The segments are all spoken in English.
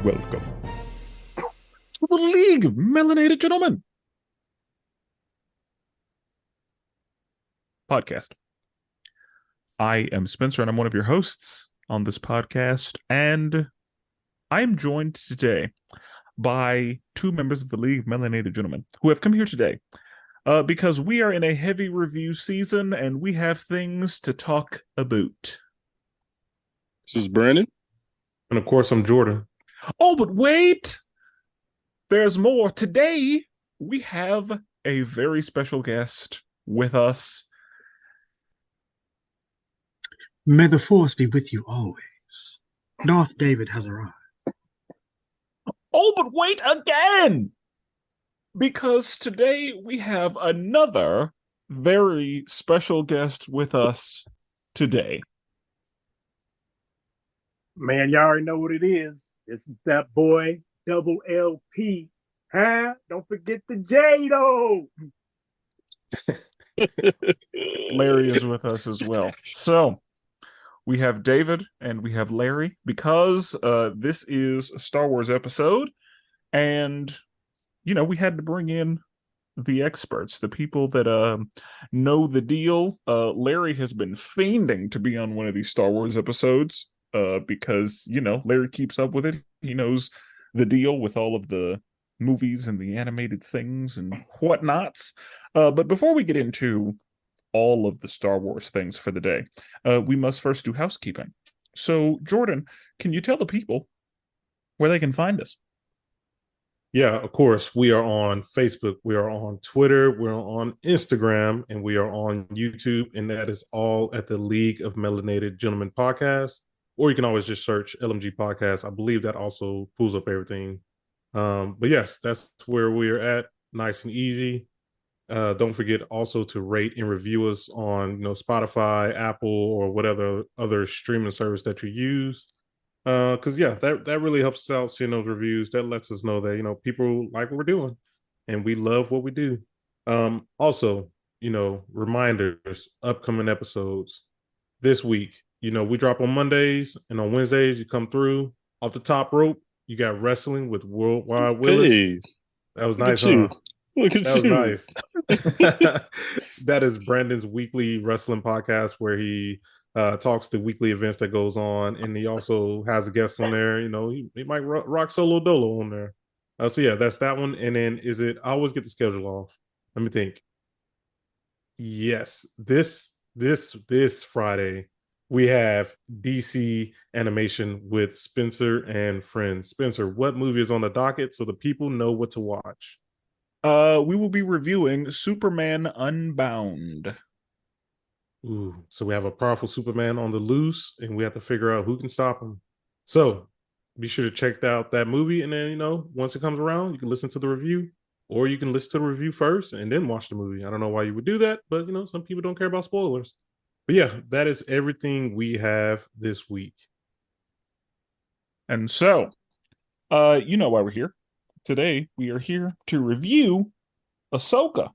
welcome to the League of Melanated Gentlemen podcast. I am Spenser, and I'm one of your hosts on this podcast, and I am joined today by two members of the League of Melanated Gentlemen who have come here today because we are in a heavy review season, and we have things to talk about. This is Brandon. And of course, I'm Jordan. Oh, but wait! There's more. Today, we have a very special guest with us. May the force be with you always. Darth David has arrived. Oh, but wait again! Because today we have another very special guest with us today. Man, y'all already know what it is. It's that boy, Double LP. Huh? Don't forget the J, though. Larry is with us as well. So, we have David and we have Larry because this is a Star Wars episode, and, you know, we had to bring in the experts, the people that know the deal. Larry has been fiending to be on one of these Star Wars episodes because, you know, Larry keeps up with it. He knows the deal with all of the movies and the animated things and whatnots. But before we get into all of the Star Wars things for the day, we must first do housekeeping. So, Jordan, can you tell the people where they can find us? Yeah, of course. We are on Facebook. We are on Twitter. We're on Instagram. And we are on YouTube. And that is all at the League of Melanated Gentlemen podcast. Or you can always just search LMG podcast. I believe that also pulls up everything. But yes, that's where we're at. Nice and easy. Don't forget also to rate and review us on, Spotify, Apple, or whatever other streaming service that you use. Because that really helps us out, seeing those reviews. That lets us know that people like what we're doing, and we love what we do. Also, reminders, upcoming episodes this week. We drop on Mondays, and on Wednesdays you come through off the top rope. You got wrestling with Worldwide Willis. Hey, that was look nice, at you. huh? Look at That was you. nice. That is Brandon's weekly wrestling podcast where he talks the weekly events that goes on, and he also has a guest on there. He might rock Solo Dolo on there. So yeah, that's that one. And then I always get the schedule off. Let me think. Yes, this Friday we have DC animation with Spenser and friends. Spenser, what movie is on the docket so the people know what to watch? We will be reviewing Superman Unbound. Ooh, so we have a powerful Superman on the loose, and we have to figure out who can stop him. So be sure to check out that movie, and then once it comes around, you can listen to the review, or you can listen to the review first and then watch the movie. I don't know why you would do that, but some people don't care about spoilers. But yeah, that is everything we have this week. And so, you know why we're here. Today, we are here to review Ahsoka,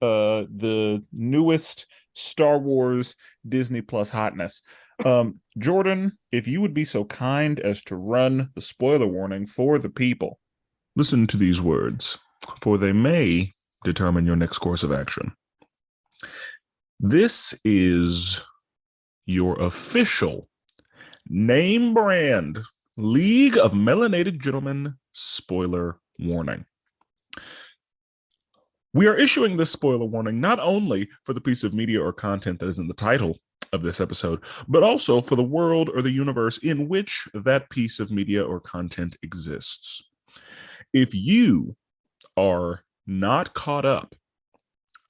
the newest Star Wars Disney Plus hotness. Jordan, if you would be so kind as to run the spoiler warning for the people. Listen to these words, for they may determine your next course of action. This is your official name brand League of Melanated Gentlemen spoiler warning. We are issuing this spoiler warning not only for the piece of media or content that is in the title of this episode, but also for the world or the universe in which that piece of media or content exists. If you are not caught up,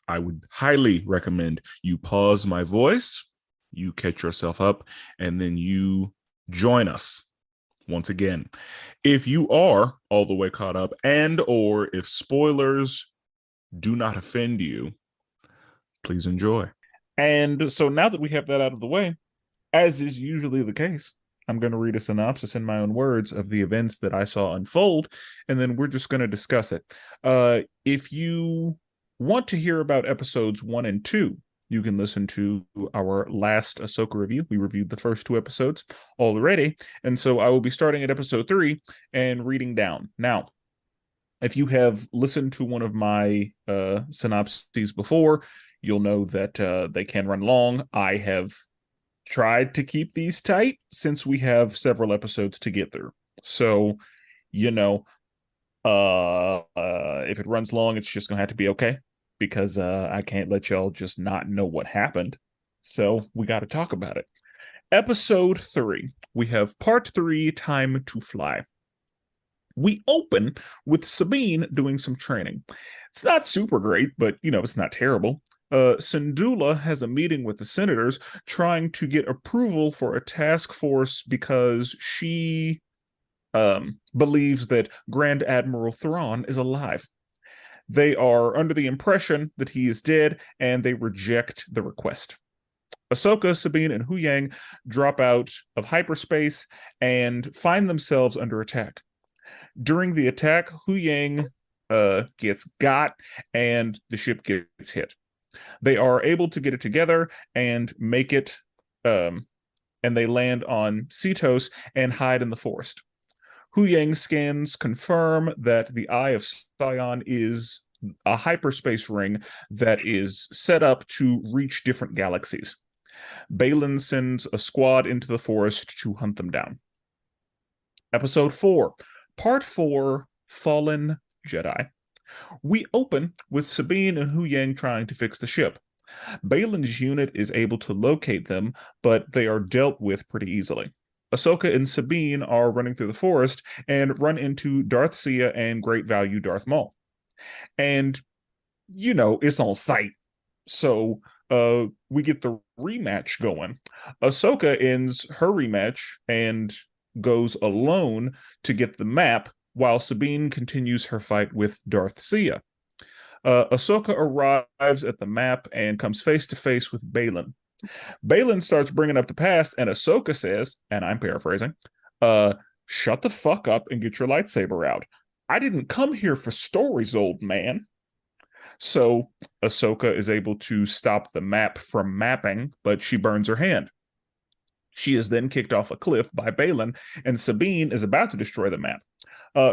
I would highly recommend you pause my voice, you catch yourself up, and then you join us once again. If you are all the way caught up, and or if spoilers do not offend you, please enjoy. And so now that we have that out of the way, as is usually the case, I'm going to read a synopsis in my own words of the events that I saw unfold, and then we're just going to discuss it. If you want to hear about episodes 1 and 2 you can listen to our last Ahsoka review. We reviewed the first 2 episodes already, and so I will be starting at episode 3 and reading down. Now, if you have listened to one of my synopses before, you'll know that they can run long. I have tried to keep these tight since we have several episodes to get through. So, you know, if it runs long, it's just gonna have to be okay, because I can't let y'all just not know what happened. So we got to talk about it. Episode 3. We have part 3, Time to Fly. We open with Sabine doing some training. It's not super great, but it's not terrible. Syndulla has a meeting with the senators trying to get approval for a task force because she believes that Grand Admiral Thrawn is alive. They are under the impression that he is dead, and they reject the request. Ahsoka, Sabine, and Huyang drop out of hyperspace and find themselves under attack. During the attack, Huyang gets got, and the ship gets hit. They are able to get it together and make it, and they land on Cetos and hide in the forest. Huyang scans confirm that the Eye of Sion is a hyperspace ring that is set up to reach different galaxies. Baylan sends a squad into the forest to hunt them down. Episode 4, Part 4, Fallen Jedi. We open with Sabine and Huyang trying to fix the ship. Baylan's unit is able to locate them, but they are dealt with pretty easily. Ahsoka and Sabine are running through the forest and run into Darth Sia and Great Value Darth Maul. And, it's on sight. So we get the rematch going. Ahsoka ends her rematch and goes alone to get the map, while Sabine continues her fight with Darth Sia. Ahsoka arrives at the map and comes face to face with Baylan. Baylan starts bringing up the past, and Ahsoka says, and I'm paraphrasing, shut the fuck up and get your lightsaber out. I didn't come here for stories, old man. So Ahsoka is able to stop the map from mapping, but she burns her hand. She is then kicked off a cliff by Baylan, and Sabine is about to destroy the map.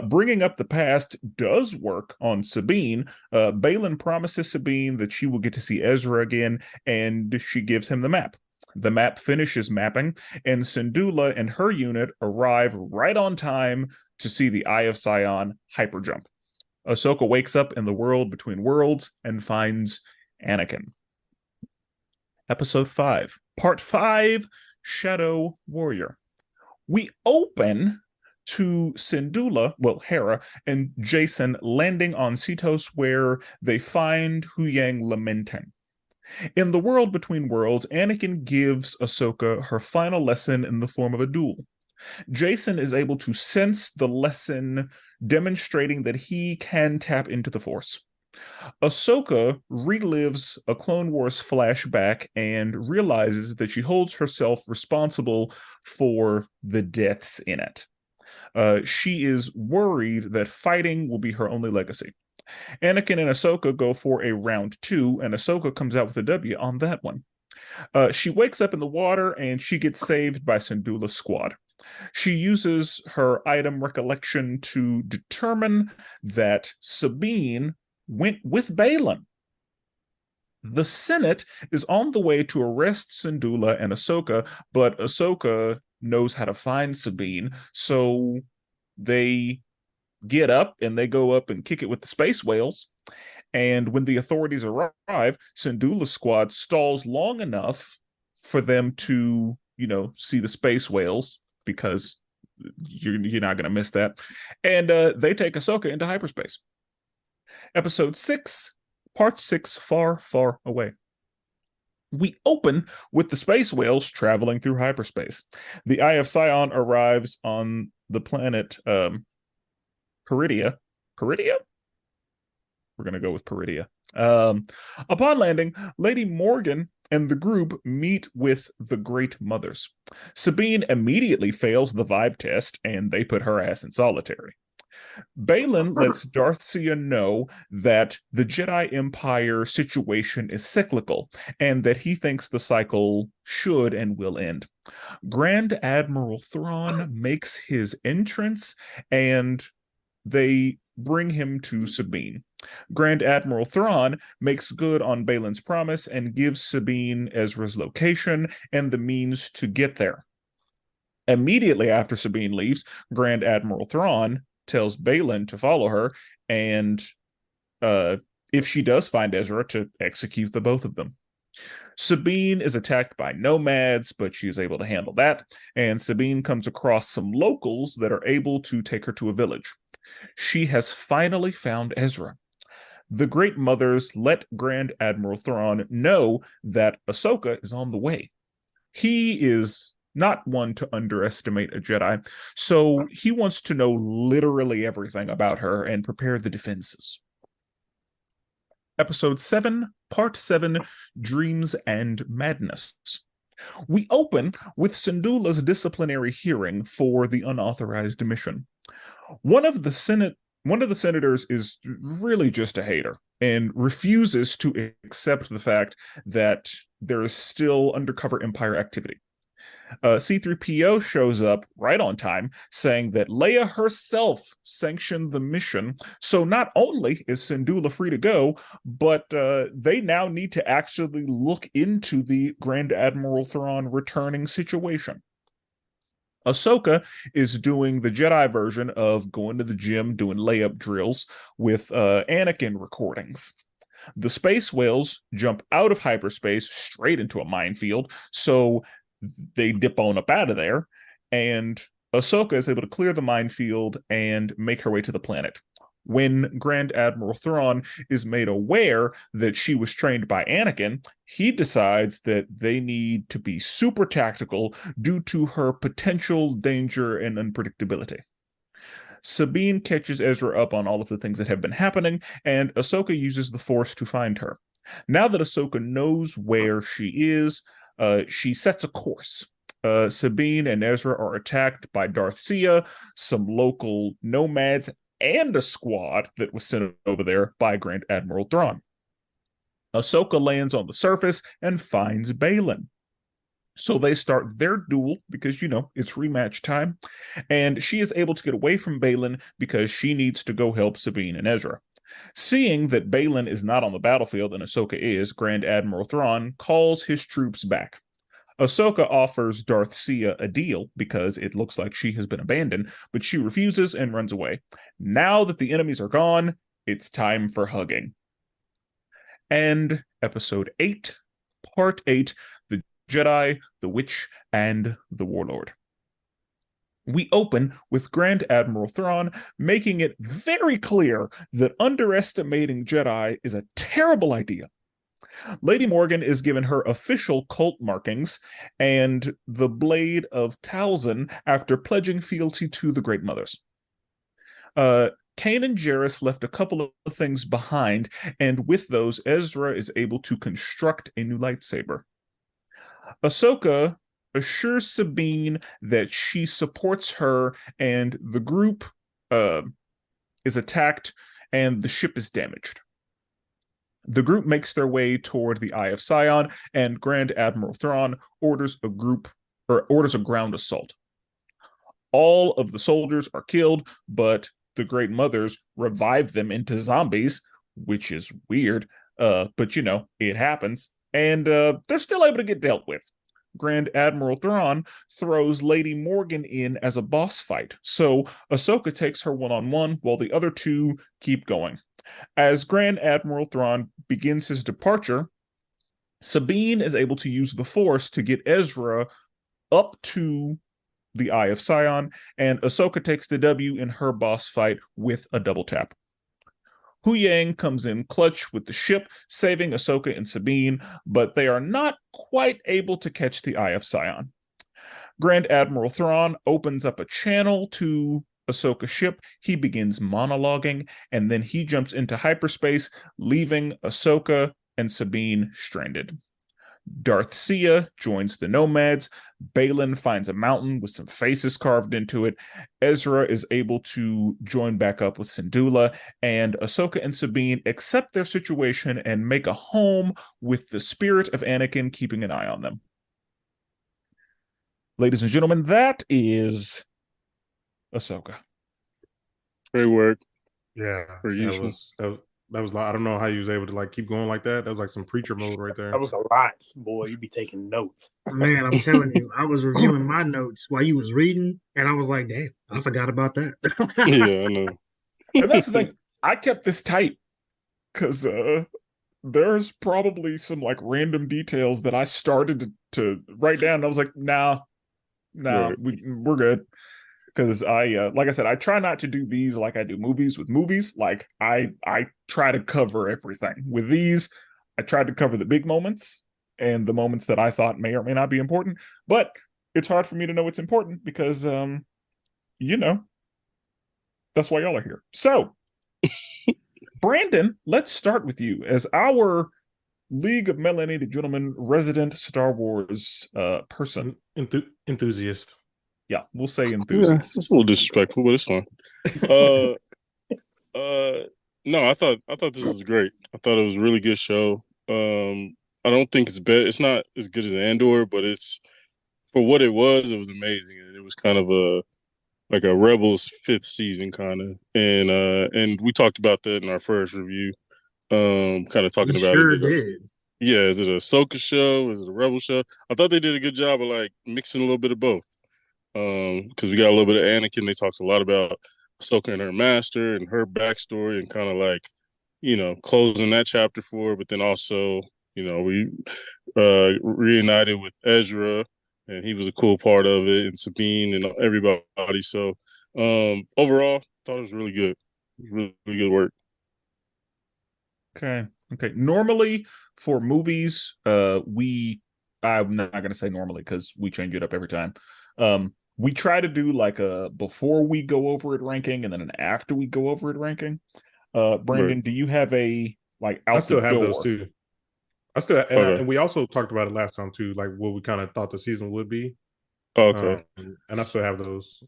Bringing up the past does work on Sabine. Baylan promises Sabine that she will get to see Ezra again, and she gives him the map. The map finishes mapping, and Syndulla and her unit arrive right on time to see the Eye of Sion hyperjump. Ahsoka wakes up in the world between worlds and finds Anakin. Episode 5, Part 5, Shadow Warrior. We open to Syndulla, Hera, and Jacen landing on Cetos, where they find Huyang lamenting. In the world between worlds, Anakin gives Ahsoka her final lesson in the form of a duel. Jacen is able to sense the lesson, demonstrating that he can tap into the Force. Ahsoka relives a Clone Wars flashback and realizes that she holds herself responsible for the deaths in it. She is worried that fighting will be her only legacy. Anakin and Ahsoka go for a round 2, and Ahsoka comes out with a W on that one. She wakes up in the water, and she gets saved by Syndulla's squad. She uses her item recollection to determine that Sabine went with Baylan. The Senate is on the way to arrest Syndulla and Ahsoka, but Ahsoka knows how to find Sabine, so they get up and they go up and kick it with the space whales. And when the authorities arrive, Syndulla's squad stalls long enough for them to, see the space whales, because you're not going to miss that. And they take Ahsoka into hyperspace. Episode 6, Part 6, Far, Far Away. We open with the space whales traveling through hyperspace. The Eye of Sion arrives on the planet Peridia. Peridia? We're going to go with Peridia. Upon landing, Lady Morgan and the group meet with the Great Mothers. Sabine immediately fails the vibe test, and they put her ass in solitary. Balin lets Darthsia know that the Jedi Empire situation is cyclical and that he thinks the cycle should and will end. Grand Admiral Thrawn makes his entrance and they bring him to Sabine. Grand Admiral Thrawn makes good on Balin's promise and gives Sabine Ezra's location and the means to get there. Immediately after Sabine leaves, Grand Admiral Thrawn tells Balin to follow her, and if she does find Ezra, to execute the both of them. Sabine is attacked by nomads, but she is able to handle that, and Sabine comes across some locals that are able to take her to a village. She has finally found Ezra. The Great Mothers let Grand Admiral Thrawn know that Ahsoka is on the way. He is not one to underestimate a Jedi, so he wants to know literally everything about her and prepare the defenses. Episode 7, Part 7, Dreams and Madness. We open with Syndulla's disciplinary hearing for the unauthorized mission. One of the senators is really just a hater and refuses to accept the fact that there is still undercover Empire activity. C-3PO shows up right on time, saying that Leia herself sanctioned the mission, so not only is Syndulla free to go, but they now need to actually look into the Grand Admiral Thrawn returning situation. Ahsoka is doing the Jedi version of going to the gym, doing layup drills with Anakin recordings. The space whales jump out of hyperspace straight into a minefield, so they dip on up out of there, and Ahsoka is able to clear the minefield and make her way to the planet. When Grand Admiral Thrawn is made aware that she was trained by Anakin, he decides that they need to be super tactical due to her potential danger and unpredictability. Sabine catches Ezra up on all of the things that have been happening, and Ahsoka uses the Force to find her. Now that Ahsoka knows where she is, she sets a course. Sabine and Ezra are attacked by Darthsia, some local nomads, and a squad that was sent over there by Grand Admiral Thrawn. Ahsoka lands on the surface and finds Balin. So they start their duel because, it's rematch time. And she is able to get away from Balin because she needs to go help Sabine and Ezra. Seeing that Balin is not on the battlefield and Ahsoka is, Grand Admiral Thrawn calls his troops back. Ahsoka offers Darthsia a deal because it looks like she has been abandoned, but she refuses and runs away. Now that the enemies are gone, it's time for hugging. And Episode 8, Part 8, The Jedi, the Witch, and the Warlord. We open with Grand Admiral Thrawn making it very clear that underestimating Jedi is a terrible idea. Lady Morgan is given her official cult markings and the Blade of Talzin after pledging fealty to the Great Mothers. Kanan Jarrus left a couple of things behind, and with those, Ezra is able to construct a new lightsaber. Ahsoka assures Sabine that she supports her, and the group is attacked and the ship is damaged. The group makes their way toward the Eye of Sion, and Grand Admiral Thrawn orders a ground assault. All of the soldiers are killed, but the Great Mothers revive them into zombies, which is weird, but it happens, and they're still able to get dealt with. Grand Admiral Thrawn throws Lady Morgan in as a boss fight, so Ahsoka takes her one-on-one while the other two keep going. As Grand Admiral Thrawn begins his departure, Sabine is able to use the Force to get Ezra up to the Eye of Sion, and Ahsoka takes the W in her boss fight with a double tap. Huyang comes in clutch with the ship, saving Ahsoka and Sabine, but they are not quite able to catch the Eye of Sion. Grand Admiral Thrawn opens up a channel to Ahsoka's ship. He begins monologuing, and then he jumps into hyperspace, leaving Ahsoka and Sabine stranded. Darth Sia joins the Nomads. Balin finds a mountain with some faces carved into it. Ezra is able to join back up with Syndulla, and Ahsoka and Sabine accept their situation and make a home with the spirit of Anakin keeping an eye on them. Ladies and gentlemen, that is Ahsoka. Great work. Yeah, Per usual. That was like, I don't know how you was able to like keep going like that. That was like some preacher mode right there. That was a lot, boy. You be taking notes. Man, I'm telling you, I was reviewing my notes while you was reading, and I was like, damn, I forgot about that. Yeah, I know. And that's the thing. I kept this tight because there's probably some like random details that I started to write down. And I was like, nah, Right. we're good. Because like I said, I try not to do these like I do movies with movies. Like I try to cover everything. With these, I tried to cover the big moments and the moments that I thought may or may not be important. But it's hard for me to know what's important because, you know, that's why y'all are here. So, Brandon, let's start with you as our League of Melanated Gentlemen resident Star Wars person. Enthusiast. Yeah, we'll say Yeah, enthusiast. it's a little disrespectful, but it's fine. No, I thought this was great. I thought it was a really good show. I don't think it's better. It's not as good as Andor, but it's for what it was amazing. And it was kind of like a Rebels fifth season kind of. And we talked about that in our first review. Kind of talking We about sure it. did. Yeah, is it a Ahsoka show? Is it a Rebel show? I thought they did a good job of like mixing a little bit of both. Because we got a little bit of Anakin. They talked a lot about Ahsoka and her master and her backstory and kind of like, closing that chapter for her. But then also, we reunited with Ezra and he was a cool part of it, and Sabine and everybody. So overall, thought it was really good. Really, really good work. Okay. Normally for movies, I'm not gonna say normally because we change it up every time. We try to do like a before we go over it ranking and then an after we go over it ranking. Brandon, Right. do you have a like out I still the have door? those too. Okay. And we also talked about it last time too, like what we kind of thought the season would be. Okay. And I still have those.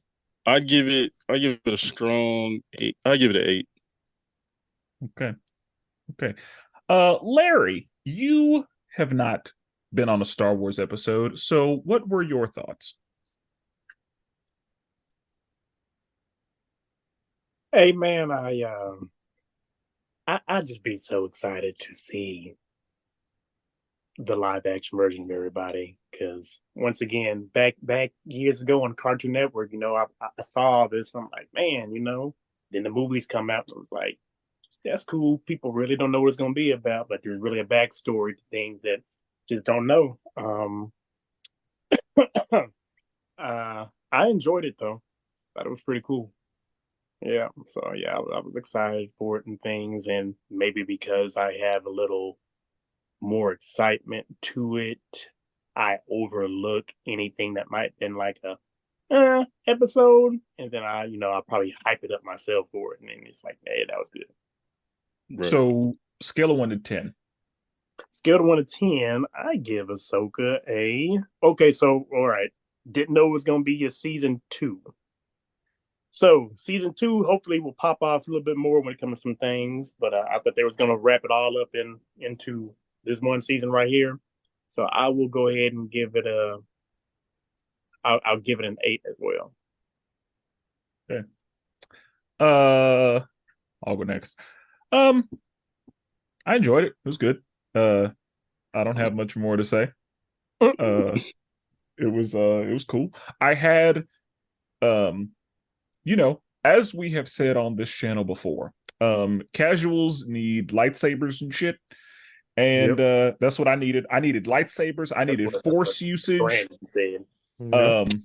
I give it a strong 8. I give it an 8. Okay. Larry, you have not been on a Star Wars episode, so what were your thoughts? Hey man, I just be so excited to see the live action version of everybody because once again, back years ago on Cartoon Network, I saw this. I'm like, man, Then the movies come out, and it was like, that's cool. People really don't know what it's going to be about, but there's really a backstory to things that just don't know. I enjoyed it though. Thought it was pretty cool. Yeah, so yeah, I was excited for it and things, and maybe because I have a little more excitement to it, I overlook anything that might have been like a episode, and then I'll probably hype it up myself for it, and then it's like, hey, that was good. Right. So scale of 1 to 10. Scale of 1 to 10, I give Ahsoka a okay. So all right, didn't know it was gonna be a season 2. So season 2 hopefully will pop off a little bit more when it comes to some things, but I thought they was gonna wrap it all up into this one season right here. So I will go ahead and give it I'll give it an 8 as well. Okay. I'll go next. I enjoyed it. It was good. I don't have much more to say. It was cool. I had as we have said on this channel before, casuals need lightsabers and shit. And that's what I needed. I needed lightsabers. I needed force usage. Brandon said. And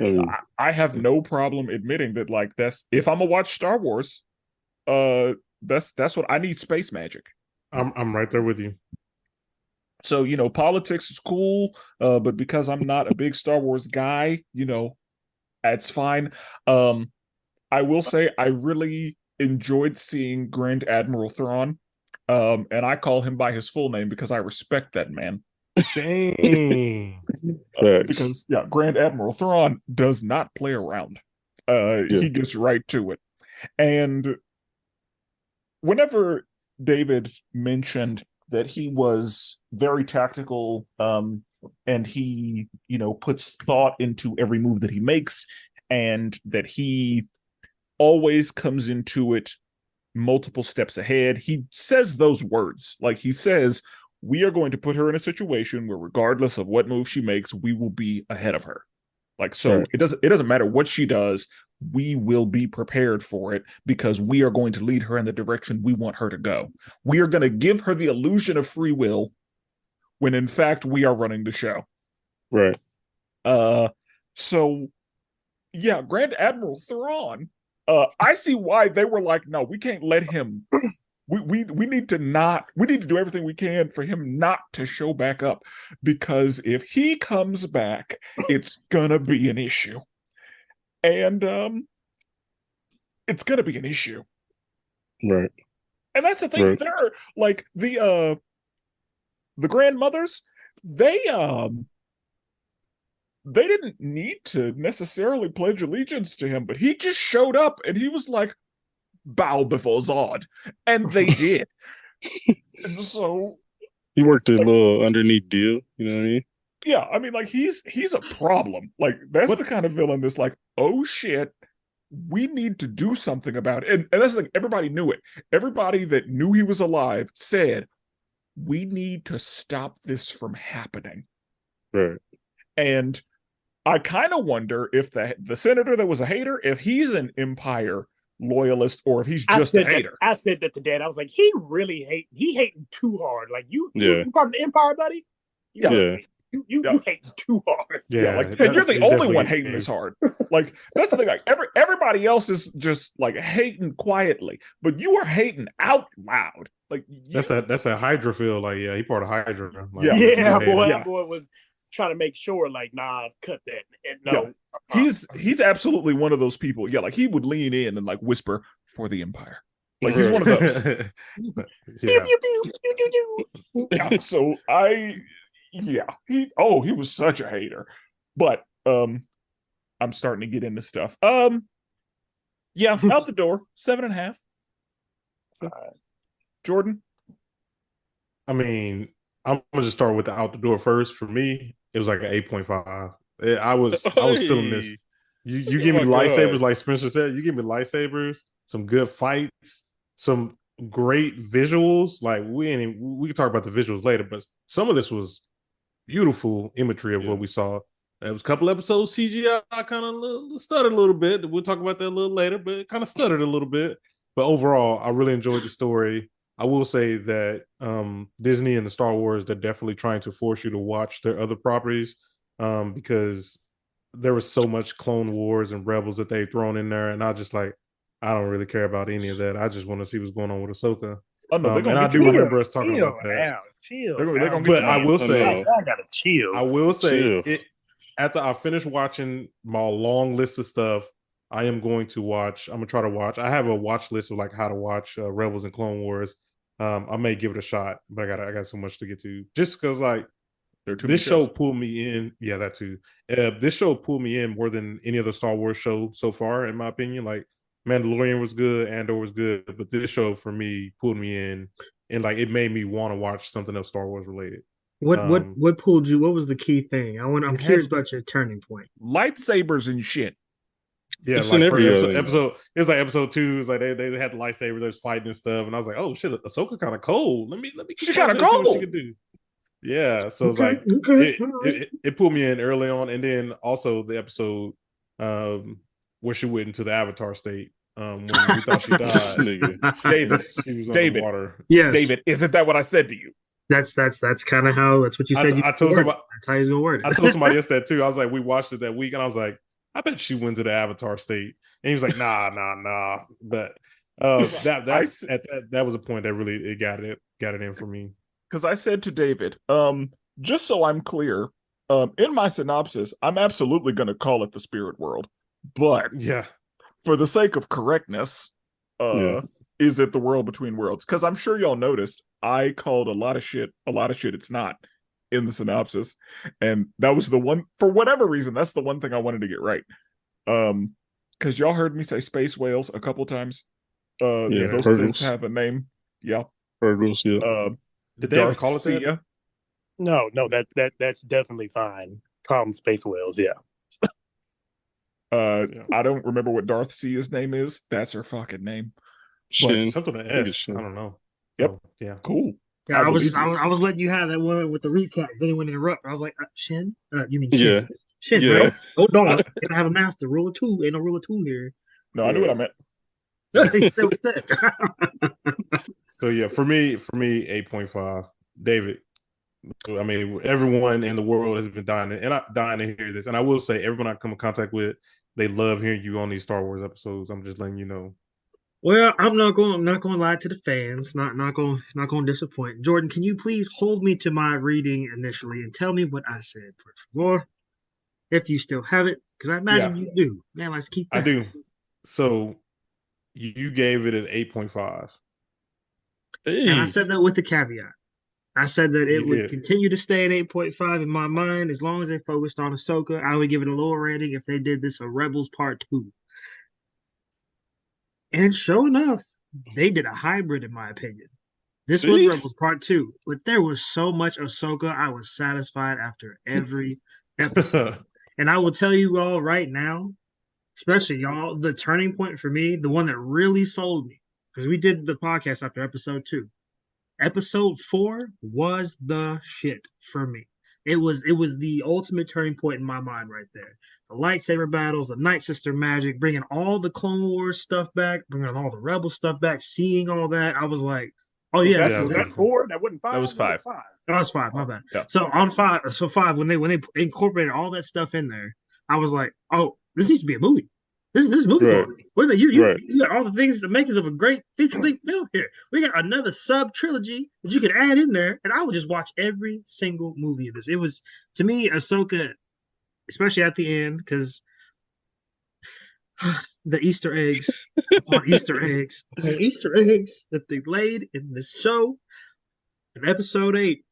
mean, I have no problem admitting that like that's if I'm gonna watch Star Wars, that's what I need, space magic. I'm right there with you. So, politics is cool, but because I'm not a big Star Wars guy, that's fine. I will say I really enjoyed seeing Grand Admiral Thrawn. And I call him by his full name because I respect that man. Dang. Facts. Because Grand Admiral Thrawn does not play around. He gets right to it. And whenever David mentioned that he was very tactical, and he, puts thought into every move that he makes, and that he always comes into it multiple steps ahead. He says those words. Like, he says, we are going to put her in a situation where regardless of what move she makes, we will be ahead of her. Like, so Right. it doesn't matter what she does, we will be prepared for it because we are going to lead her in the direction we want her to go. We are going to give her the illusion of free will when in fact we are running the show. Right. So yeah, Grand Admiral Thrawn, I see why they were like, no, we can't let him. We need to do everything we can for him not to show back up, because if he comes back, it's gonna be an issue. And it's gonna be an issue. Right. And that's the thing. Right. They're like the grandmothers, they didn't need to necessarily pledge allegiance to him, but he just showed up and he was like, bow before Zod, and they did. And so He worked a little underneath deal, you know what I mean? yeah, I mean, like, he's a problem. Like, that's the kind of villain that's like, oh shit, we need to do something about it. And that's like, everybody knew it. Everybody that knew he was alive said, we need to stop this from happening. Right. And I kind of wonder if the senator that was a hater, if he's an Empire loyalist or if he's just a hater. I said that to Dad. I was like, he hating too hard. Like, you part of the Empire, buddy. You hating too hard. Like, and you're the only one hating this hard. Like, that's the thing. Like, everybody else is just like hating quietly, but you are hating out loud. Like, that's a Hydra feel. Like, yeah, he part of Hydra. Like, that boy was trying to make sure, like, nah, cut that. And no, he's absolutely one of those people. Yeah, like, he would lean in and like whisper for the Empire. Like, he's one of those. So he was such a hater. But I'm starting to get into stuff. Out the door, 7.5. Jordan? I mean, I'm gonna just start with the out the door first. For me, it was like an 8.5. I was feeling this. You give me lightsabers, like Spenser said. You give me lightsabers, some good fights, some great visuals. Like, we can talk about the visuals later, but some of this was beautiful imagery of what we saw. There was a couple episodes CGI kind of stuttered a little bit. We'll talk about that a little later, but it kind of stuttered a little bit. But overall, I really enjoyed the story. I will say that Disney and the Star Wars, they're definitely trying to force you to watch their other properties, because there was so much Clone Wars and Rebels that they've thrown in there, and I don't really care about any of that. I just want to see what's going on with Ahsoka. Oh no, and I do remember us talking about that. They're gonna but I will say, I gotta chill. I will say, after I finish watching my long list of stuff, I'm gonna try to watch. I have a watch list of like how to watch Rebels and Clone Wars. I may give it a shot, but I got so much to get to. Just because like this show pulled me in. Yeah, that too. This show pulled me in more than any other Star Wars show so far, in my opinion. Like, Mandalorian was good, Andor was good, but this show for me pulled me in, and like it made me want to watch something else Star Wars related. What pulled you? What was the key thing? I'm curious about your turning point. Lightsabers and shit. Yeah, it's like in every episode. It was like episode 2. It's like they had the lightsabers, they was fighting and stuff, and I was like, oh shit, Ahsoka kind of cold. Let me. She kind of cold. cold. She could do. Yeah, so it pulled me in early on, and then also the episode where she went into the Avatar state. When we thought she died. David, she was underwater. Yes, David, isn't that what I said to you? That's kind of how. That's what you said. I told somebody. That's how he's gonna word it. I told somebody else that too. I was like, we watched it that week, and I was like, I bet she went to the Avatar state, and he was like, nah. But that was a point that really it got it in for me. Because I said to David, just so I'm clear, in my synopsis, I'm absolutely going to call it the spirit world, but for the sake of correctness, is it the world between worlds? Because I'm sure y'all noticed I called a lot of shit it's not. in the synopsis, and that was the one, for whatever reason, that's the one thing I wanted to get right. Because y'all heard me say space whales a couple times. Yeah, Those turtles. things have a name. Yeah. Turtles, yeah. Did they ever Darth call it that? Sia. No, that's definitely fine. Call them space whales, yeah. I don't remember what Darth Sia's name is. That's her fucking name. Shin. Something with I think it's S. Shin. I don't know. Yep. Oh, yeah. Cool. Yeah, I was believe you. I was letting you have that one with the recap. Then he went interrupt. I was like, Shin? You mean Yeah. Shin? Shin, Yeah. right? Hold on. Can I have a master? Rule of two. Ain't no rule of two here. No, I knew what I meant. He said what he said. So yeah, for me, 8.5. David, I mean, everyone in the world has been dying to hear this. And I will say, everyone I come in contact with, they love hearing you on these Star Wars episodes. I'm just letting you know. Well, I'm not going to lie to the fans. Not going to disappoint. Jordan, can you please hold me to my reading initially and tell me what I said, por favor, if you still have it, because I imagine you do. Man, let's keep that. I do. So you gave it an 8.5. Hey. And I said that with a caveat. I said that it You would did. continue to stay at 8.5 in my mind as long as they focused on Ahsoka. I would give it a lower rating if they did this a Rebels Part 2. And sure enough, they did a hybrid, in my opinion. This was See? Rebels Part 2, but there was so much Ahsoka, I was satisfied after every episode. And I will tell you all right now, especially y'all, the turning point for me, the one that really sold me, because we did the podcast after episode 2. Episode 4 was the shit for me. It was the ultimate turning point in my mind right there. The lightsaber battles, the Night Sister magic, bringing all the Clone Wars stuff back, bringing all the Rebel stuff back, seeing all that. I was like, oh yeah, Was this is that it. 4? That wasn't 5? That was 5. That 5. That was 5. My bad. Yeah. So on 5, so 5 when they incorporated all that stuff in there, I was like, oh, this needs to be a movie. This is movie Right. quality. Wait a minute, you Right. got all the things, the makers of a great feature-length film here. We got another sub-trilogy that you could add in there, and I would just watch every single movie of this. It was, to me, Ahsoka, especially at the end, because the Easter eggs upon Easter eggs upon Easter eggs that they laid in this show in episode 8.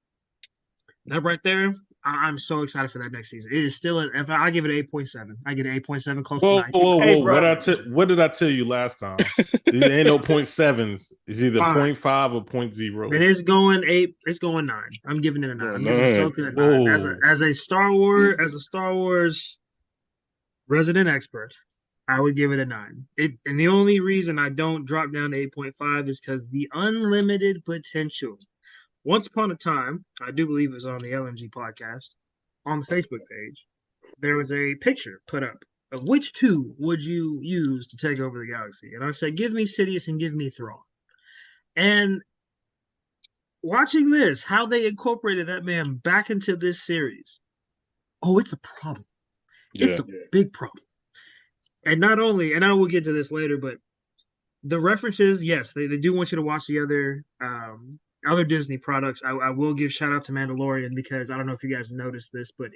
That right there, I'm so excited for that next season. It is still if I give it 8.7. I get an 8.7 close to 9. Hey, bro. What did I tell you last time? There ain't no 0.7s. It's either 5. 0.5 or 0.0. And it's going 8. It's going 9. I'm giving it a 9. I'm giving 9. Ahsoka a 9. Whoa. As a Star Wars resident expert, I would give it a 9. And the only reason I don't drop down to 8.5 is because the unlimited potential. Once upon a time, I do believe it was on the LMG podcast, on the Facebook page, there was a picture put up of which two would you use to take over the galaxy. And I said, give me Sidious and give me Thrawn. And watching this, how they incorporated that man back into this series, oh, it's a problem. Yeah. It's a big problem. And not only, and I will get to this later, but the references, yes, they do want you to watch the other Disney products. I will give shout out to Mandalorian because I don't know if you guys noticed this, but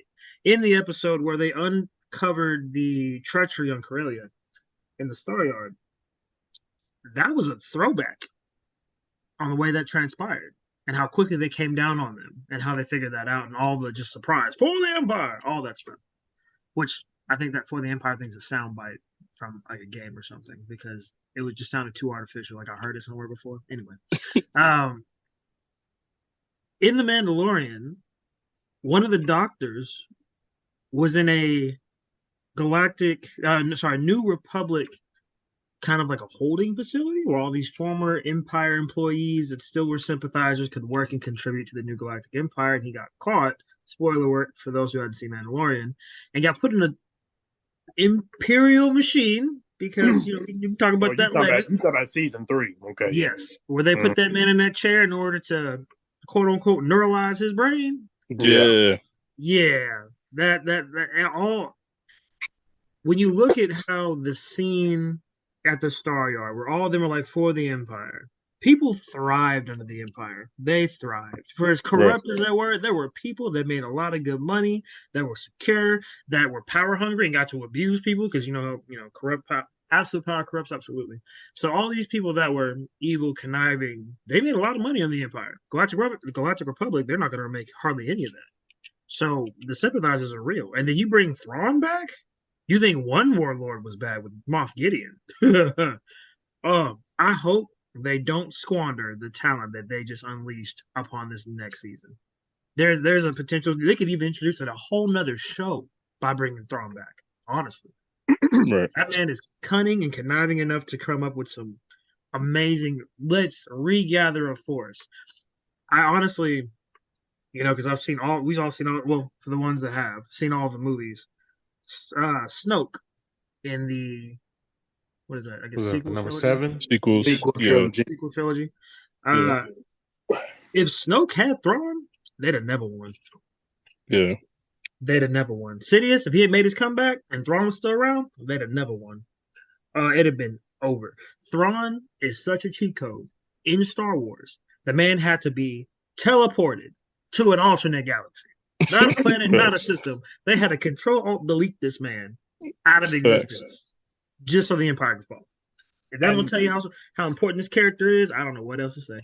in the episode where they uncovered the treachery on Corellia in the Star Yard, that was a throwback on the way that transpired and how quickly they came down on them and how they figured that out and all the just surprise for the Empire, all that stuff. Which I think that for the Empire thing's a soundbite from like a game or something because it would just sounded too artificial. Like I heard it somewhere before. Anyway, in The Mandalorian, one of the doctors was in a New Republic kind of like a holding facility where all these former Empire employees that still were sympathizers could work and contribute to the New Galactic Empire. And he got caught, spoiler alert for those who hadn't seen Mandalorian, and got put in an Imperial machine because, you can talk about that later. You talk about season 3, okay? Yes, where they put that man in that chair in order to quote unquote neuralize his brain. Yeah. Yeah, that all. When you look at how the scene at the Star Yard, where all of them are like for the Empire, people thrived under the Empire. They thrived. For as corrupt as they were, there were people that made a lot of good money, that were secure, that were power hungry, and got to abuse people because corrupt Absolute power corrupts, absolutely. So all these people that were evil, conniving, they made a lot of money on the Empire. Galactic Republic, they're not going to make hardly any of that. So the sympathizers are real. And then you bring Thrawn back? You think one warlord was bad with Moff Gideon? I hope they don't squander the talent that they just unleashed upon this next season. There's a potential they could even introduce it a whole nother show by bringing Thrawn back. Honestly, Right. that man is cunning and conniving enough to come up with some amazing. Let's regather a force. I honestly, because we've all seen all. Well, for the ones that have seen all the movies, Snoke in the what is that? I guess Was that sequel number trilogy? 7? Sequels. Sequel Yeah. trilogy. Sequel trilogy. Yeah. If Snoke had Thrawn, they'd have never won. Yeah. They'd have never won. Sidious, if he had made his comeback and Thrawn was still around, they'd have never won. It'd have been over. Thrawn is such a cheat code in Star Wars. The man had to be teleported to an alternate galaxy, not a planet, not a system. They had to delete this man out of existence just so the Empire could fall. If that will tell you how important this character is, I don't know what else to say.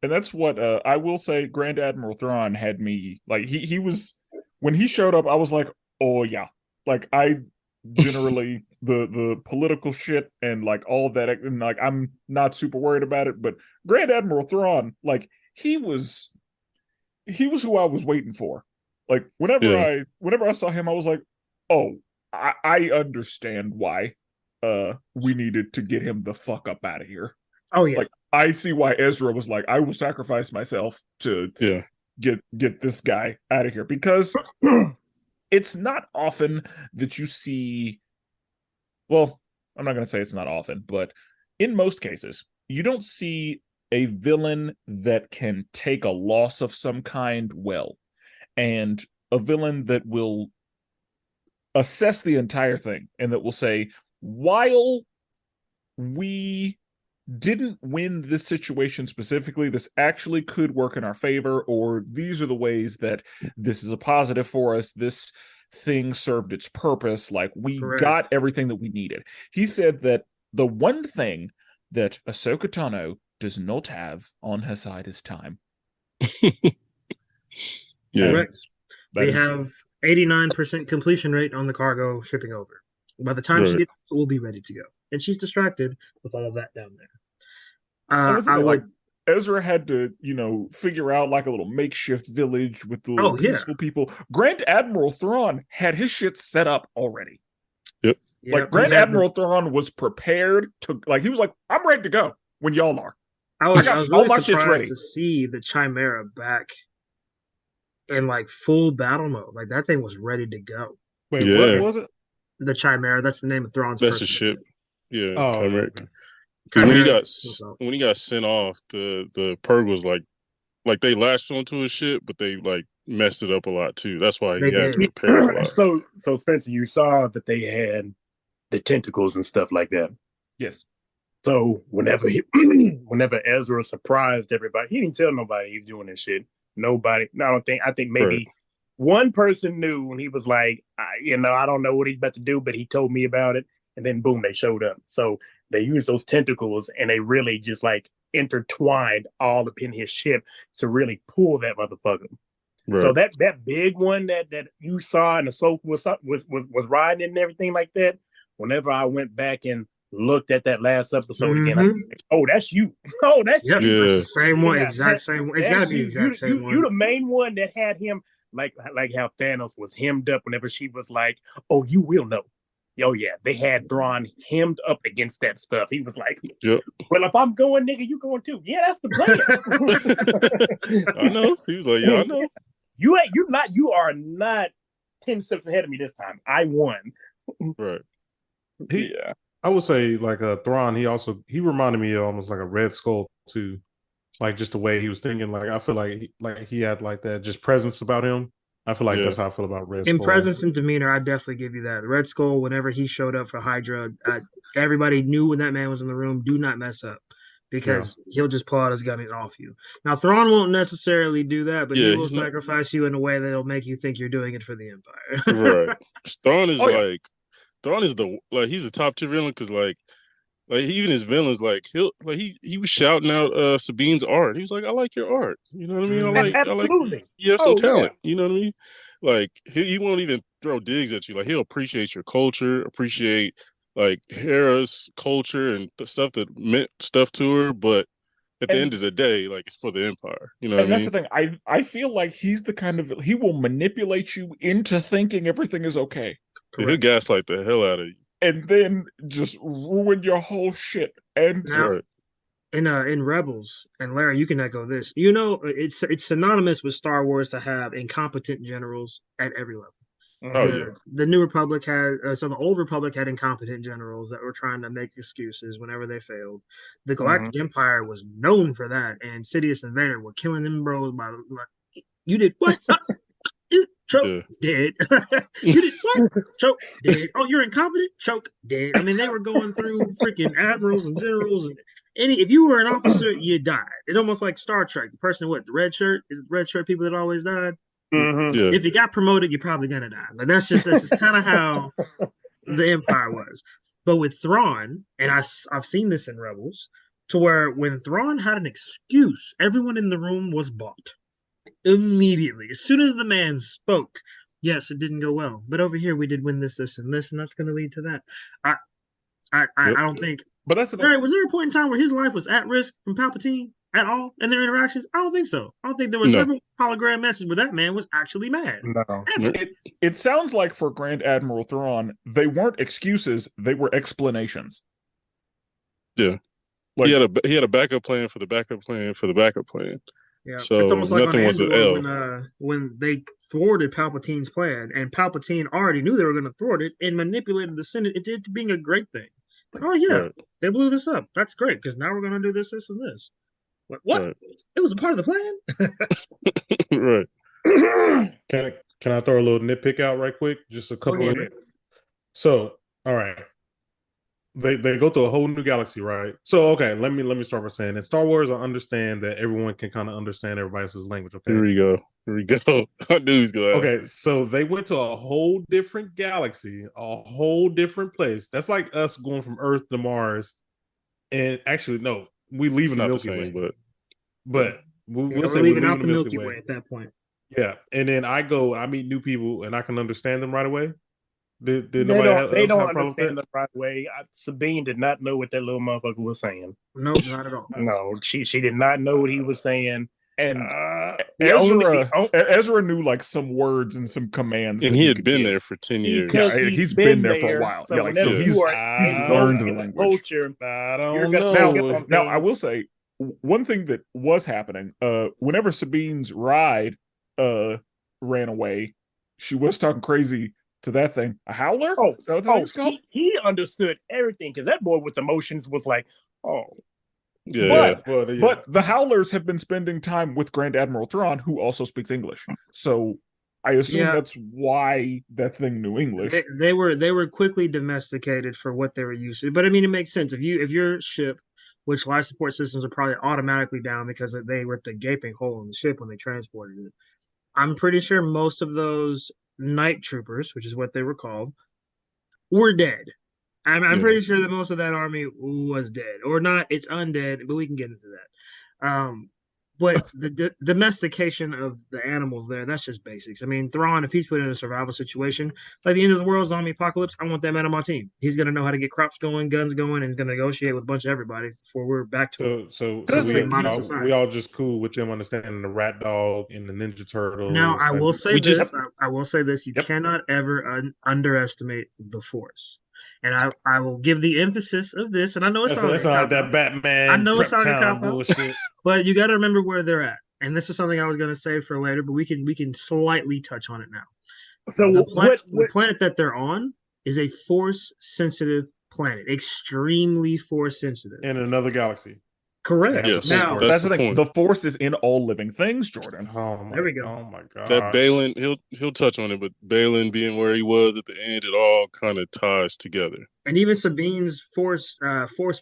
And that's what I will say. Grand Admiral Thrawn had me like he was when he showed up. I was like, oh yeah, like I generally the political shit and like all that, and like I'm not super worried about it. But Grand Admiral Thrawn, like he was who I was waiting for. Like whenever I saw him, I was like, oh, I understand why we needed to get him the fuck up out of here. Oh yeah. Like I see why Ezra was like, I will sacrifice myself to get this guy out of here, because it's not often that you see, well, I'm not going to say it's not often, but in most cases, you don't see a villain that can take a loss of some kind well, and a villain that will assess the entire thing and that will say, while we didn't win this situation specifically, this actually could work in our favor, or these are the ways that this is a positive for us. This thing served its purpose. Like we got everything that we needed. He said that the one thing that Ahsoka Tano does not have on her side is time. Correct. They have 89% completion rate on the cargo shipping over. By the time she gets, we'll be ready to go. And she's distracted with all of that down there. Like Ezra had to, figure out like a little makeshift village with the little peaceful people. Grand Admiral Thrawn had his shit set up already. Yep. Like Grand Admiral Thrawn was prepared to, like, he was like, I'm ready to go when y'all are. I was really surprised to see the Chimera back in like full battle mode. Like that thing was ready to go. Wait, what was it? The Chimera. That's the name of Thrawn's. That's a ship. Yeah. Oh, Chimera. Okay. When he got sent off, the Purg was like they latched onto his ship, but they like messed it up a lot too. That's why he had to repair a lot. So Spencer, you saw that they had the tentacles and stuff like that. Yes. So whenever Ezra surprised everybody, he didn't tell nobody he was doing this shit. Nobody. I think maybe one person knew, and he was like, I don't know what he's about to do, but he told me about it. And then boom, they showed up. So they used those tentacles and they really just like intertwined all up in his ship to really pull that motherfucker. Right. So that big one that you saw and Ahsoka was riding and everything like that. Whenever I went back and looked at that last episode again, I'm like, oh, that's you. Oh, that's you. It's the same one, exact same one. It's got to be the exact same one. You the main one that had him like how Thanos was hemmed up whenever she was like, oh, you will know. Oh, yeah, they had Thrawn hemmed up against that stuff. He was like, well, if I'm going, nigga, you going too. Yeah, that's the plan. I know. He was like, yeah, I know. You are not 10 steps ahead of me this time. I won. Right. I would say like Thrawn, he reminded me of almost like a Red Skull too. Like just the way he was thinking. Like I feel like he had like that just presence about him. I feel like that's how I feel about Red Skull. In presence and demeanor, I definitely give you that. Red Skull, whenever he showed up for Hydra, everybody knew when that man was in the room, do not mess up. Because he'll just pull out his gun and off you. Now, Thrawn won't necessarily do that, but he will sacrifice you in a way that'll make you think you're doing it for the Empire. Right. Thrawn is Thrawn is he's a top tier villain because like even his villains he was shouting out Sabine's art. He was like, I like your art. You know what I mean? Absolutely. You have some Oh, talent. Yeah. You know what I mean? Like he won't even throw digs at you. Like he'll appreciate your culture, appreciate like Hera's culture and the stuff that meant stuff to her, but at the end of the day, like it's for the Empire. You know what I mean? And that's the thing. I feel like he's the kind of he will manipulate you into thinking everything is okay. He'll gaslight the hell out of you. And then just ruin your whole shit. And now, in Rebels, and Larry, you can echo this. You know, it's synonymous with Star Wars to have incompetent generals at every level. The New Republic had so the Old Republic had incompetent generals that were trying to make excuses whenever they failed. The Galactic Empire was known for that, and Sidious and Vader were killing them bros by like, you did what? Choke, dead. You did what? Choke, dead. Oh, you're incompetent? Choke, dead. I mean, they were going through freaking admirals and generals, and if you were an officer, you died. It's almost like Star Trek. The person with the red shirt is it the red shirt people that always died. If you got promoted, you're probably gonna die. Like that's just kind of how the Empire was. But with Thrawn, and I've seen this in Rebels, to where when Thrawn had an excuse, everyone in the room was bought immediately. As soon as the man spoke, yes, it didn't go well, but over here we did win this, and this, and that's going to lead to that. I don't think. But that's right. Was there a point in time where his life was at risk from Palpatine at all in their interactions? I don't think so. I don't think there was ever a hologram message where that man was actually mad. No. It sounds like for Grand Admiral Thrawn, they weren't excuses; they were explanations. Yeah, like, he had a backup plan for the backup plan for the backup plan. Yeah, so it's almost like nothing was an L. When they thwarted Palpatine's plan, and Palpatine already knew they were going to thwart it and manipulated the Senate. It did being a great thing. Like, oh yeah, they blew this up. That's great because now we're going to do this, this, and this. Like, what? Right. It was a part of the plan. Right. Can I throw a little nitpick out right quick? Just a couple of. So, all right. They go through a whole new galaxy, right? So, okay, let me start by saying in Star Wars, I understand that everyone can kind of understand everybody else's language. Okay, here we go. I knew he was going to ask. Okay, so they went to a whole different galaxy, a whole different place. That's like us going from Earth to Mars, and actually, no, we leaving the Milky Way, but we'll say we're leaving out the Milky Way at that point. Yeah, and then I meet new people, and I can understand them right away. They don't understand them right away. Sabine did not know what that little motherfucker was saying. No, not at all. No, she did not know what he was saying. And Ezra knew like some words and some commands, and he had been there for 10 years. He's been there for a while. So he's learned the language. Culture, I don't know. Now, I will say one thing that was happening. Whenever Sabine's ride ran away, she was talking crazy to that thing. A howler? He understood everything because that boy with emotions was like, oh. Yeah. But the howlers have been spending time with Grand Admiral Thrawn, who also speaks English. So I assume that's why that thing knew English. They were quickly domesticated for what they were used to. But I mean, it makes sense. If your ship, which life support systems are probably automatically down because they ripped a gaping hole in the ship when they transported it. I'm pretty sure most of those night troopers, which is what they were called, were dead. I'm pretty sure that most of that army was dead, or not. It's undead, but we can get into that. But the domestication of the animals there—that's just basics. I mean, Thrawn, if he's put in a survival situation, like the end of the world, zombie apocalypse, I want that man on my team. He's gonna know how to get crops going, guns going, and he's gonna negotiate with a bunch of everybody before we're back to. So we all just cool with them understanding the rat dog and the Ninja Turtle. Now, I will say this: you cannot ever underestimate the Force. And I will give the emphasis of this, and I know it's like that Batman. I know it's not a cop bullshit, but you got to remember where they're at. And this is something I was going to say for later, but we can slightly touch on it now. So the planet that they're on is a force sensitive planet, extremely force sensitive, in another galaxy. Correct. Yes, now that's the thing. The Force is in all living things, Jordan. There we go. Oh my god. That Balin, he'll touch on it, but Balin being where he was at the end, it all kind of ties together. And even Sabine's force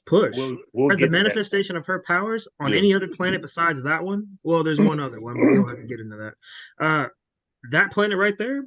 push, we'll the manifestation of her powers on any other planet besides that one. Well, there's one other one, but we don't have to get into that. That planet right there,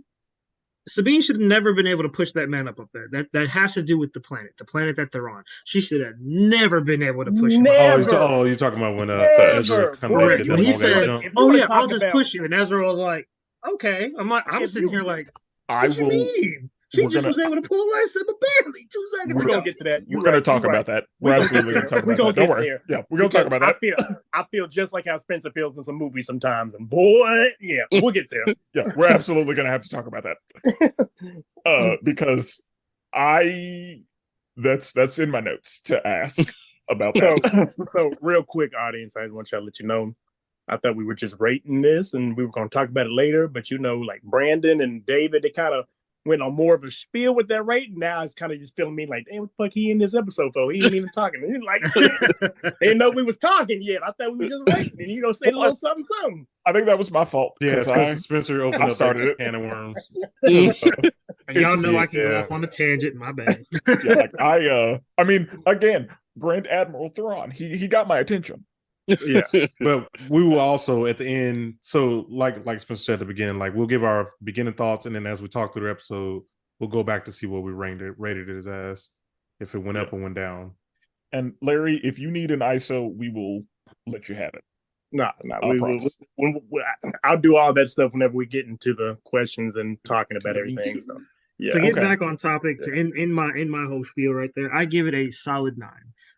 Sabine should have never been able to push that man up there. That has to do with the planet that they're on. She should have never been able to push him up. Never. You're talking about when Ezra Never. come Boy, back Correct. and When them he all got said, jumped. if you "Oh wanna yeah, I'll talk just about- push you," and Ezra was like, "Okay." I'm If sitting you- here like, I "What you will. mean?" She we're just gonna- was able to pull away Simba barely 2 seconds We're ago. gonna get to that. We're going to talk about that. We're absolutely going to talk about that. Don't worry. Yeah, we're going to talk about that. I feel just like how Spencer feels in some movies sometimes, and boy, yeah, we'll get there. Yeah, we're absolutely going to have to talk about that. Because that's in my notes to ask about that. So real quick, audience, I just want y'all to let you know. I thought we were just rating this, and we were going to talk about it later. But like Brandon and David, they kind of went on more of a spiel with that rating. Now it's kind of just feeling me like, damn, what the fuck he in this episode for? He ain't even talking. He like, they didn't know we was talking yet. I thought we was just rating, and say a little something. I think that was my fault. Yeah, because Spencer opened I up started that can of worms. And y'all know It's- I can go off on a tangent. My bad. yeah, like I mean, again, Grand Admiral Thrawn, he got my attention. Yeah, but we will also at the end. So, like Spencer said at the beginning, like we'll give our beginning thoughts, and then as we talk through the episode, we'll go back to see what we rated it as, if it went up or went down. And Larry, if you need an ISO, we will let you have it. No, promise. I'll do all that stuff whenever we get into the questions and talking about everything. So, yeah. To get Okay. back on topic, in my whole spiel right there, I give it a solid 9.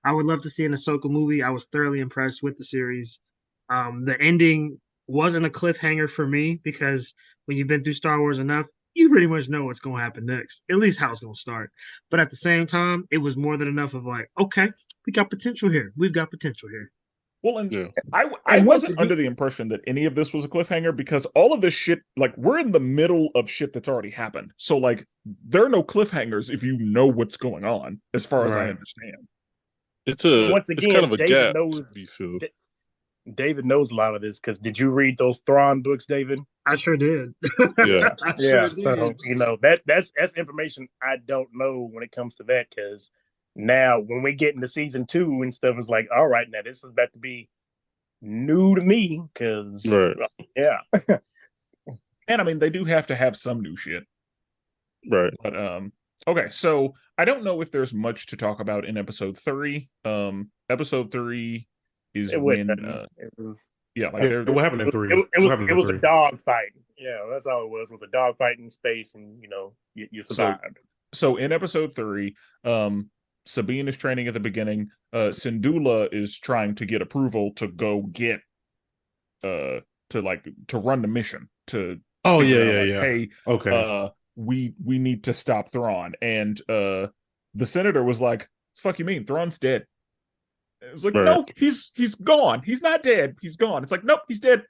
I would love to see an Ahsoka movie. I was thoroughly impressed with the series. The ending wasn't a cliffhanger for me because when you've been through Star Wars enough, you pretty much know what's going to happen next, at least how it's going to start. But at the same time, it was more than enough of like, okay, we got potential here. We've got potential here. Well, and Yeah. I And wasn't under the impression that any of this was a cliffhanger because all of this shit, like we're in the middle of shit that's already happened. So like there are no cliffhangers if you know what's going on, as far as I Right. understand. It's Once it's again, kind of a David gap knows- to be filled. David knows a lot of this because did you read those Thrawn books, David? I sure did. Yeah. I sure So did. that's information I don't know when it comes to that because now when we get into season 2 and stuff, it's like, all right, now this is about to be new to me because Right. yeah. And I mean, they do have to have some new shit. Right. But okay, so I don't know if there's much to talk about in episode 3. Episode 3 is It when was yeah, like there- What happened in 3? it was a dog fight. Yeah, that's all it was. It was a dog fight in space, and you survived. so in episode 3, Sabine is training at the beginning. Syndulla is trying to get approval to go get to run the mission to Oh figure yeah, out, yeah, like, yeah. hey, Okay. we need to stop Thrawn. And the senator was like, "What the fuck you mean? Thrawn's dead." It was like, Right. "No, he's gone. He's not dead. He's gone." It's like, "Nope, he's dead.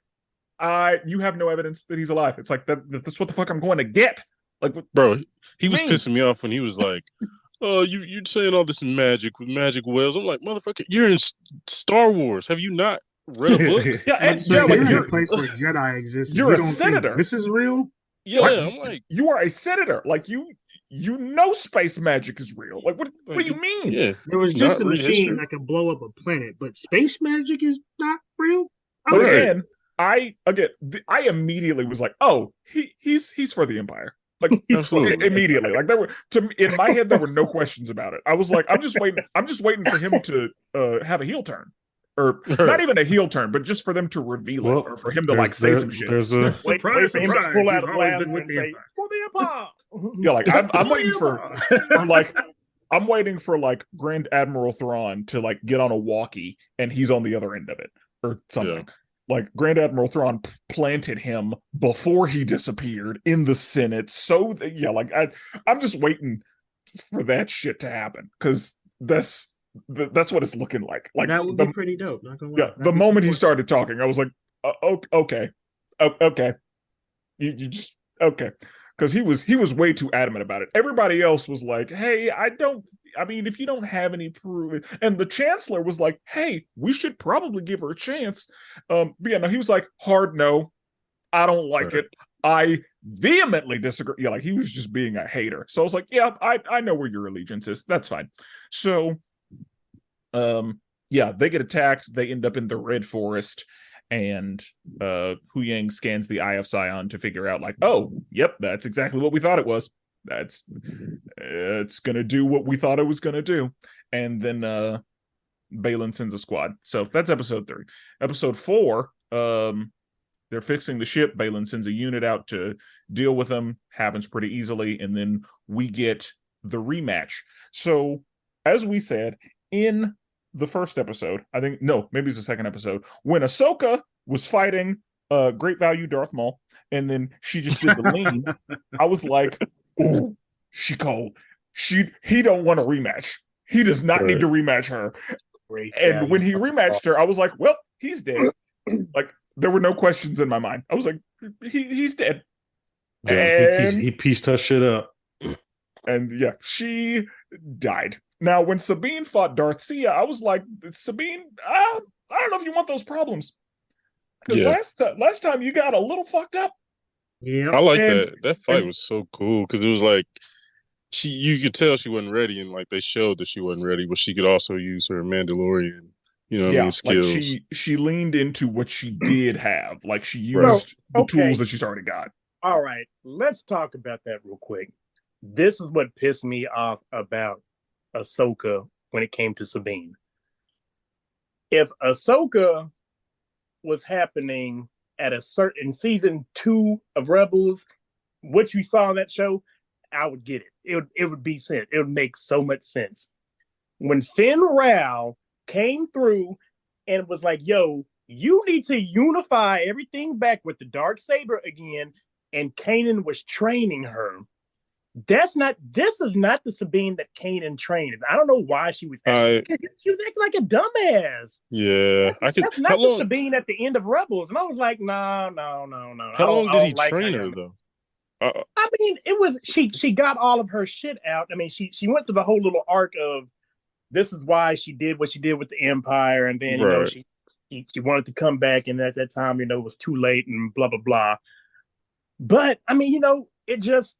You have no evidence that he's alive." It's like that's what the fuck I'm going to get. Like, what, Bro, he was Man. pissing me off when he was like, "Oh, you're saying all this magic with magic wells." I'm like, "Motherfucker, you're in Star Wars. Have you not read a book?" yeah, and So yeah, like you're in a you're place where Jedi exists. you're You a don't think senator. this is real? Yeah, What? I'm like, you are a senator. Like you know space magic is real. Like what do you mean? yeah, There was Not just a real machine history. that could blow up a planet, but space magic is not real. But Right. again, I immediately was like, "Oh, he's for the Empire." Like Absolutely. immediately. Like in my head there were no questions about it. I was like, I'm just waiting for him to have a heel turn. Or not even a heel turn, but just for them to reveal it, or for him to like say some shit. There's a Wait Surprise, for him to surprise, pull out he's a always blaster been with and the say, Empire. "For the Empire." Yeah, like I'm waiting I'm waiting for like Grand Admiral Thrawn to like get on a walkie and he's on the other end of it or something. Yeah. Like Grand Admiral Thrawn planted him before he disappeared in the Senate. So yeah, like I'm just waiting for that shit to happen because that's what it's looking like. Like That would be pretty dope. Not gonna lie. yeah, That'd the be moment he some started talking, I was like, okay, okay, you just okay, because he was way too adamant about it. Everybody else was like, hey, I mean, if you don't have any proof, and the Chancellor was like, hey, we should probably give her a chance. But yeah, no, he was like, hard no, I don't like Right. it. I vehemently disagree. Yeah, like he was just being a hater. So I was like, yeah, I know where your allegiance is. That's fine. So, yeah, they get attacked. They end up in the Red Forest, and Hu Yang scans the Eye of Sion to figure out, like, oh, yep, that's exactly what we thought it was. That's it's gonna do what we thought it was gonna do. And then Balin sends a squad. So that's episode 3. Episode 4, they're fixing the ship. Balin sends a unit out to deal with them. Happens pretty easily. And then we get the rematch. So, as we said, in the first episode, I think, no, maybe it's the second episode, when Ahsoka was fighting Great Value Darth Maul, and then she just did the lean, I was like, ooh, she cold. He don't want a rematch. He does not need to rematch her. And when he rematched her, I was like, well, he's dead. Like, there were no questions in my mind. I was like, he's dead. Yeah, he pieced her shit up. And yeah, she died. Now, when Sabine fought Darthsia, I was like, Sabine, I don't know if you want those problems. Because last time you got a little fucked up. Yeah, I like that. That fight was so cool because it was like you could tell she wasn't ready, and like they showed that she wasn't ready, but she could also use her Mandalorian, skills. Like she leaned into what she did have. Like she used the tools that she's already got. All right, let's talk about that real quick. This is what pissed me off about Ahsoka when it came to Sabine. If Ahsoka was happening at a certain season 2 of Rebels, what you saw in that show, I would get it. It would be sense. It would make so much sense. When Finn Rao came through and was like, yo, you need to unify everything back with the Darksaber again, and Kanan was training her. This is not the Sabine that Kanan trained. I don't know why she was acting. She was acting like a dumbass. Yeah. That's not the Sabine at the end of Rebels. And I was like, no. How long did he train her though? I mean, it was she got all of her shit out. I mean, she went through the whole little arc of this is why she did what she did with the Empire, and then she wanted to come back, and at that time, it was too late and blah blah blah. But I mean, it just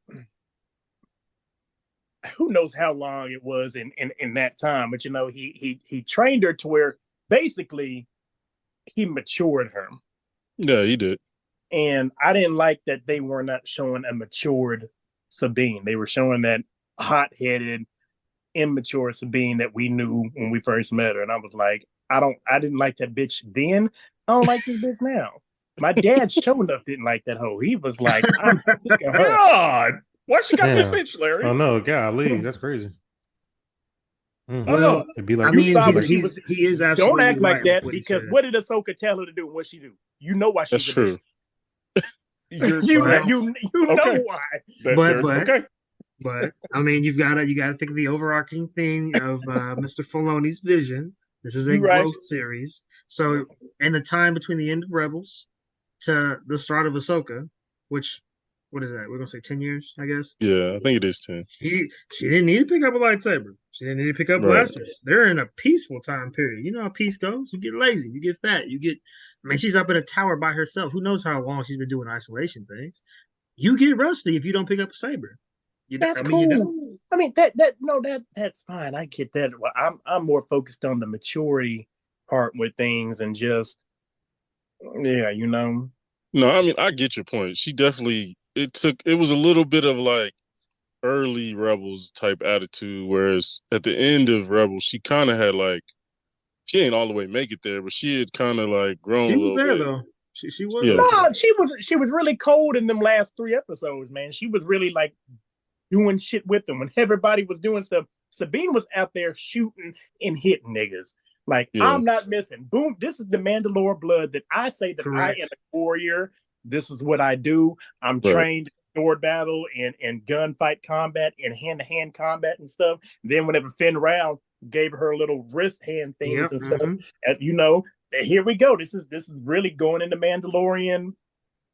who knows how long it was in that time, but he trained her to where basically he matured her. Yeah, he did. And I didn't like that they were not showing a matured Sabine. They were showing that hot-headed, immature Sabine that we knew when we first met her. And I was like, I didn't like that bitch then. I don't like this bitch now. My dad sure enough didn't like that hoe. He was like, I'm sick of her. God, why she got that bitch, Larry? Oh no, golly, that's crazy. Well, it'd be like, I mean, he is absolutely don't act like right that with because what did Ahsoka tell her to do and what she do? You know why she's That's true. You know why. But I mean, you got to think of the overarching thing of Mr. Filoni's vision. This is a growth series. So, in the time between the end of Rebels to the start of Ahsoka, which, what is that? We're gonna say 10 years, I guess. Yeah, I think it is 10. She didn't need to pick up a lightsaber. She didn't need to pick up blasters. They're in a peaceful time period. You know how peace goes. You get lazy. You get fat. I mean, she's up in a tower by herself. Who knows how long she's been doing isolation things? You get rusty if you don't pick up a saber. That's cool. I mean, that's fine. I get that. Well, I'm more focused on the maturity part with things and just No, I mean, I get your point. She definitely it was a little bit of like early Rebels type attitude, whereas at the end of Rebels, she kind of had like she ain't all the way make it there, but she had kind of like grown. She was there bit. though. She was. Yeah. No, she was really cold in them last 3 episodes, man. She was really like doing shit with them when everybody was doing stuff. Sabine was out there shooting and hitting niggas. Like, I'm not missing. Boom, this is the Mandalore blood that I say that I am a warrior. This is what I do. I'm trained in sword battle and gunfight combat and hand-to-hand combat and stuff. Then whenever Finn Rao gave her little wrist hand things and stuff, as you know, here we go. This is really going into Mandalorian,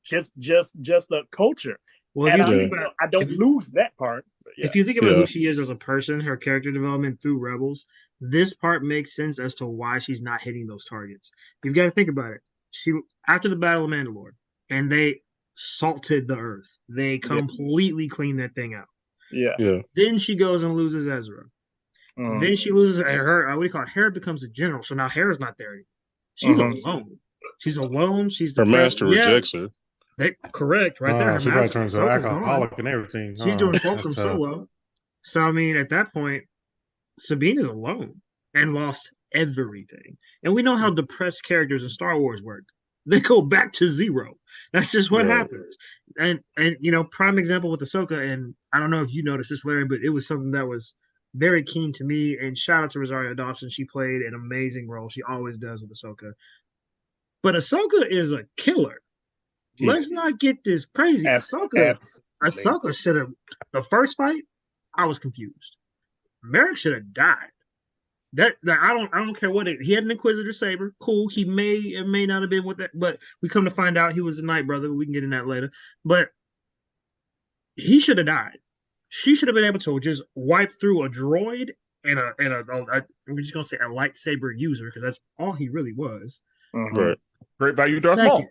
just a culture. Well, and I don't lose that part. If you think about who she is as a person, her character development through Rebels, this part makes sense as to why she's not hitting those targets. You've got to think about it. She after the Battle of Mandalore, and they salted the earth. They completely cleaned that thing out. Yeah. Then she goes and loses Ezra. Then she loses her. What do you call it? Hera becomes a general. So now Hera's not there anymore. She's alone. She's alone. She's Her depressed. master rejects her. Correct, right there. Her She probably master turns to an Ahsoka's gone. alcoholic and everything. She's doing That's fulcrum tough. solo. So I mean, at that point, Sabine is alone and lost everything. And we know how depressed characters in Star Wars work. They go back to zero. That's just what happens. And you know, prime example with Ahsoka, and I don't know if you noticed this, Larry, but it was something that was very keen to me. And shout out to Rosario Dawson. She played an amazing role. She always does with Ahsoka. But Ahsoka is a killer. Yeah. Let's not get this crazy. Ahsoka should have, the first fight, I was confused. Merrick should have died. That I don't care what he had an Inquisitor saber. Cool. He may or may not have been with that, but we come to find out he was a Night Brother. We can get in that later. But he should have died. She should have been able to just wipe through a droid and we're just gonna say a lightsaber user, because that's all he really was. Right. Great value Darth Maul.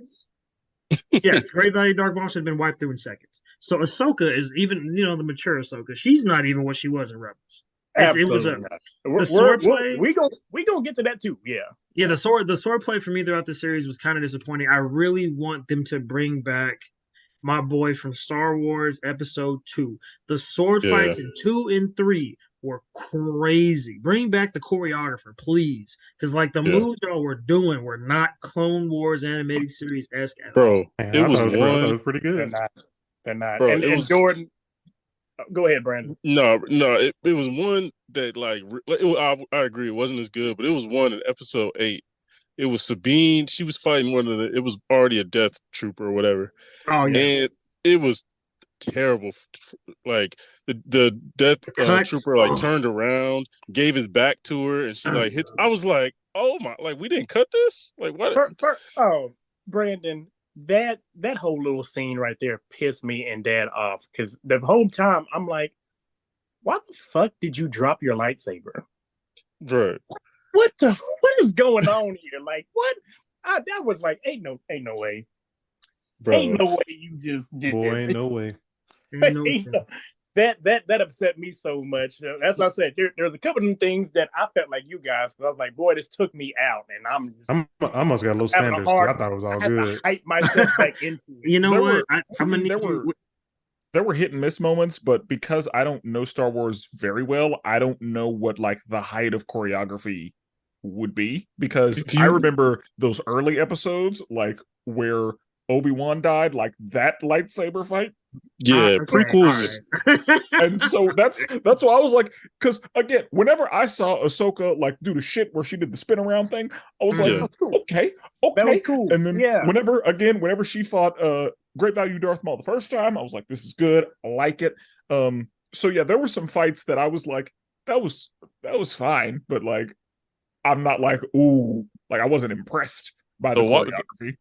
Yes, great value Darth Maul should have been wiped through in seconds. So Ahsoka is even, you know, the mature Ahsoka. She's not even what she was in Rebels. It was the sword play. We gonna get to that too. Yeah. The sword play for me throughout the series was kind of disappointing. I really want them to bring back my boy from Star Wars Episode 2. The sword fights in 2 and 3 were crazy. Bring back the choreographer, please, because like the moves y'all were doing were not Clone Wars animated series esque. Bro, Man, it was pretty good. They're not. Bro, and Jordan. Go ahead, Brandon. No, it was one that I agree, it wasn't as good, but it was one in Episode 8. It was Sabine. She was fighting it was already a death trooper or whatever. Oh yeah, and it was terrible. Like the death trooper like turned around, gave his back to her, and she like hits. I was like, oh my! Like we didn't cut this. Like what? Brandon. That whole little scene right there pissed me and Dad off, because the whole time I'm like, why the fuck did you drop your lightsaber? Right. What is going on here? Like what? That was like, ain't no way. Bro. Ain't no way you just did Boy, that. ain't no way. That upset me so much. As I said, there's a couple of things that I felt like you guys. I was like, boy, this took me out, and I must got low standards. I thought it was all good. Hype myself back into it. You know what? There were hit and miss moments, but because I don't know Star Wars very well, I don't know what like the height of choreography would be, because I remember those early episodes, like where Obi-Wan died, like that lightsaber fight. Yeah, prequels. And so that's why I was like, because again, whenever I saw Ahsoka like do the shit where she did the spin around thing, I was like, okay, that was cool. And then whenever she fought Great Value Darth Maul the first time, I was like, this is good, I like it. So yeah, there were some fights that I was like, that was fine, but like I'm not like, ooh, like I wasn't impressed by the choreography.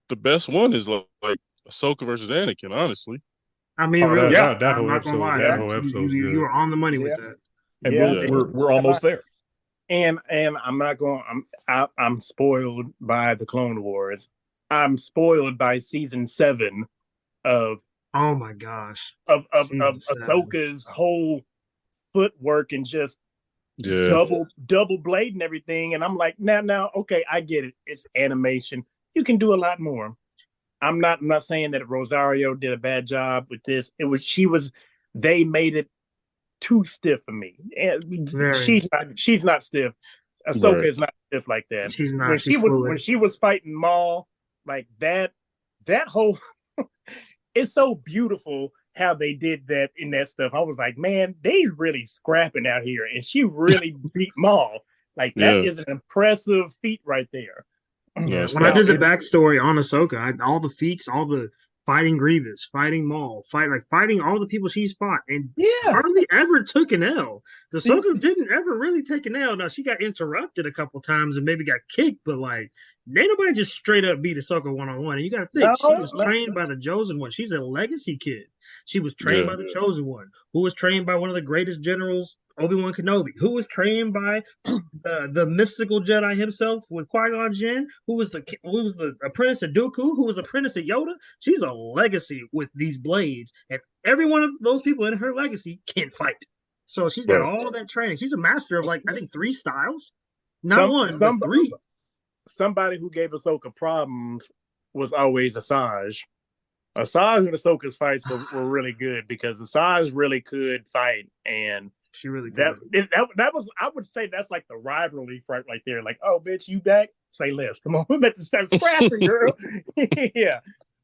The best one is like Ahsoka versus Anakin, honestly. I mean, really, that whole episode, you were on the money with that. And we're almost there. And I'm not going. I'm spoiled by the Clone Wars. I'm spoiled by season 7 of. Oh my gosh! Of Ahsoka's whole footwork and just double blade and everything. And I'm like, now, okay, I get it. It's animation. You can do a lot more. I'm not saying that Rosario did a bad job with this. They made it too stiff for me. And she's not stiff. Ahsoka is not stiff like that. She's not. When she was fighting Maul, like that whole it's so beautiful how they did that in that stuff. I was like, man, they really scrapping out here, and she really beat Maul. Like that is an impressive feat right there. Yeah, when I did the backstory on Ahsoka, all the feats, all the fighting Grievous, fighting Maul, fighting all the people she's fought, and hardly ever took an L. Ahsoka didn't ever really take an L. Now she got interrupted a couple times and maybe got kicked, but like ain't nobody just straight up beat Ahsoka 1-on-1. And you got to think she was trained by the Chosen One. She's a legacy kid. She was trained by the Chosen One, who was trained by one of the greatest generals, Obi-Wan Kenobi, who was trained by the mystical Jedi himself with Qui-Gon Jinn, who was the apprentice of Dooku, who was apprentice of Yoda. She's a legacy with these blades, and every one of those people in her legacy can fight. So she's got all that training. She's a master of I think 3 styles, not one, but 3. somebody who gave Ahsoka problems was always Asajj. Asajj and Ahsoka's fights were really good because Asajj really could fight, and She really that was, I would say, that's like the rivalry fight right there. Like, oh, bitch, you back? Say less. Come on, we better start scrapping, girl. Yeah,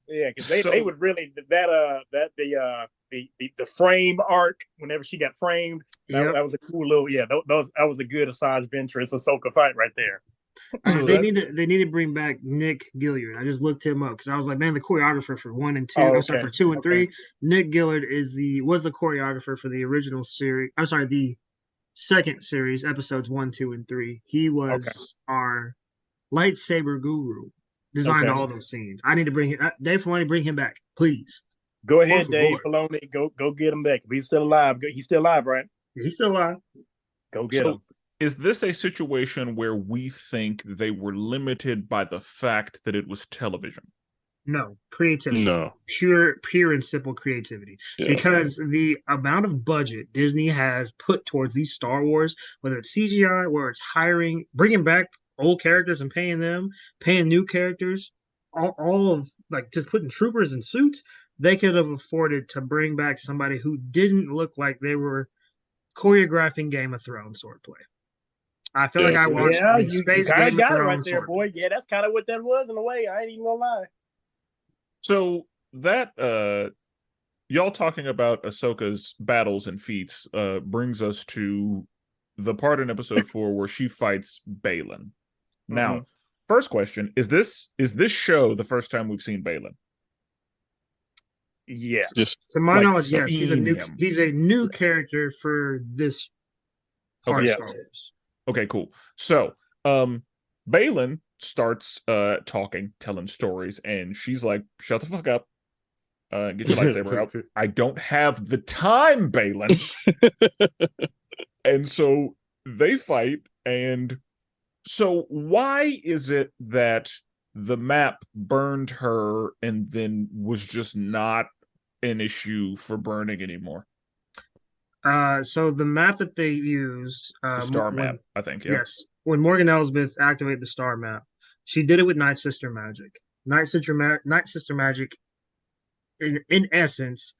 because they would really the frame arc whenever she got framed. That was a cool little that was a good Asajj Ventress Ahsoka fight right there. So they need to bring back Nick Gilliard. I just looked him up because I was like, man, the choreographer for 1 and 2. Oh, I'm sorry, for 2 and 3. Nick Gilliard was the choreographer for the original series. I'm sorry, the second series, episodes 1, 2, and 3. He was our lightsaber guru. Designed all those scenes. I need to bring him. Dave Filoni, bring him back, please. Go ahead, Dave Filoni. Go get him back. If he's still alive. He's still alive, right? Yeah, he's still alive. Go get him. Is this a situation where we think they were limited by the fact that it was television? No, creativity. No. Pure and simple creativity. Yeah. Because the amount of budget Disney has put towards these Star Wars, whether it's CGI, where it's bringing back old characters and paying them, paying new characters, all of like just putting troopers in suits, they could have afforded to bring back somebody who didn't look like they were choreographing Game of Thrones swordplay. I feel like I watched the Space Game of Thrones it right there, boy. Yeah, that's kind of what that was in a way. I ain't even gonna lie. So that y'all talking about Ahsoka's battles and feats brings us to the part in episode 4 where she fights Baylan. Now, first question, is this show the first time we've seen Baylan? Yeah. Just to my knowledge, yes. He's a new character for this part of Star Wars. Okay, cool. So, Baylan starts talking, telling stories, and she's like, shut the fuck up. Get your lightsaber out. I don't have the time, Baylan. And so they fight, and so why is it that the map burned her and then was just not an issue for burning anymore? So the map that they use, the star map, I think. Yeah. Yes, when Morgan Elsbeth activated the star map, she did it with Night Sister magic. Night Sister magic, in essence,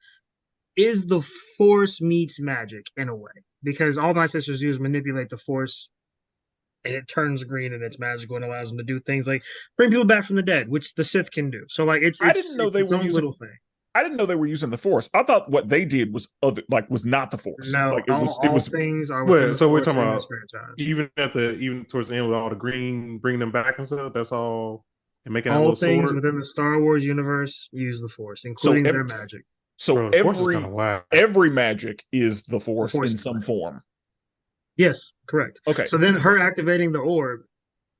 is the Force meets magic in a way, because all Night Sisters do is manipulate the Force, and it turns green and it's magical and allows them to do things like bring people back from the dead, which the Sith can do. So like it's its own little thing. I didn't know they were using the Force. I thought what they did was was not the Force. No, like it was things are. So we're talking about even towards the end with all the green, bringing them back and stuff. That's all, and making all things within the Star Wars universe use the Force, including their magic. So every magic is the Force in some form. Yes, correct. Okay. So then her activating the orb,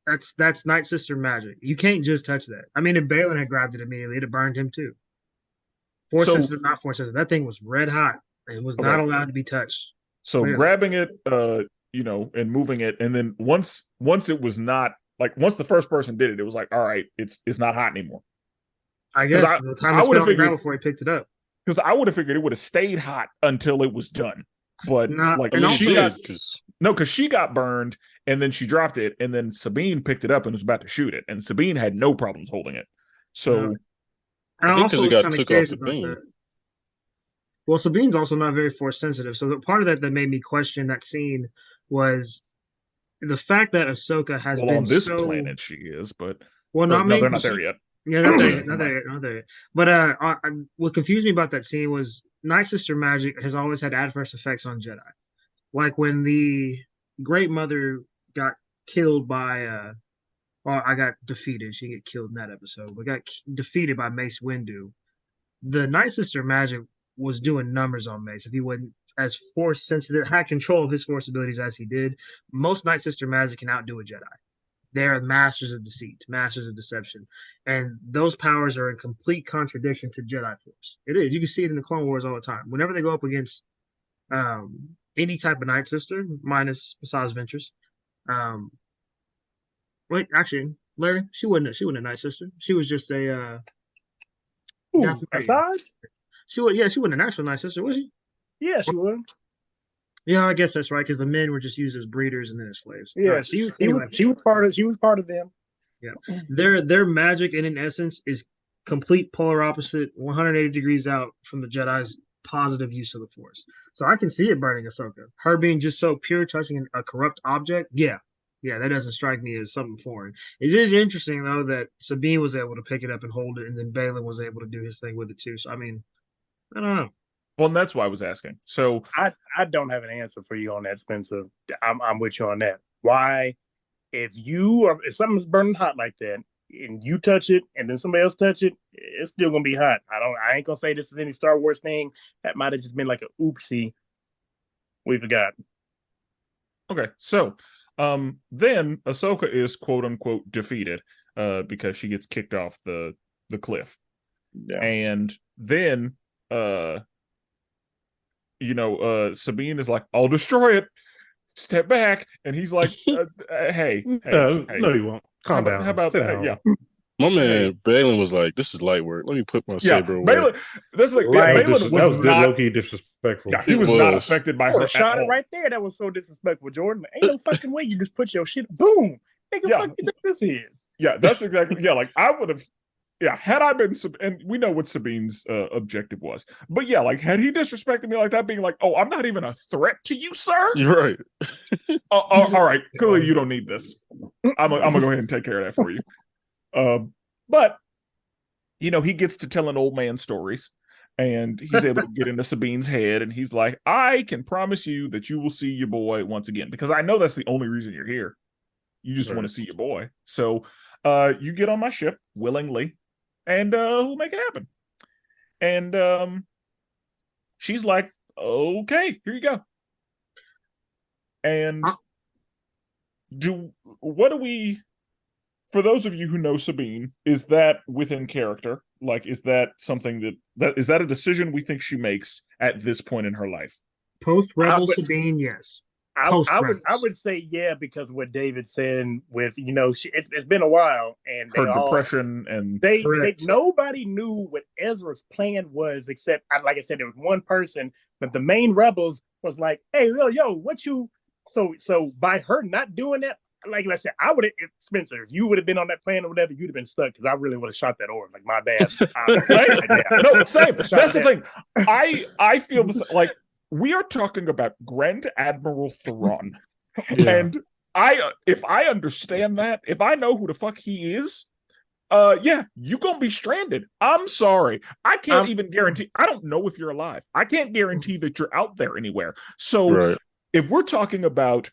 that's Night Sister magic. You can't just touch that. I mean, if Baylan had grabbed it immediately, it burned him too. Force sensitive, not force sensitive. That thing was red hot and was not allowed to be touched. So grabbing it, and moving it, and then once it was not, like, once the first person did it, it was like, all right, it's not hot anymore. I guess the time I would have figured before he picked it up. Because I would have figured it would have stayed hot until it was done. But because she got burned and then she dropped it, and then Sabine picked it up and was about to shoot it, and Sabine had no problems holding it. So I think because it got took off the beam. Well, Sabine's also not very force sensitive, so the part of that made me question that scene was the fact that Ahsoka has been on this planet. She is, but they're not there yet. Yeah, not there yet. But what confused me about that scene was Night Sister magic has always had adverse effects on Jedi. Like when the Great Mother got killed by I got defeated. She didn't get killed in that episode. We got defeated by Mace Windu. The Night Sister magic was doing numbers on Mace. If he wasn't as force sensitive, had control of his force abilities as he did, most Night Sister magic can outdo a Jedi. They're masters of deceit, masters of deception. And those powers are in complete contradiction to Jedi Force. It is. You can see it in the Clone Wars all the time. Whenever they go up against any type of Night Sister, minus Asajj Ventress. Wait, actually, Larry, she wasn't a Night Sister. She was just a Asajj? She wasn't an actual Night Sister, was she? Yeah, she was. Yeah, I guess that's right, because the men were just used as breeders and then as slaves. Yeah, she was part of them. Yeah, their magic and in essence is complete polar opposite, 180 degrees out from the Jedi's positive use of the Force. So I can see it burning Ahsoka. Her being just so pure, touching a corrupt object. Yeah, that doesn't strike me as something foreign. It is interesting though that Sabine was able to pick it up and hold it, and then Balin was able to do his thing with it too. So I mean, I don't know. Well, and that's why I was asking. So I don't have an answer for you on that, Spencer. I'm with you on that. Why, if something's burning hot like that, and you touch it, and then somebody else touch it, it's still gonna be hot. I ain't gonna say this is any Star Wars thing. That might have just been like a oopsie. We forgot. okay, so then Ahsoka is quote unquote defeated because she gets kicked off the cliff. Yeah. And then Sabine is like, I'll destroy it. Step back. And he's like, hey. No, you won't. Calm down. How about Sit down. yeah. My man Balin was like, "This is light work. Let me put my saber away." Balin, that's like That Balin was not low-key disrespectful. Yeah, he was not affected by her. Shot it right there. That was so disrespectful, Jordan. Ain't no fucking way you just put your shit. Boom. Nigga, fuck you think this is? Yeah, that's exactly. Yeah, like I would have. Yeah, had I been, and we know what Sabine's objective was, but yeah, like had he disrespected me like that, being like, "Oh, I'm not even a threat to you, sir." You're right. All right, clearly you don't need this. I'm gonna go ahead and take care of that for you. But he gets to telling old man stories, and he's able to get into Sabine's head, and he's like, "I can promise you that you will see your boy once again, because I know that's the only reason you're here. You just want to see your boy. So, you get on my ship willingly." And we'll make it happen. And she's like, okay, here you go. And for those of you who know Sabine, is that within character? Like, is that something is that a decision we think she makes at this point in her life? Post Rebel Sabine, yes. I would say yeah, because what David said with it's been a while, and her depression and nobody knew what Ezra's plan was except, like I said, there was one person, but the main rebels was like, hey, yo, what you so by her not doing that, like I said, I would have, Spencer, if you would have been on that plan or whatever, you'd have been stuck, because I really would have shot that orb. Like, my bad. No, same. That's the thing. I feel this like. We are talking about Grand Admiral Thrawn. Yeah. And if I understand that, if I know who the fuck he is, you gonna be stranded. I'm sorry. I can't even guarantee. I don't know if you're alive. I can't guarantee that you're out there anywhere. So if we're talking about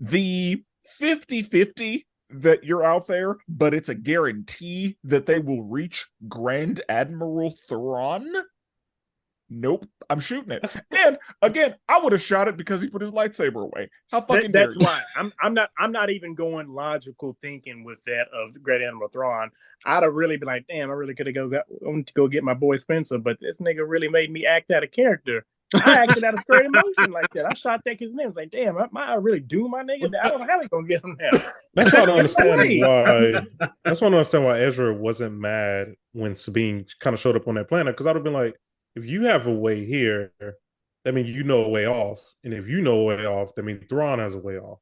the 50-50 that you're out there, but it's a guarantee that they will reach Grand Admiral Thrawn, nope, I'm shooting it. And again, I would have shot it because he put his lightsaber away. How fucking that's why I'm not even going logical thinking with that of the Great Admiral Thrawn. I'd have really been like, damn, I really could have go get my boy Spencer, but this nigga really made me act out of character. I acted out of straight emotion like that. I shot that kid's name. I was like, damn, I really do my nigga. I don't know how they gonna get him now. That's why I don't understand why. That's why I don't understand why Ezra wasn't mad when Sabine kind of showed up on that planet, because I'd have been like, if you have a way here, that means you know a way off. And if you know a way off, that means Thrawn has a way off.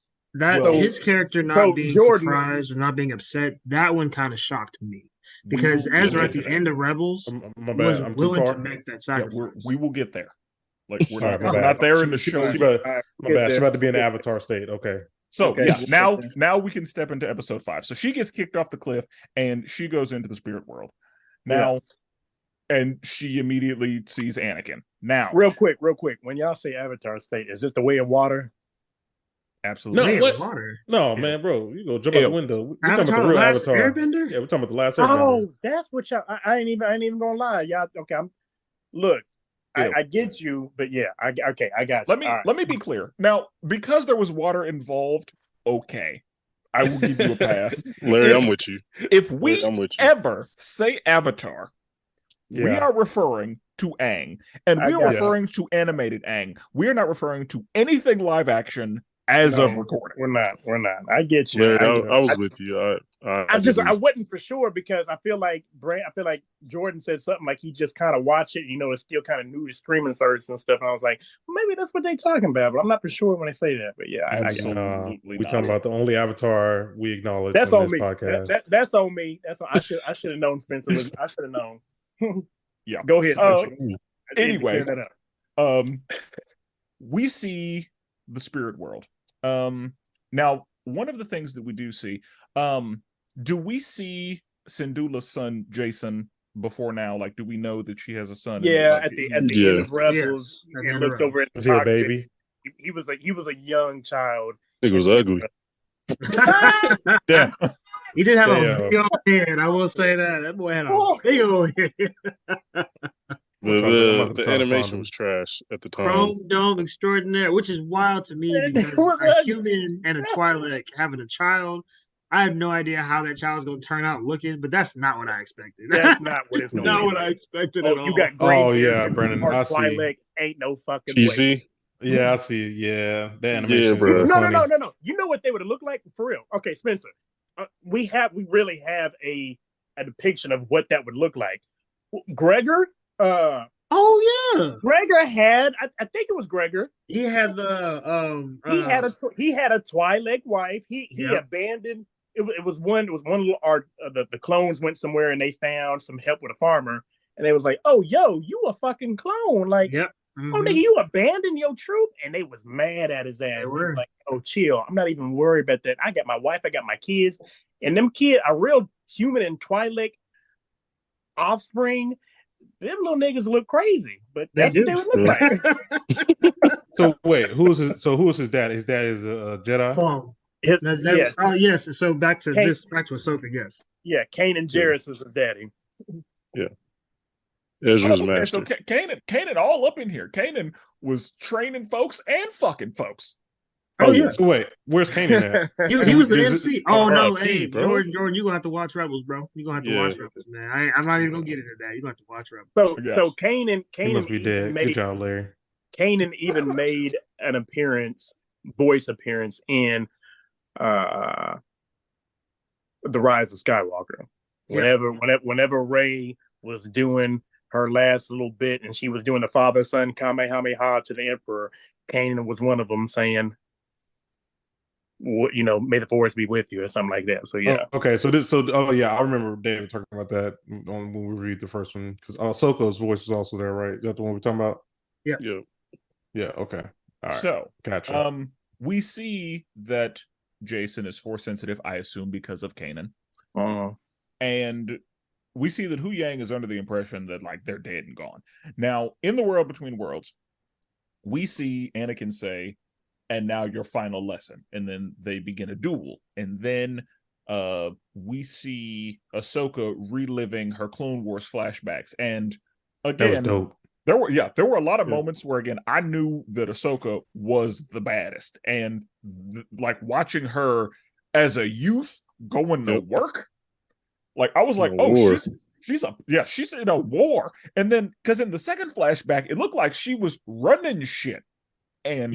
His character not being surprised or not being upset, that one kind of shocked me. Because Ezra at the end of Rebels was willing to make that sacrifice. We will get there. Like, we're not there in the show. My bad. She's about to be in Avatar state. Okay. So now we can step into episode 5. So she gets kicked off the cliff and she goes into the spirit world. Now and she immediately sees Anakin. Now, real quick, when y'all say Avatar state, is this the way of water? Absolutely. No, water. No, man, bro, you go jump out the window. We're talking about the real Avatar. Airbender? Yeah, we're talking about the last Airbender. Oh, that's what y'all. I ain't even gonna lie, y'all. Okay, I get you, but yeah, I got you. Let me be clear now, because there was water involved. Okay, I will give you a pass, Larry. I'm with you. If we ever say Avatar, we are referring to Aang, and we are referring to animated Aang. We are not referring to anything live action as No, of recording. We're not. I get you. Larry, I was with you. I wasn't for sure because I feel like Jordan said something like he just kind of watched it. It's still kind of new to streaming service and stuff. And I was like, well, maybe that's what they're talking about, but I'm not for sure when they say that. But yeah, Absolutely. we talking about the only Avatar we acknowledge. That's on me. Podcast. That's on me. I should have known Spenser. I should have known. Yeah. Go ahead. Anyway, we see the spirit world. Now, one of the things that we do see, do we see Syndulla's son Jason before now? Like, do we know that she has a son? Yeah, at the end of Rebels, yes, he looked over at the was he a baby? He was a young child. It was ugly. Yeah. He did have a big old head. I will say that. That boy had a big old head. The animation was trash at the time. Chrome Dome extraordinaire, which is wild to me because a human and a Twi'lek having a child. I have no idea how that child's going to turn out looking, but that's not what I expected. That's not what it's going to be. Not what I expected at all. You got great. Oh yeah, Brennan. I see. Twi'lek ain't no fucking You way. see? Yeah, I see. Yeah, the animation. Yeah, bro. No. You know what they would have looked like for real? Okay, Spenser. We really have a depiction of what that would look like. Gregor. Oh yeah, Gregor had. I think it was Gregor. He had the he had a Twi'lek wife. He abandoned. It was one little art. The clones went somewhere and they found some help with a farmer, and they was like, "Oh, yo, you a fucking clone!" Like, yep. Mm-hmm. Oh, nigga, you abandoned your troop, and they was mad at his ass. They were like, "Oh, chill. I'm not even worried about that. I got my wife. I got my kids, and them kids are real human and Twi'lek offspring." Them little niggas look crazy, but that's what they would look like. So wait, who was his dad? His dad is a Jedi. Oh yes. So back to Ahsoka. Yes. Yeah, Kanan Jarrus was his daddy. Yeah. Ezra's master. So Kanan all up in here. Kanan was training folks and fucking folks. Oh yeah. So wait, where's Kanan at? he was the MC. Oh no, hey, Jordan, you're gonna have to watch Rebels, bro. You're gonna have to watch Rebels, man. I'm not even gonna get into that. You're gonna have to watch Rebels. So Kanan he must be dead. Good job, Larry. Kanan even made an voice appearance in The Rise of Skywalker. Whenever Rey was doing her last little bit and she was doing the father-son Kamehameha to the Emperor, Kanan was one of them saying, may the force be with you or something like that. So yeah. Oh, okay. I remember David talking about that when we read the first one because Ahsoka's voice was also there, right? Is that the one we're talking about? Yeah. Yeah. Okay. All right. So gotcha. We see that Jason is force sensitive, I assume, because of Kanan. And we see that Hu Yang is under the impression that like they're dead and gone. Now, in the world between worlds, we see Anakin say, "And now your final lesson," and then they begin a duel, and then we see Ahsoka reliving her Clone Wars flashbacks, and again, that was dope. There were a lot of moments where again I knew that Ahsoka was the baddest, and like watching her as a youth going to work, like I was like, oh, she's in a war, and then because in the second flashback it looked like she was running shit. And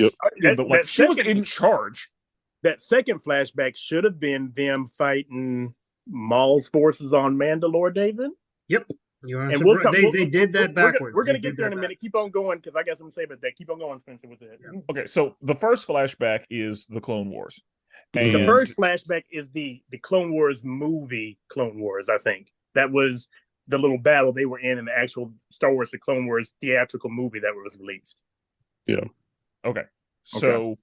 she was in charge. That second flashback should have been them fighting Maul's forces on Mandalore, David. Yep. They did that backwards. We're going to get there in a minute. Keep on going because I got something to say about that. Keep on going, Spenser, with it. Yeah. Okay, so the first flashback is the Clone Wars. And the first flashback is the Clone Wars movie, Clone Wars, I think. That was the little battle they were in the actual Star Wars The Clone Wars theatrical movie that was released. Yeah. Okay. So,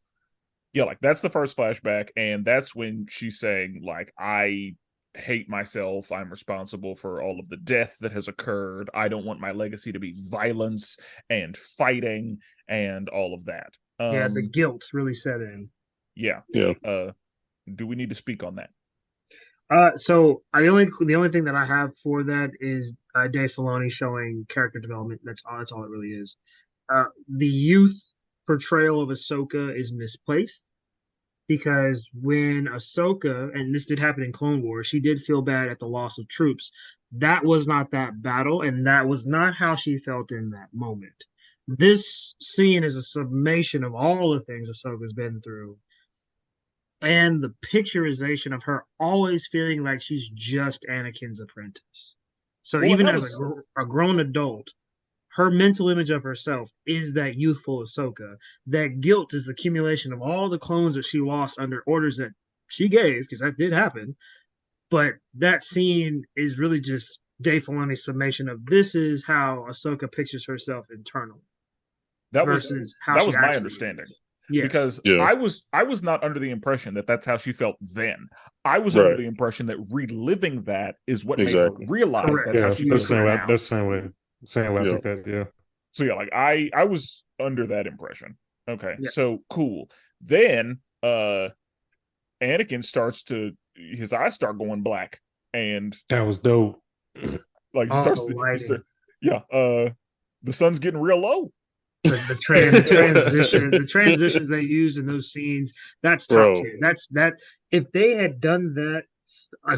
like that's the first flashback, and that's when she's saying, like, I hate myself. I'm responsible for all of the death that has occurred. I don't want my legacy to be violence and fighting and all of that. The guilt really set in. Yeah. Do we need to speak on that? So the only thing that I have for that is Dave Filoni showing character development. That's all it really is. The youth portrayal of Ahsoka is misplaced because when Ahsoka, and this did happen in Clone Wars, she did feel bad at the loss of troops. That was not that battle, and that was not how she felt in that moment. This scene is a summation of all the things Ahsoka's been through and the picturization of her always feeling like she's just Anakin's apprentice. So Well, and even that as was a grown adult, her mental image of herself is that youthful Ahsoka. That guilt is the accumulation of all the clones that she lost under orders that she gave, because that did happen. But that scene is really just Dave Filoni's summation of this is how Ahsoka pictures herself internally that versus how that she was my actually understanding. is. Yes. Because Yeah. I was not under the impression that that's how she felt then. I was Right. under the impression that reliving that is what Exactly. made her realize Correct. that's Yeah, how she that's feels the right same. now. That's the same way. Same way I Yeah. think that. Yeah. So yeah, like I was under that impression. Okay, Yeah. so cool. Then Anakin starts to his eyes start going black, and That was dope. like he All starts the to lighting. the sun's getting real low. The transitions they used in those scenes, that's top Bro. tier. That if they had done that,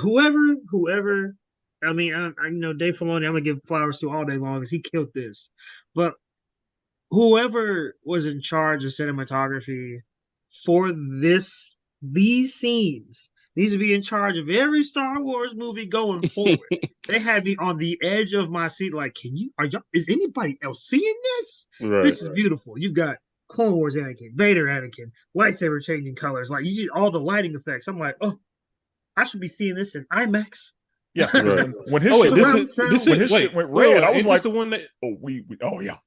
whoever, I mean, I know Dave Filoni, I'm gonna give flowers to all day long because he killed this, but whoever was in charge of cinematography for these scenes needs to be in charge of every Star Wars movie going forward. They had me on the edge of my seat, like, is anybody else seeing this? Right. This is beautiful. You've got Clone Wars Anakin, Vader Anakin, lightsaber changing colors, like you get all the lighting effects. I'm like, oh, I should be seeing this in IMAX. Yeah, Right. when his Oh wait, shit this went, is this when is his wait, shit went wait, red, wait, I was ain't like, this the one that oh oh yeah.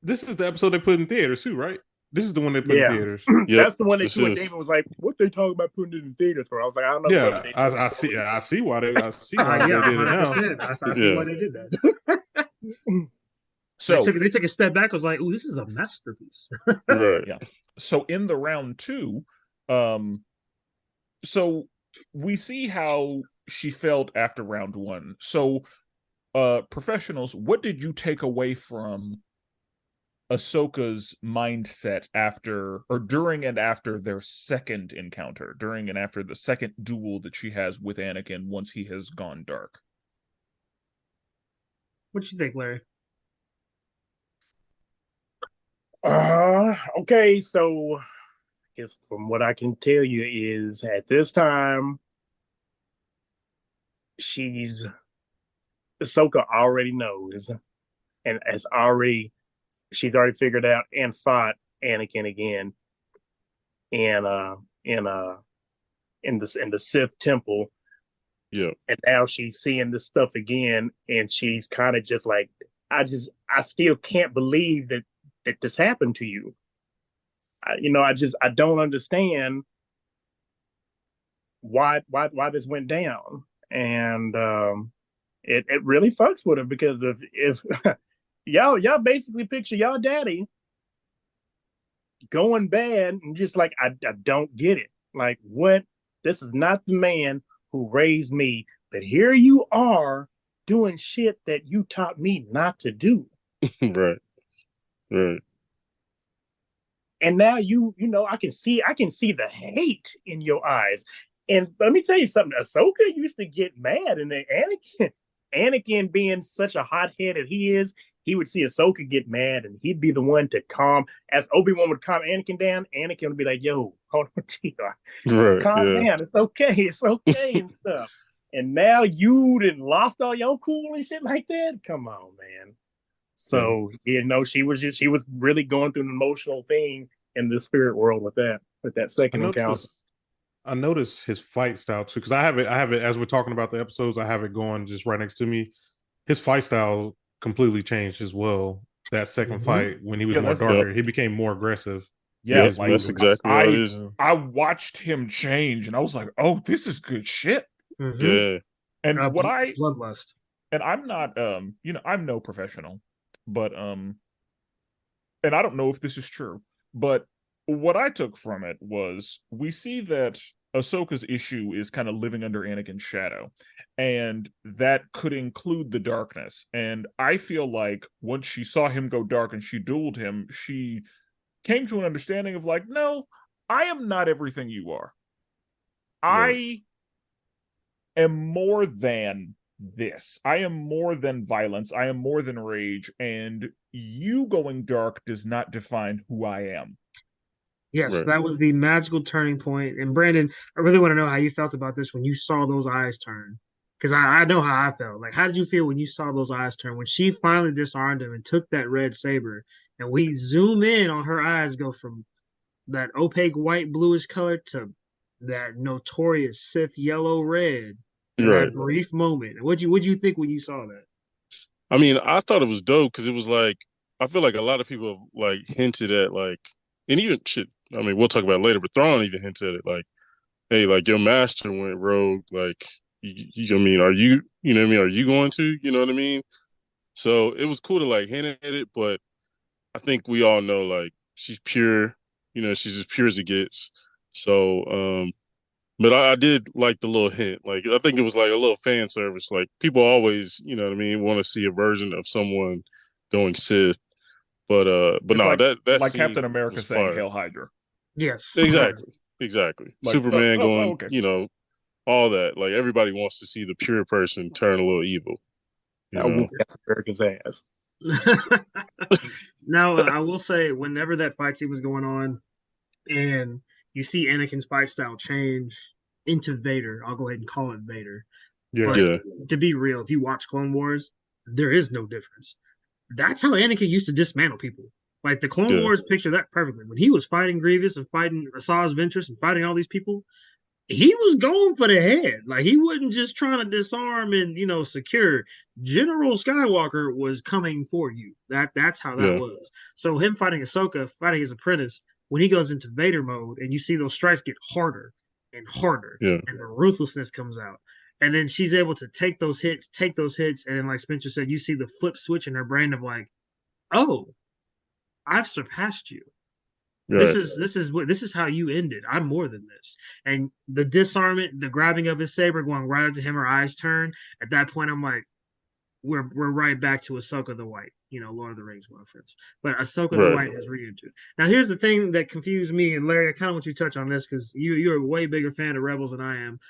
this is the episode they put in theaters too, right? This is the one they put in Yeah. theaters. Yep, That's the one that this you and is. David was like, what they talking about putting it in theaters for? I was like, I don't know. Yeah, whether they did it. I see why they Yeah, did it now. 100%. I see Yeah. why they did that. So they took a step back. Was like, "Ooh, this is a masterpiece." Right. yeah. So in the round two, so we see how she felt after round one. So professionals, what did you take away from Ahsoka's mindset after or during and after their second encounter, during and after the second duel that she has with Anakin once he has gone dark? What you think, Larry? Okay, so I guess from what I can tell you is at this time, Ahsoka already knows and she's already figured out and fought Anakin again in the Sith temple. Yeah. And now she's seeing this stuff again, and she's kind of just like, I still can't believe that this happened to you. I don't understand why this went down, and it really fucks with her because if y'all basically picture y'all daddy going bad and just like I don't get it. Like, what? This is not the man who raised me, but here you are doing shit that you taught me not to do. Right. And now I can see the hate in your eyes. And let me tell you something, Ahsoka used to get mad, and then Anakin being such a hothead he is, he would see Ahsoka get mad, and he'd be the one to calm. As Obi-Wan would calm Anakin down, Anakin would be like, "Yo, hold on, Right. calm Yeah. down. It's okay, and stuff." And now you done lost all your cool and shit like that. Come on, man. So she was really going through an emotional thing in the spirit world with that second encounter. I noticed his fight style too, because I have it as we're talking about the episodes, I have it going just right next to me. His fight style completely changed as well. That 2nd fight, when he was more darker, he became more aggressive. Yeah, Yep, like, that's exactly how it is. I watched him change, and I was like, "Oh, this is good shit." Mm-hmm. Yeah. And bloodlust. And I'm not, I'm no professional, but and I don't know if this is true, but what I took from it was we see that Ahsoka's issue is kind of living under Anakin's shadow, and that could include the darkness. And I feel like once she saw him go dark and she dueled him, she came to an understanding of like, no, I am not everything you are. I am more than this. I am more than violence. I am more than rage. And you going dark does not define who I am. Yes, Right. that was the magical turning point. And Brandon, I really want to know how you felt about this when you saw those eyes turn. Because I know how I felt. Like, how did you feel when you saw those eyes turn? When she finally disarmed him and took that red saber, and we zoom in on her eyes go from that opaque white bluish color to that notorious Sith yellow red for that Right. brief moment. What'd you think when you saw that? I mean, I thought it was dope because it was like I feel like a lot of people have like hinted at like, and even shit. I mean, we'll talk about it later, but Thrawn even hinted at it like, hey, like your master went rogue. Like, I mean, are you, you know what I mean? Are you going to, you know what I mean? So it was cool to like hint at it, but I think we all know like she's pure, you know, she's as pure as it gets. So, but I did like the little hint. Like I think it was like a little fan service. Like people always, you know what I mean, want to see a version of someone going Sith. But It's no, like that like scene Captain America was saying fire. "Hail Hydra." Yes. Exactly. Exactly. Like, Superman going, okay. you know, all that. Like everybody wants to see the pure person turn a little evil. You I know. whoop Captain America's ass. Now, I will say, whenever that fight scene was going on, and you see Anakin's fight style change into Vader, I'll go ahead and call it Vader. Yeah. But Yeah. to be real, if you watch Clone Wars, there is no difference. That's how Anakin used to dismantle people. Like the Clone Yeah. Wars picture that perfectly. When he was fighting Grievous and fighting Asajj Ventress and fighting all these people, he was going for the head. Like he wasn't just trying to disarm and secure. General Skywalker was coming for you. That's how that Yeah. was. So him fighting Ahsoka, fighting his apprentice, when he goes into Vader mode, and you see those strikes get harder and harder, Yeah. and the ruthlessness comes out. And then she's able to take those hits, and then like Spencer said, you see the flip switch in her brain of like, oh, I've surpassed you. This Right. is how you ended. I'm more than this. And the disarmament, the grabbing of his saber, going right up to him, her eyes turn. At that point, I'm like, we're right back to Ahsoka the White, Lord of the Rings reference. But Ahsoka the Right. White has re-entered. Now, here's the thing that confused me, and Larry, I kind of want you to touch on this because you're a way bigger fan of Rebels than I am.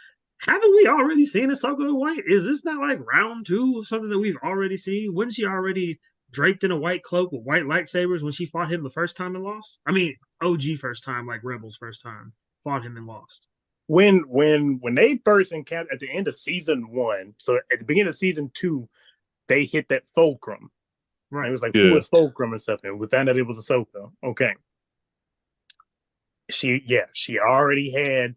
Haven't we already seen Ahsoka the White? Is this not like round two of something that we've already seen? Wasn't she already draped in a white cloak with white lightsabers when she fought him the first time and lost? I mean, OG first time, like Rebels first time, fought him and lost. When they first encountered at the end of season 1, so at the beginning of season 2, they hit that fulcrum. Right. And it was like, who Yeah. was fulcrum and stuff, and we found out it was Ahsoka. Okay. She already had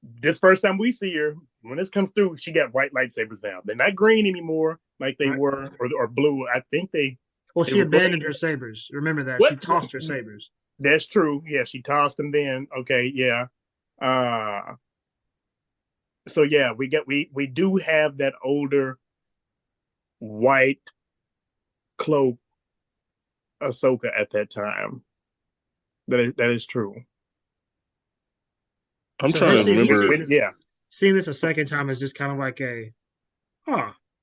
this first time we see her. When this comes through, she got white lightsabers now. They're not green anymore like they were, or blue. I think they. Well, they she abandoned gray. her sabers. Remember that. What? She tossed her sabers. That's true. Yeah, she tossed them then. Okay, yeah. So yeah, we do have that older white cloak Ahsoka at that time. That is true. I'm So trying to remember. Seeing this a second time is just kind of like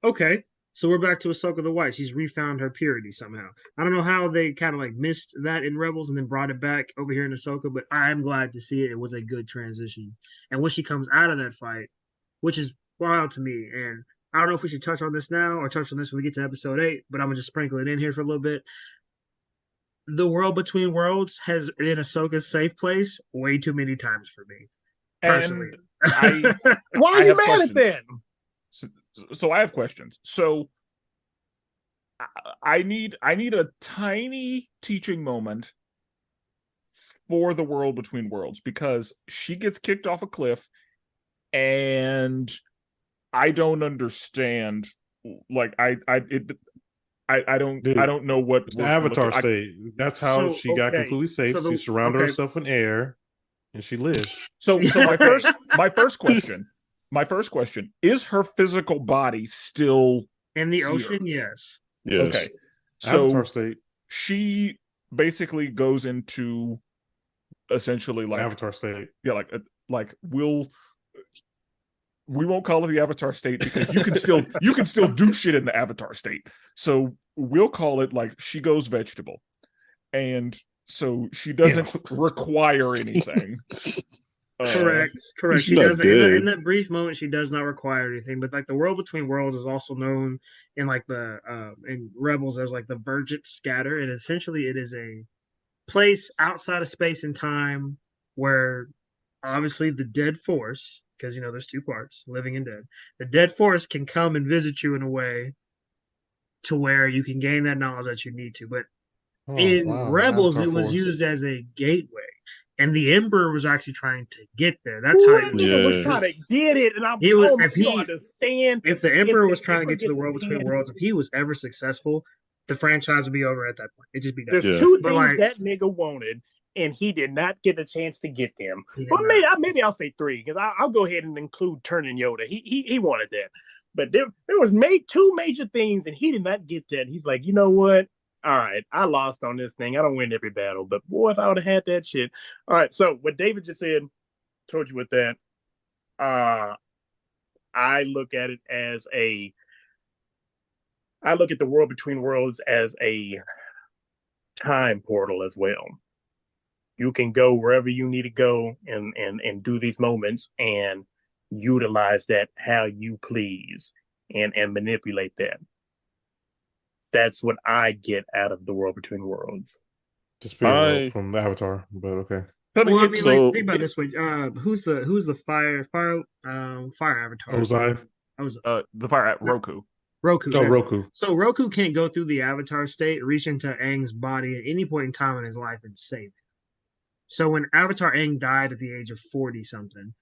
okay. So we're back to Ahsoka the White. She's refound her purity somehow. I don't know how they kind of like missed that in Rebels and then brought it back over here in Ahsoka, but I'm glad to see it. It was a good transition. And when she comes out of that fight, which is wild to me, and I don't know if we should touch on this now or touch on this when we get to episode 8, but I'm gonna just sprinkle it in here for a little bit. The world between worlds has been Ahsoka's safe place way too many times for me. Personally. And why are you mad at that? So I have questions. So I need a tiny teaching moment for the world between worlds, because she gets kicked off a cliff and I don't understand. Like I don't know what It's the Avatar state. That's how she got completely safe. She surrounded herself in air and she lived. So my first question is, her physical body still in the here? ocean? Yes. Yes. Okay. So Avatar state. She basically goes into essentially like Avatar state. Yeah, like we won't call it the Avatar state because you can still do shit in the Avatar state. So we'll call it like she goes vegetable. And so she doesn't require anything. Correct. She doesn't in that brief moment. She does not require anything. But like the world between worlds is also known in like the in Rebels as like the Vergent Scatter, and essentially it is a place outside of space and time where obviously the dead force, because there's two parts, living and dead. The dead force can come and visit you in a way to where you can gain that knowledge that you need to. But in Rebels, Avatar it was Force. used as a gateway. And the Emperor was actually trying to get there. That's Ooh, how that he nigga was Yeah. trying to get it, and I'm He was- oh my, if you he- don't understand. If the Emperor If was the trying to Emperor get to the gets world his between hands- worlds, if he was ever successful, the franchise would be over at that point. It'd just be done. There's Yeah. two But, things like- that nigga wanted, and he did not get a chance to get them. He did Well, not. maybe I'll say three, because I'll go ahead and include turning Yoda. He wanted that, but there was two major things, and he did not get that. He's like, you know what? All right, I lost on this thing. I don't win every battle, but boy, if I would have had that shit. All right, so what David just said, told you with that. I look at it as I look at the world between worlds as a time portal as well. You can go wherever you need to go and do these moments and utilize that how you please and manipulate that. That's what I get out of the world between worlds. The spirit I- world from the Avatar, but okay. But Well, I it- mean, so- like, think about it this way. Who's the fire avatar? Ozai. the fire at Roku. Roku. Oh, there. Roku. So Roku can't go through the avatar state, reach into Aang's body at any point in time in his life and save him. So when Avatar Aang died at the age of 40 something,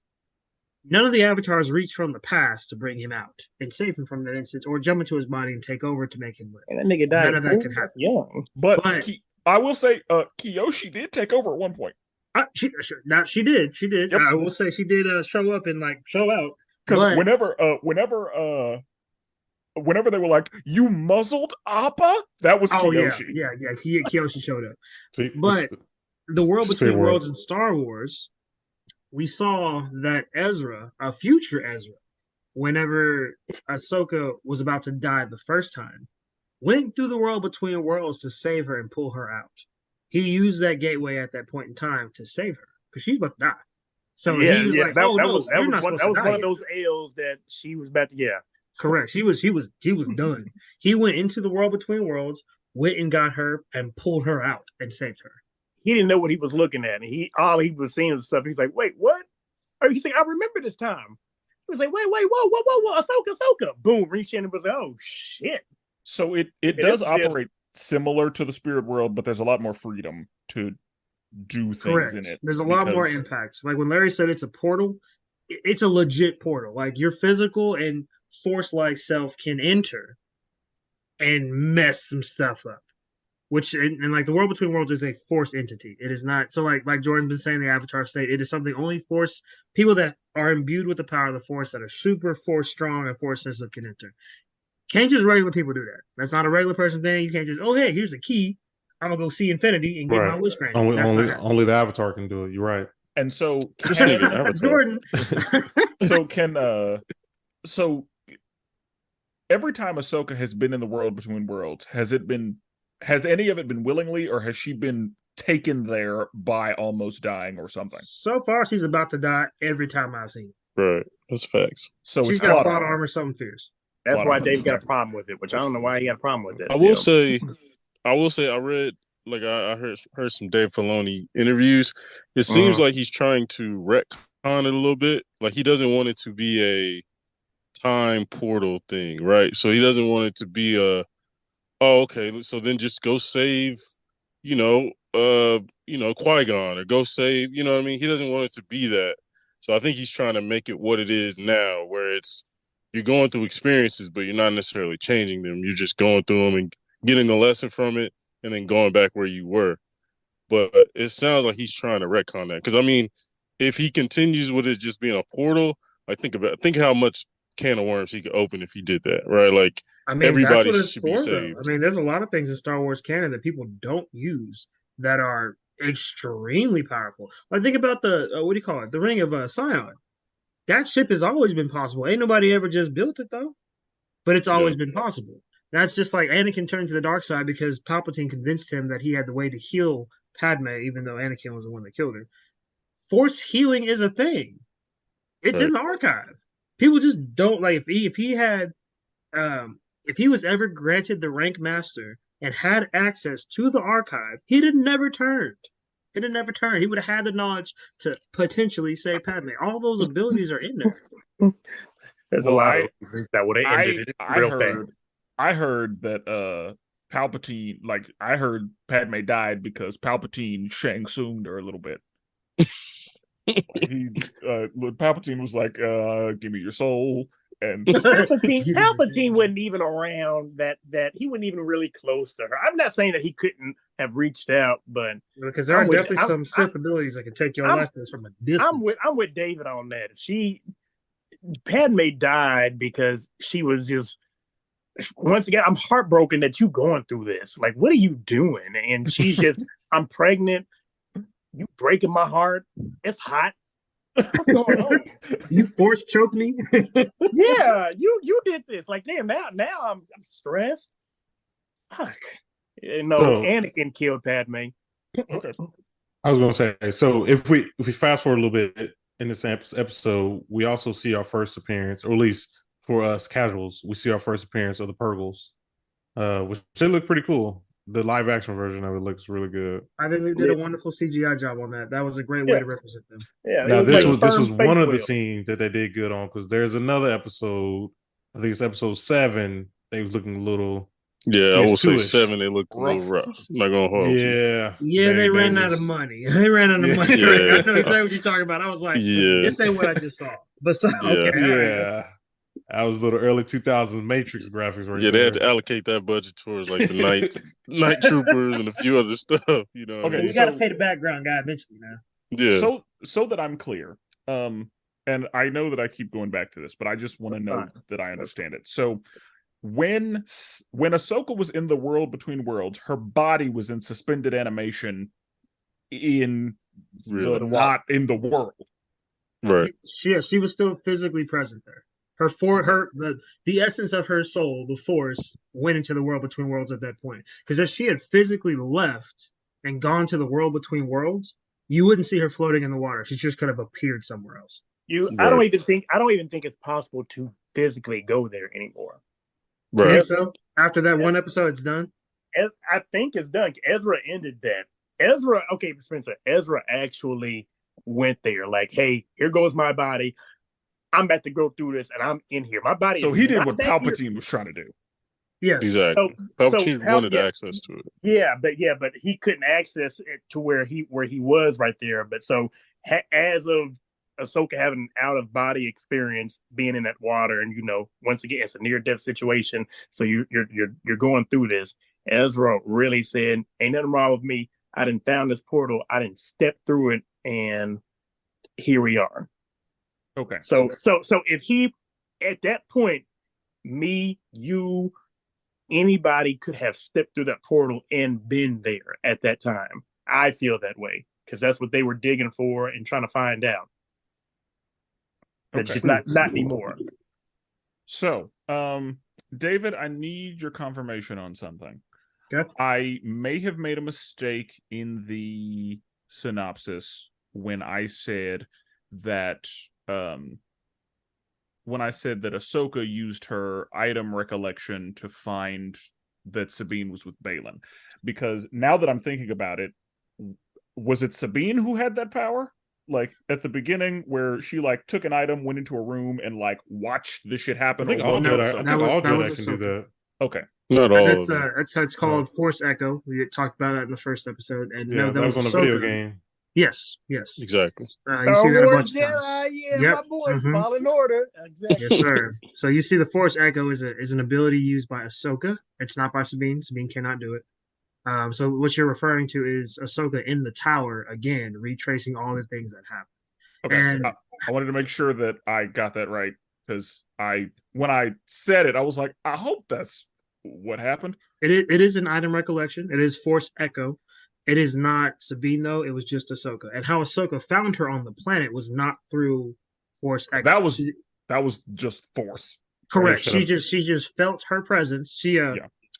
none of the avatars reached from the past to bring him out and save him from that instance, or jump into his body and take over to make him live. And that nigga died None of that at can 40. That's young. But, But- I will say, Kiyoshi did take over at one point. She did. Yep. I will say she did show up and show out. Because But- whenever they were like, "You muzzled Appa," that was Oh Kiyoshi. yeah. Kiyoshi showed up. See, But the world Spirit between world. worlds in Star Wars, we saw that Ezra, a future Ezra, whenever Ahsoka was about to die the first time, went through the world between worlds to save her and pull her out. He used that gateway at that point in time to save her because she's about to die. So he was like, "Oh no, you're not supposed to die." one of yet." those L's that she was about to. Yeah, Correct. He was done. He went into the world between worlds, went and got her and pulled her out and saved her. he didn't know what he was looking at. All he was seeing was stuff. He's like, wait, what? Or he's like, I remember this time. He was like, wait, whoa, Ahsoka. Boom, reached in and was like, oh shit. So it It does is operate similar to the spirit world, but there's a lot more freedom to do things Correct. in it. There's a lot more because- impacts. Like when Larry said it's a portal, it's a legit portal. Like your physical and force-like self can enter and mess some stuff up. Which and like the world between worlds is a force entity. It is not so like Jordan been saying the Avatar state. It is something only force people that are imbued with the power of the force that are super force strong and force sensitive can enter. Can't just regular people do that. That's not a regular person thing. You can't just hey, here's a key. I'm gonna go see infinity and get my wish granted. Only the Avatar can do it. You're right. And so This nigga Avatar. Jordan. so every time Ahsoka has been in the world between worlds, has any of it been willingly, or has she been taken there by almost dying or something? So far, she's about to die every time I've seen it. Right. That's facts. So She's it's got plot plot armor. armor, something fierce. That's Lot why of Dave got a them. problem with it, which I don't know why he got a problem with that. I will still. say I read I heard some Dave Filoni interviews. It seems like he's trying to retcon it a little bit. Like he doesn't want it to be a time portal thing, right? So he doesn't want it to be okay, so then just go save, Qui-Gon, or go save, you know what I mean? He doesn't want it to be that. So I think he's trying to make it what it is now, where you're going through experiences, but you're not necessarily changing them. You're just going through them and getting a lesson from it and then going back where you were. But it sounds like he's trying to retcon that. Because, I mean, if he continues with it just being a portal, think how much can of worms he could open if he did that, right? Like, I mean, everybody that's what it's should be for, though. saved. I mean, there's a lot of things in Star Wars canon that people don't use that are extremely powerful. Like, think about the, what do you call it? The Ring of Sion. That ship has always been possible. Ain't nobody ever just built it, though. But it's always been possible. That's just like Anakin turned to the dark side because Palpatine convinced him that he had the way to heal Padme, even though Anakin was the one that killed her. Force healing is a thing. It's in the archive. People just don't like if he was ever granted the rank master and had access to the archive, he'd have never turned. He'd have never turned. He would have had the knowledge to potentially save Padme. All those abilities are in there. There's a Well, lot of things that would have ended it real fast. I heard that Palpatine, like I heard Padme died because Palpatine Shang Tsung'd her a little bit. Palpatine was like, "Give me your soul." And Palpatine wasn't even around that he wasn't even really close to her. I'm not saying that he couldn't have reached out, but because there are definitely some Sith abilities that can take your life from a distance. I'm with David on that. Padme died because she was just, once again, I'm heartbroken that you going through this. Like, what are you doing? And she's just, I'm pregnant. You breaking my heart. It's hot. What's going on? You force choked me. Yeah, you did this. Like, damn, now I'm stressed. Fuck. Anakin killed Padme. Okay. I was gonna say, so if we fast forward a little bit in this episode, we also see our first appearance, or at least for us casuals, we see our first appearance of the Purgles, which they look pretty cool. The live action version of it looks really good. I think they did a wonderful CGI job on that. That was a great way to represent them. Yeah. Now this was one of the scenes that they did good on, because there's another episode. I think it's episode 7. They was looking a little. Yeah, I will say 7. They looked a little rough. I'm not gonna hold you. Yeah, they ran out of money. They ran out of money. Yeah. I know exactly what you're talking about. I was like, this ain't what I just saw. But okay, I was a little early 2000s Matrix graphics. They had to allocate that budget towards like the night troopers and a few other stuff. You know, okay, you got to pay the background guy eventually now. Yeah. So that I'm clear, and I know that I keep going back to this, but I just want to know that I understand it. So when Ahsoka was in the world between worlds, her body was in suspended animation in not in the world. Right. She was still physically present there. The essence of her soul, the Force, went into the world between worlds at that point. Because if she had physically left and gone to the world between worlds, you wouldn't see her floating in the water. She just could have appeared somewhere else. I don't even think it's possible to physically go there anymore. Right. So after that one episode, it's done. I think it's done. Ezra ended that. Spencer. Ezra actually went there. Like, hey, here goes my body. I'm about to go through this, and I'm in here. My body. So he did what Palpatine was trying to do. Yes, exactly. Palpatine wanted access to it. Yeah, but he couldn't access it to where he was right there. But so as of Ahsoka having an out of body experience, being in that water, and once again it's a near death situation. So you're going through this. Ezra really said, "Ain't nothing wrong with me. I didn't found this portal. I didn't step through it, and here we are." Okay. So if he, at that point, me, you, anybody could have stepped through that portal and been there at that time. I feel that way because that's what they were digging for and trying to find out. It's just not anymore. So, David, I need your confirmation on something. Okay. I may have made a mistake in the synopsis when I said that Ahsoka used her item recollection to find that Sabine was with Baylan. Because now that I'm thinking about it, was it Sabine who had that power? Like at the beginning where she like took an item, went into a room and like watched the shit happen? I think all Jedi can do that. Okay. Not all. That's how it's called. Force Echo. We talked about that in the first episode. And that was on a video game. Yes. Exactly. You see that a bunch of times. My boys, fall in order. Exactly. Yes, sir. So you see the Force Echo is an ability used by Ahsoka. It's not by Sabine. Sabine cannot do it. So what you're referring to is Ahsoka in the tower, again, retracing all the things that happened. Okay. And I wanted to make sure that I got that right, because when I said it, I was like, I hope that's what happened. It is an item recollection. It is Force Echo. It is not Sabine, though. It was just Ahsoka. And how Ahsoka found her on the planet was not through Force Echo. That was just Force. Correct. She just felt her presence.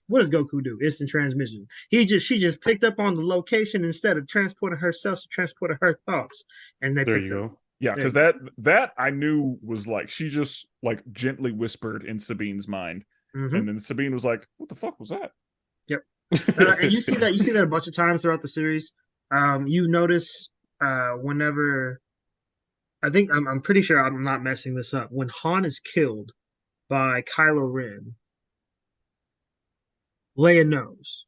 What does Goku do? Instant transmission. She just picked up on the location instead of transporting herself. She transported her thoughts, and they picked up. Yeah, because that I knew was like she just like gently whispered in Sabine's mind, and then Sabine was like, "What the fuck was that?" Yep. And you see that a bunch of times throughout the series. You notice whenever I think I'm pretty sure I'm not messing this up. When Han is killed by Kylo Ren, Leia knows.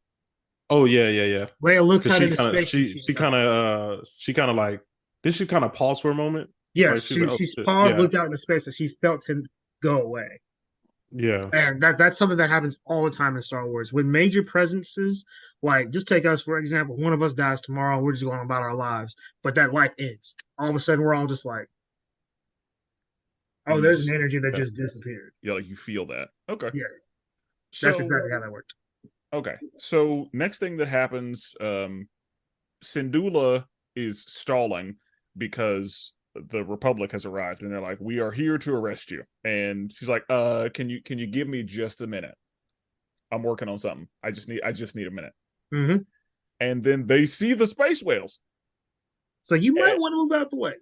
Oh yeah. Leia looks Because out into space and she kind of like, did she kind of pause for a moment? yes, Like she's like, oh she's shit. paused, Yeah, looked out into space, and she felt him go away. yeah. And that's something that happens all the time in Star Wars. When major presences, like just take us for example, one of us dies tomorrow, we're just going about our lives, but that life ends. All of a sudden, we're all just like, oh, there's an energy that Yeah. just disappeared. Yeah, like you feel that. Okay. Yeah, that's So exactly how that worked. okay. So next thing that happens, Syndulla is stalling because the Republic has arrived and they're like, "We are here to arrest you." And she's like, can you give me just a minute? I'm working on something. I just need a minute." Mm-hmm. And then they see the space whales. So you might want to move out the way.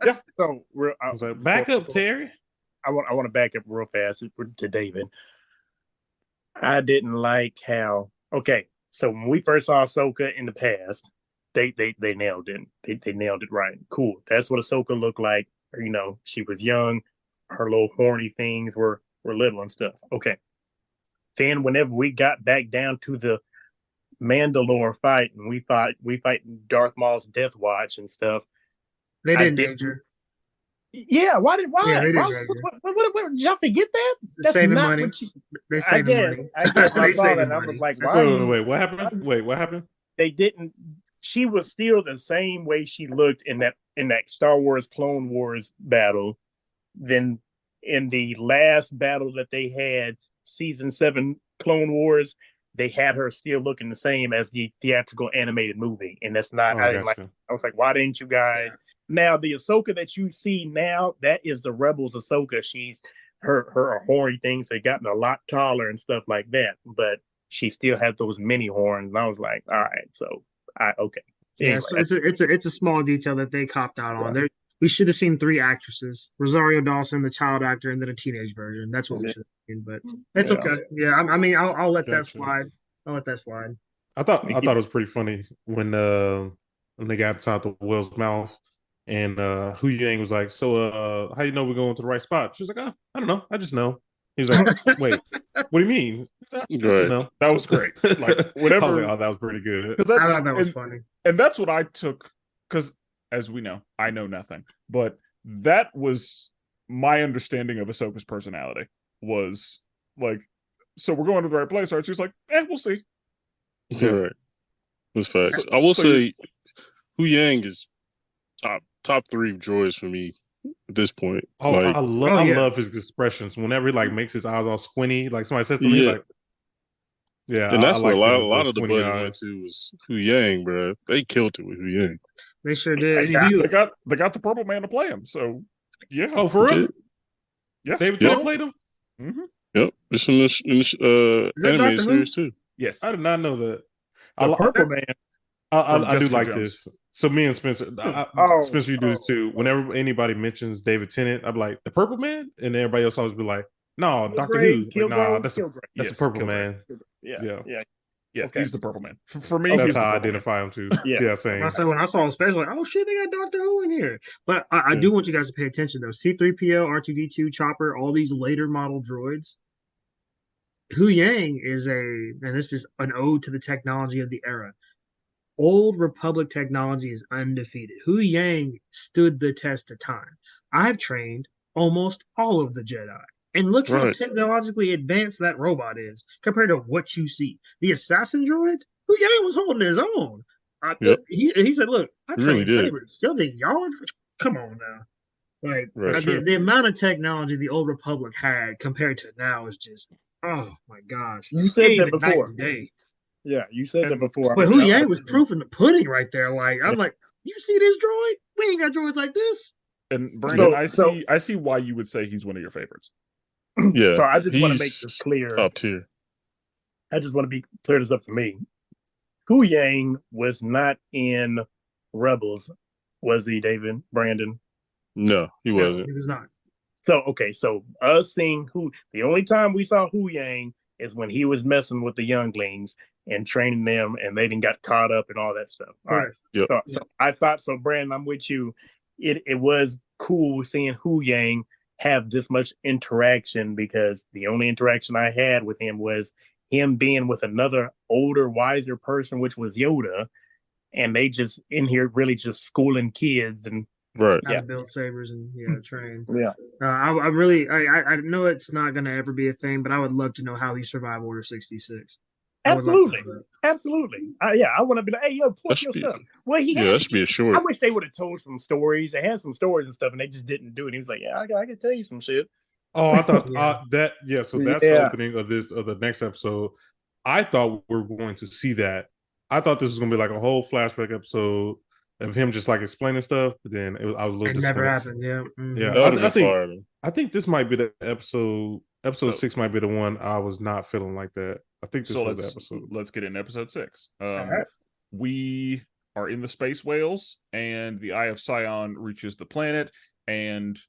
Yeah. So I was like, back up, Terry. I want to back up real fast to David. I didn't like how. Okay, so when we first saw Ahsoka in the past, they nailed it. They nailed it right. Cool. That's what Ahsoka looked like. You know, she was young. Her little horny things were little and stuff. Okay. Then whenever we got back down to the Mandalore fight and we fight Darth Maul's Death Watch and stuff. They didn't age her. Yeah, why? Yeah, they didn't Why? age her. What, did y'all forget that? That's Saving not money. what she. They saving money. I guess when I They saw that, saving I money. was like, That's why? Wait, what happened? Wait, what happened? They didn't. She was still the same way she looked in that Star Wars Clone Wars battle. Then in the last battle that they had, Season 7 Clone Wars, they had her still looking the same as the theatrical animated movie, and that's not. Oh, I didn't like. I was like, why didn't you guys? Yeah. Now the Ahsoka that you see now, that is the Rebels Ahsoka. She's her horny things have gotten a lot taller and stuff like that, but she still has those mini horns. And I was like, all right, so okay. Anyway, yeah, so it's a small detail that they copped out on. There, we should have seen 3 actresses: Rosario Dawson, the child actor, and then a teenage version. That's what we should have seen, but it's okay. Yeah, I mean, I'll let that slide. I'll let that slide. I thought it was pretty funny when they got inside the whale's mouth and Hu Yang was like, "So how you know we're going to the right spot?" She was like, "Oh, I don't know. I just know." He was like, "Wait, what do you mean?" I just know. That was great. Like whatever. I was like, "Oh, that was pretty good." I thought that was funny. And that's what I took, because as we know, I know nothing, but that was my understanding of Ahsoka's personality. Was like, so we're going to the right place, right? She was like, we'll see. Yeah, right. That's facts. I will say, Hu Yang is top 3 droids for me at this point. Oh, like, I love his expressions. Whenever he like makes his eyes all squinty, like somebody says to me, like, yeah, and that's what like a lot of the budget went to was Hu Yang, bro. They killed it with Hu Yang. They sure did. They got the purple man to play him. So yeah. Oh, for real? Yeah. David Tennant played him. Mm-hmm. Yep, it's in the animated series too. Yes, I did not know that. The purple man. I do like this. So me and Spencer, Spencer, you do this too. Whenever anybody mentions David Tennant, I'm like, the Purple Man, and everybody else always be like, no, Doctor Who. Like, nah, that's the Purple Man. Yeah. Yes, okay. He's the Purple Man. For me, that's how I identify him too. Yeah, same. When I saw him, especially like, oh shit, they got Doctor Who in here. But I do want you guys to pay attention though. C-3PO, R2-D2, Chopper, all these later model droids. Hu Yang is and this is an ode to the technology of the era. Old Republic technology is undefeated. Hu Yang stood the test of time. I've trained almost all of the Jedi. And look how technologically advanced that robot is compared to what you see. The assassin droids, Hu Yang was holding his own. He said, look, I trained sabers. Y'all think y'all? Come on now. Like the amount of technology the Old Republic had compared to now is just, oh my gosh. You said that before. Yeah, you said that before. But Hu Yang was proof in the pudding right there. Like, I'm like, you see this droid? We ain't got droids like this. And Brandon, I see why you would say he's one of your favorites. Yeah. So I just want to make this clear. Top tier. I just want to be clear this up for me. Hu Yang was not in Rebels, was he, David? Brandon? No, he wasn't. He was not. So us seeing the only time we saw Hu Yang is when he was messing with the younglings and training them, and they didn't got caught up and all that stuff. All right. Yep. So I thought so, Brandon. I'm with you. It was cool seeing Hu Yang have this much interaction, because the only interaction I had with him was him being with another older, wiser person, which was Yoda, and they just in here really just schooling kids and Right. How to build sabers and train. Yeah. I really I know it's not gonna ever be a thing, but I would love to know how he survived Order 66. Absolutely. Absolutely. Yeah, I want to be like, hey, yo, That point should your be- stuff. Well, that should be a I short. wish they would have told some stories. They had some stories and stuff, and they just didn't do it. He was like, yeah, I can tell you some shit. Oh, I thought Yeah. So that's the opening of the next episode. I thought we were going to see that. I thought this was going to be like a whole flashback episode of him just like explaining stuff. But then I was a little It never disappointed. happened. Yeah. Mhm. Yeah, That would have I been think fire. I think this might be the episode. Episode So- 6 might be the one I was not feeling like that. I think this So was the episode. let's get into episode 6. right. We are in the space whales, and the Eye of Sion reaches the planet, and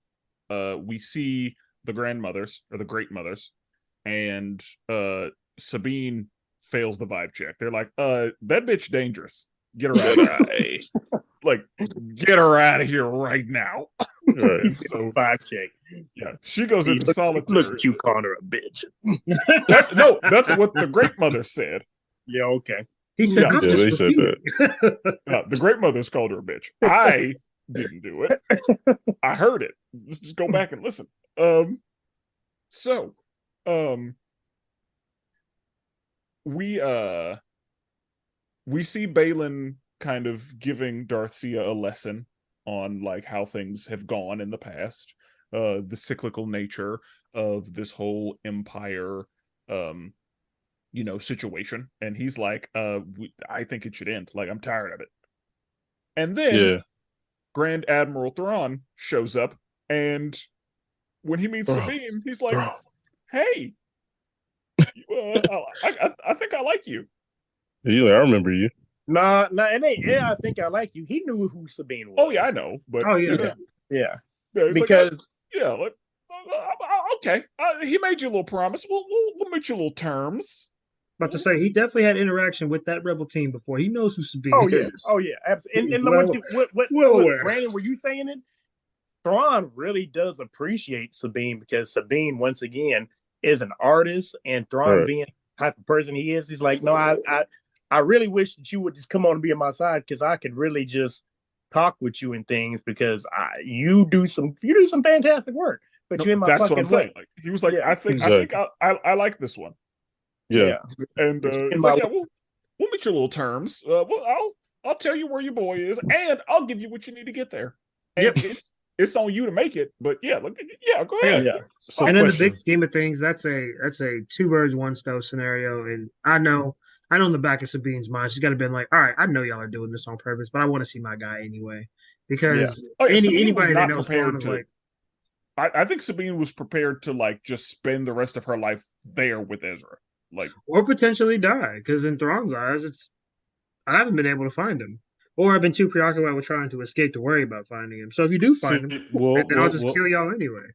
we see the grandmothers or the great mothers, and Sabine fails the vibe check. They're like, that bitch dangerous. Get her out of here. Like, get her out of here right now. Right. So Five check. yeah, she goes into Look solitary. at you calling her a bitch. No, that's what the great mother said. Yeah, okay. He said, Yeah. I'm Yeah, just they said repeating. The great mother's called her a bitch. I didn't do it. I heard it. Let's just go back and listen. So, we see Balin kind of giving Darthsia a lesson on like how things have gone in the past, the cyclical nature of this whole empire, situation. And he's like, I think it should end. Like, I'm tired of it. And then Yeah. Grand Admiral Thrawn shows up, and when he meets Bro. Sabine, he's like, Bro. "Hey, I think I like you." You like, I remember you. Nah, it ain't. Yeah, I think I like you. He knew who Sabine was. Oh yeah, I know, but Oh, yeah. Yeah. yeah, it's Because like, okay, he made you a little promise. We'll make you a little terms. About to say, he definitely had interaction with that rebel team before. He knows who Sabine is. absolutely. And Well- what well was, aware. Brandon, were you saying it? Thrawn really does appreciate Sabine, because Sabine, once again, is an artist, and Thrawn Right. being the type of person he is, he's like, no, I really wish that you would just come on and be on my side, because I could really just talk with you and things, because you do some fantastic work, but you're in my That's fucking what I'm saying. way. Like, he was like, Yeah, I think I like this one, Yeah. and In he's my like, yeah, we'll meet your little terms. I'll tell you where your boy is, and I'll give you what you need to get there. And it's on you to make it, but go ahead. Yeah. So And in the question. big scheme of things, that's a two birds, one stone scenario. And I know in the back of Sabine's mind, she's got to be like, all right, I know y'all are doing this on purpose, but I want to see my guy anyway. Because Sabine was anybody that not knows prepared Thrawn is to- like, I think Sabine was prepared to like just spend the rest of her life there with Ezra. Like, or potentially die. Because in Thrawn's eyes, I haven't been able to find him. Or I've been too preoccupied with trying to escape to worry about finding him. So if you do find him, then I'll just kill y'all anyway.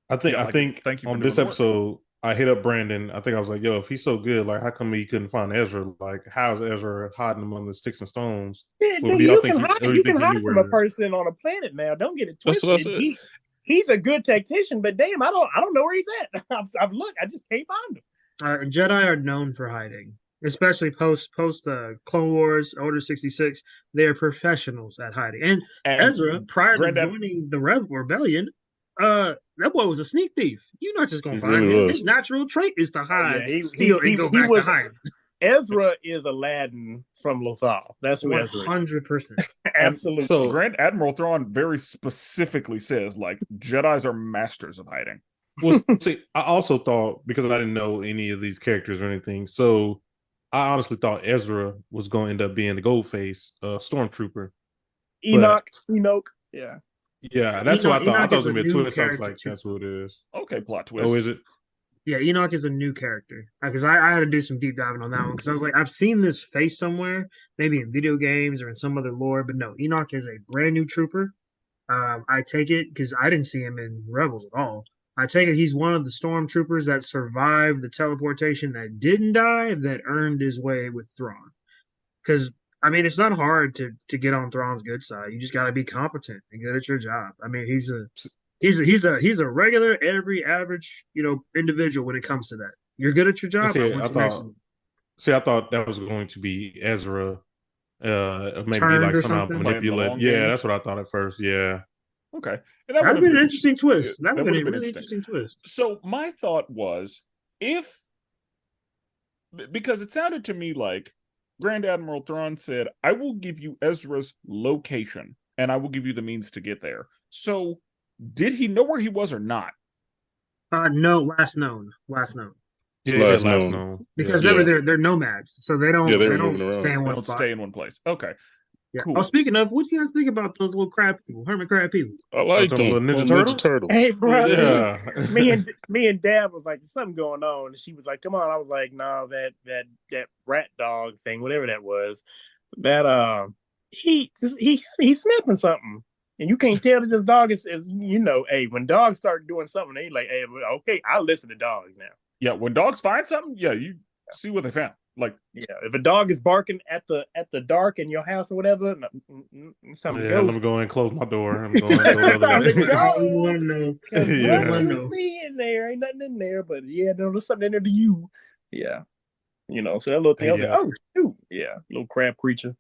I think Yeah, I like, think thank you for on doing this the work. episode, I hit up Brandon. I think I was like, "Yo, if he's so good, like, how come he couldn't find Ezra? Like, how's Ezra hiding among the sticks and stones?" Yeah, What do y'all you think can he- hide, what do you you can think he hide knew from where a to- person on a planet now. Don't get it That's twisted. what I said. He's a good tactician, but damn, I don't know where he's at. I've looked, I just can't find him. Jedi are known for hiding, especially post Clone Wars, Order 66. They are professionals at hiding. And Ezra, prior to joining the Rebellion, that boy was a sneak thief. You're not just gonna He find really him. was. His natural trait is to hide, Yeah, steal, and go back to hide. Ezra is Aladdin from Lothal. That's who Ezra is. 100%. Absolutely. So Grand Admiral Thrawn very specifically says, like, Jedis are masters of hiding. Well, see, I also thought, because I didn't know any of these characters or anything, so I honestly thought Ezra was going to end up being the Goldface stormtrooper. Enoch. Yeah. Yeah, that's what I thought. I Enoch thought it is was going to a be a new twist. I was character, like, too. that's what it is. Okay, plot twist. Oh, is it? Yeah, Enoch is a new character. Because I had to do some deep diving on that one. Because I was like, I've seen this face somewhere, maybe in video games or in some other lore, but no, Enoch is a brand new trooper. I take it because I didn't see him in Rebels at all. I take it he's one of the stormtroopers that survived the teleportation that didn't die, that earned his way with Thrawn. Because I mean, it's not hard to get on Thrawn's good side. You just got to be competent and good at your job. I mean, he's a regular, every average individual when it comes to that. You're good at your job. I thought that was going to be Ezra. Maybe Turned like or somehow something? manipulate. Yeah, that's what I thought at first. Yeah. Okay. And That'd have been an interesting twist. That would have been a really interesting. interesting twist. So my thought was, because it sounded to me like Grand Admiral Thrawn said, I will give you Ezra's location and I will give you the means to get there. So did he know where he was or not? No, last known. Yeah, last known. Because remember, they're nomads, so they don't stay in one place. Okay. Yeah. Cool. Oh, speaking of, what do you guys think about those little crab people, hermit crab people? I like them. Little Ninja Turtles. Hey, bro. Yeah. me and Dad was like, "There's something going on," and she was like, "Come on." I was like, "No, that rat dog thing, whatever that was, that he's sniffing something." And you can't tell that this dog is hey, when dogs start doing something, they like, hey, okay, I'll listen to dogs now. Yeah, when dogs find something, you see what they found. Like, if a dog is barking at the dark in your house or whatever, something. Let me go and close my door. I'm going to go. What you see in there? Ain't nothing in there, but there's something in there to you. Yeah, so that little thing. I was like, oh shoot, little crab creature.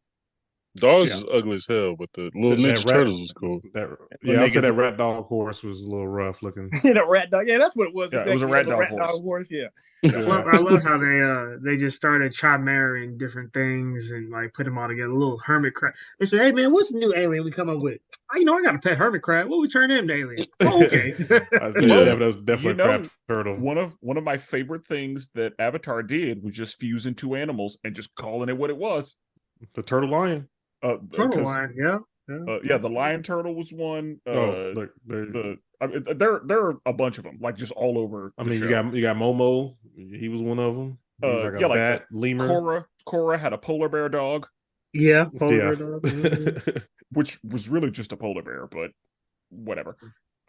Dogs is ugly as hell, but the little Ninja Turtles was cool. I said that rat dog horse was a little rough looking. The rat dog, that's what it was. Yeah, exactly. It was a rat dog horse. Yeah. I love how they just started chimeering different things and like put them all together. A little hermit crab. They said, "Hey man, what's the new alien we come up with?" I got a pet hermit crab. What we turn them to aliens? Oh, okay. That was definitely a crab turtle. One of my favorite things that Avatar did was just fusing two animals and just calling it what it was. The turtle lion. Turtle lion, the lion turtle was one. There are a bunch of them, like just all over. I mean, you got Momo. He was one of them. Like a bat, lemur. Korra had a polar bear dog. Yeah, polar bear dog, which was really just a polar bear, but whatever.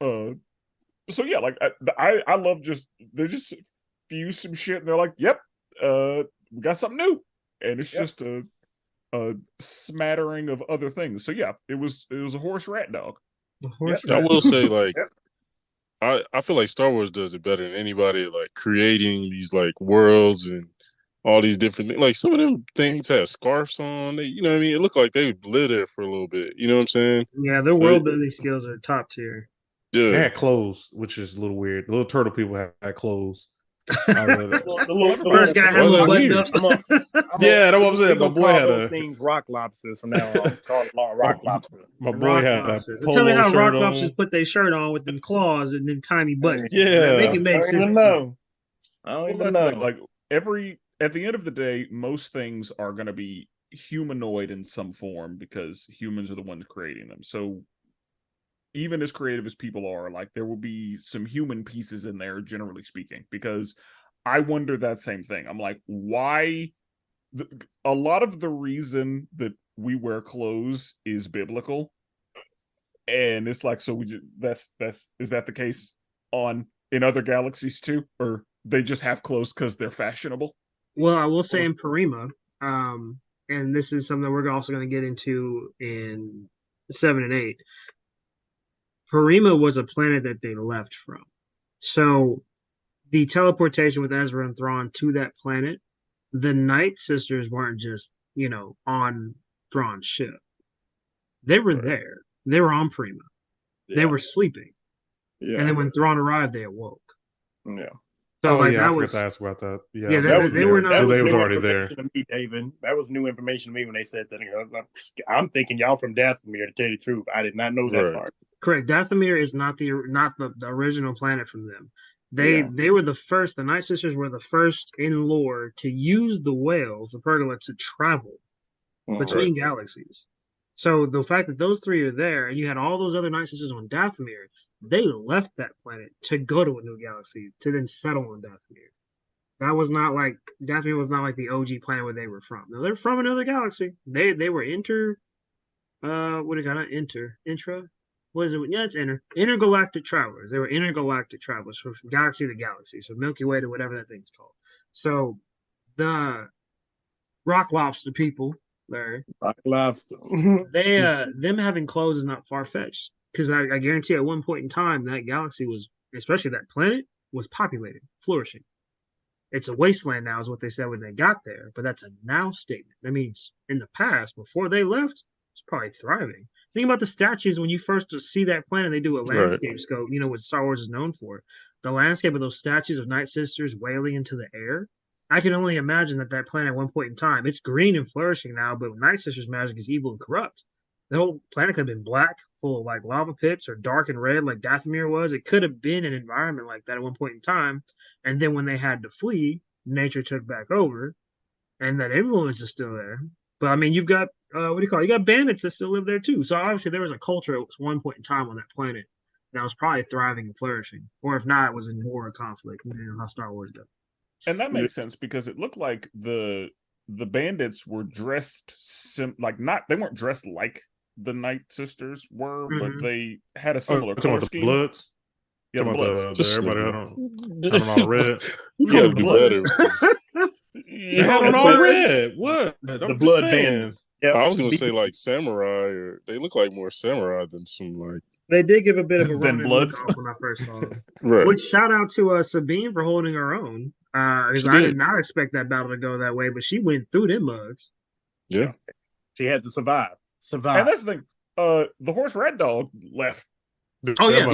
So yeah, like I love they just fuse some shit and they're like, yep, we got something new, and it's just a smattering of other things. So yeah, it was a horse rat dog. I will say, like, I feel like Star Wars does it better than anybody, like creating these like worlds and all these different things. Like some of them things had scarves on. They, what I mean? It looked like they lived there for a little bit. You know what I'm saying? Yeah, their world building skills are top tier. Yeah, they had clothes, which is a little weird. The little turtle people had clothes. The first guy had a button up. Yeah, that's what I'm saying. My boy had those things rock lobsters from now on. Called rock lobster. My boy had a polo Tell me how rock shirt lobsters put their shirt on with them claws and them tiny buttons. Yeah, make it make sense. I don't even know. Like at the end of the day, most things are going to be humanoid in some form because humans are the ones creating them. So even as creative as people are, like there will be some human pieces in there, generally speaking, because I wonder that same thing. I'm like, why? A lot of the reason that we wear clothes is biblical, and it's like, so is that the case in other galaxies too, or they just have clothes because they're fashionable? Well, I will say in Parima, and this is something that we're also going to get into in 7 and 8. Parima was a planet that they left from. So the teleportation with Ezra and Thrawn to that planet, the Night Sisters weren't just, on Thrawn's ship. They were there. They were on Parima. Yeah. They were sleeping. Yeah. And then when Thrawn arrived, they awoke. Yeah. So I forgot to ask about that. Yeah, they were not. They was already there. Me, David. That was new information to me when they said that. I'm thinking y'all from Dathomir. To tell you the truth, I did not know that part. Correct. Dathomir is not the original planet from them. They were the first. The Night Sisters were the first in lore to use the whales, the pergola, to travel between galaxies. So the fact that those three are there, and you had all those other Night Sisters on Dathomir, they left that planet to go to a new galaxy to then settle on Dathomir. Dathomir was not like the OG planet where they were from. No, they're from another galaxy. They were intra. what is it? Yeah, it's intergalactic travelers. They were intergalactic travelers from galaxy to galaxy. So Milky Way to whatever that thing's called. So the rock lobster people, Larry, Rock lobster. they them having clothes is not far fetched because I guarantee at one point in time that galaxy was, especially that planet, was populated, flourishing. It's a wasteland now, is what they said when they got there, but that's a now statement. That means in the past, before they left, it's probably thriving. Think about the statues when you first see that planet. They do a landscape scope, what Star Wars is known for. The landscape of those statues of Night Sisters wailing into the air. I can only imagine that planet at one point in time, it's green and flourishing now, but Night Sisters magic is evil and corrupt. The whole planet could have been black, full of like lava pits, or dark and red like Dathomir was. It could have been an environment like that at one point in time. And then when they had to flee, nature took back over, and that influence is still there. But I mean, you've got you got bandits that still live there too. So obviously there was a culture at one point in time on that planet that was probably thriving and flourishing, or if not, it was in war or conflict. How Star Wars does. And that makes sense because it looked like the bandits were dressed they weren't dressed like the Night Sisters were, but they had a similar color scheme. Bloods? Yeah, the Bloods. Everybody had on all red. You gotta do better. They had on all red. What? The blood band. Yep. I was gonna say like samurai, or they look like more samurai than some like. They did give a bit of a run Bloods when I first saw them. Right. Which shout out to Sabine for holding her own. Because I did not expect that battle to go that way, but she went through them mugs. Yeah, she had to survive. And that's the thing. The horse Red Dog left. Oh yeah,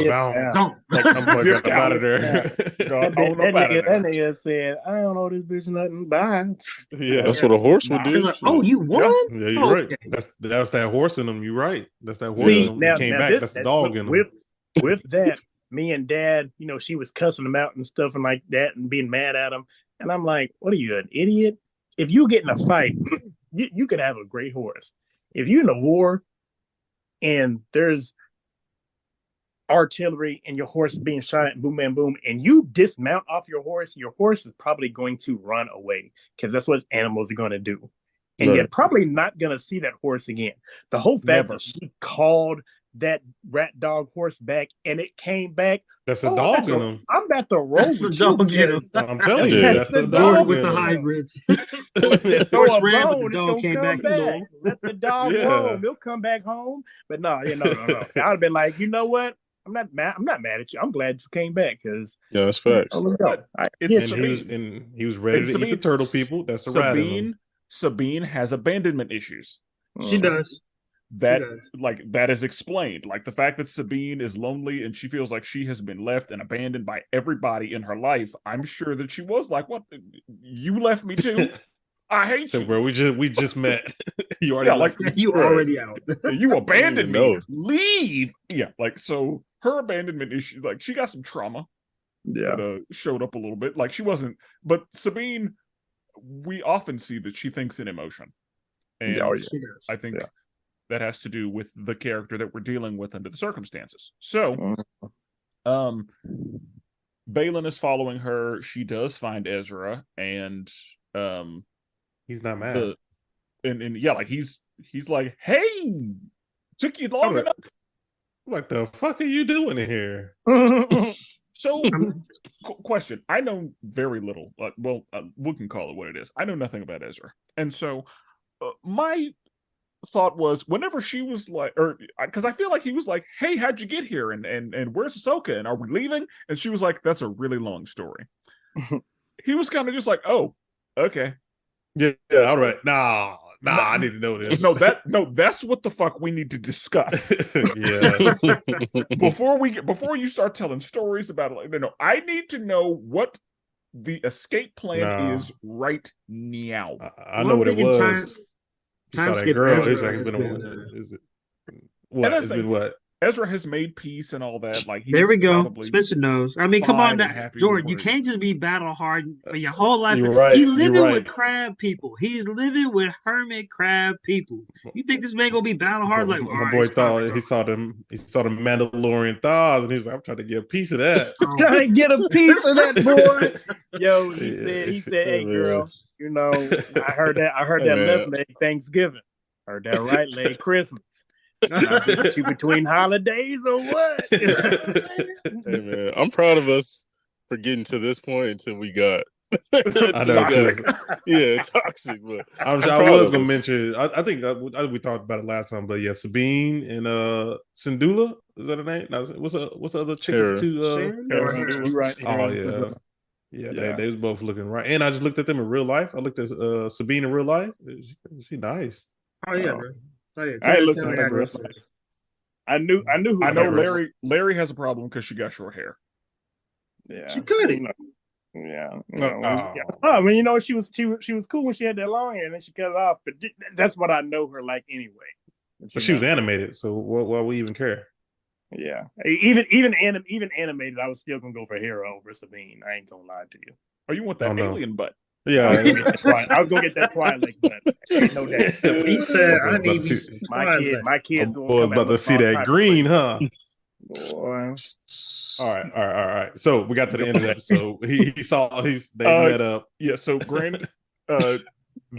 don't get out of there. That nigga said, "I don't know this bitch nothing." Bye. Yeah, that's what a horse would do. Like, oh, you won? Yeah, you're right. Okay. That was that horse in them. You're right. That's that horse in them. Now, came back. That's the dog in them. With that, me and Dad, she was cussing him out and stuff and like that, and being mad at him. And I'm like, "What are you, an idiot? If you get in a fight, you could have a great horse. If you're in a war and there's artillery and your horse is being shot at, boom, bam, boom, and you dismount off your horse is probably going to run away because that's what animals are going to do. And you're probably not going to see that horse again. The whole fact that she called that rat dog horse back and it came back. That's a dog in them. I'm about to roll with the dog in them. I'm telling you, that's the dog with the hybrids. Horse ran, but the dog came back. Let the dog roam. He'll come back home. But no. I'd have been like, you know what? I'm not mad at you. I'm glad you came back because that's facts. Let's go. He was ready to eat the turtle people. That's the rat in him. Sabine has abandonment issues. She does. That is explained. Like the fact that Sabine is lonely and she feels like she has been left and abandoned by everybody in her life. I'm sure that she was like, "What? You left me too? I hate you, bro. We just met. You already you already out. You abandoned me. Leave." Yeah, so her abandonment issue, she got some trauma. Yeah, that showed up a little bit. She wasn't, but Sabine, we often see that she thinks in emotion, and she does. I think that has to do with the character that we're dealing with under the circumstances. So, Baylan is following her. She does find Ezra, and he's not mad. He's like, "Hey, took you long enough." What the fuck are you doing in here? So, question. I know very little. We can call it what it is. I know nothing about Ezra. And so, my thought was, whenever she was like, because I feel like he was like, "Hey, how'd you get here? And where's Ahsoka? And are we leaving?" And she was like, "That's a really long story." He was kind of just like, "Oh, okay. Yeah, all right. Nah, I need to know this." That's what the fuck we need to discuss. Yeah. Before you start telling stories about it, I need to know what the escape plan is right now. I know what it was. Time skip. Girl, it's been what? Ezra has made peace and all that. There we go. Spenser knows. I mean, come on, now, Jordan. You can't just be battle hardened for your whole life. Right, He's living with crab people. He's living with hermit crab people. You think this man gonna be battle hard? My boy thought he saw the Mandalorian thaws, and he was like, "I'm trying to get a piece of that." Trying to get a piece of that, boy. Yo, he said, "Hey, girl, I heard that left leg Thanksgiving. Heard that right leg Christmas." She between holidays or what? Hey man, I'm proud of us for getting to this point until we got I know, toxic. But I was gonna mention. I think we talked about it last time, but yeah, Sabine and Syndulla, is that her name? No, what's the other chick with the two? You right? Oh yeah. They was both looking right. And I just looked at them in real life. I looked at Sabine in real life. She nice. Oh yeah, bro. Oh yeah. I looked Tell me at how her. it goes. I knew. Who I know her Larry has a problem because she got short hair. Yeah, She cut it. Yeah. I mean, she was cool when she had that long hair, and then she cut it off. But that's what I know her like anyway. But she was animated, so why we even care? Yeah, even animated, I was still gonna go for Hera over Sabine. I ain't gonna lie to you. Oh, you want that alien butt? Yeah, I was gonna get that Twilight butt. No doubt. He said, "I need me some my kids." Boy, about to see that green, huh? Boy. All right. So we got to the end of the episode. They met up. Yeah. So the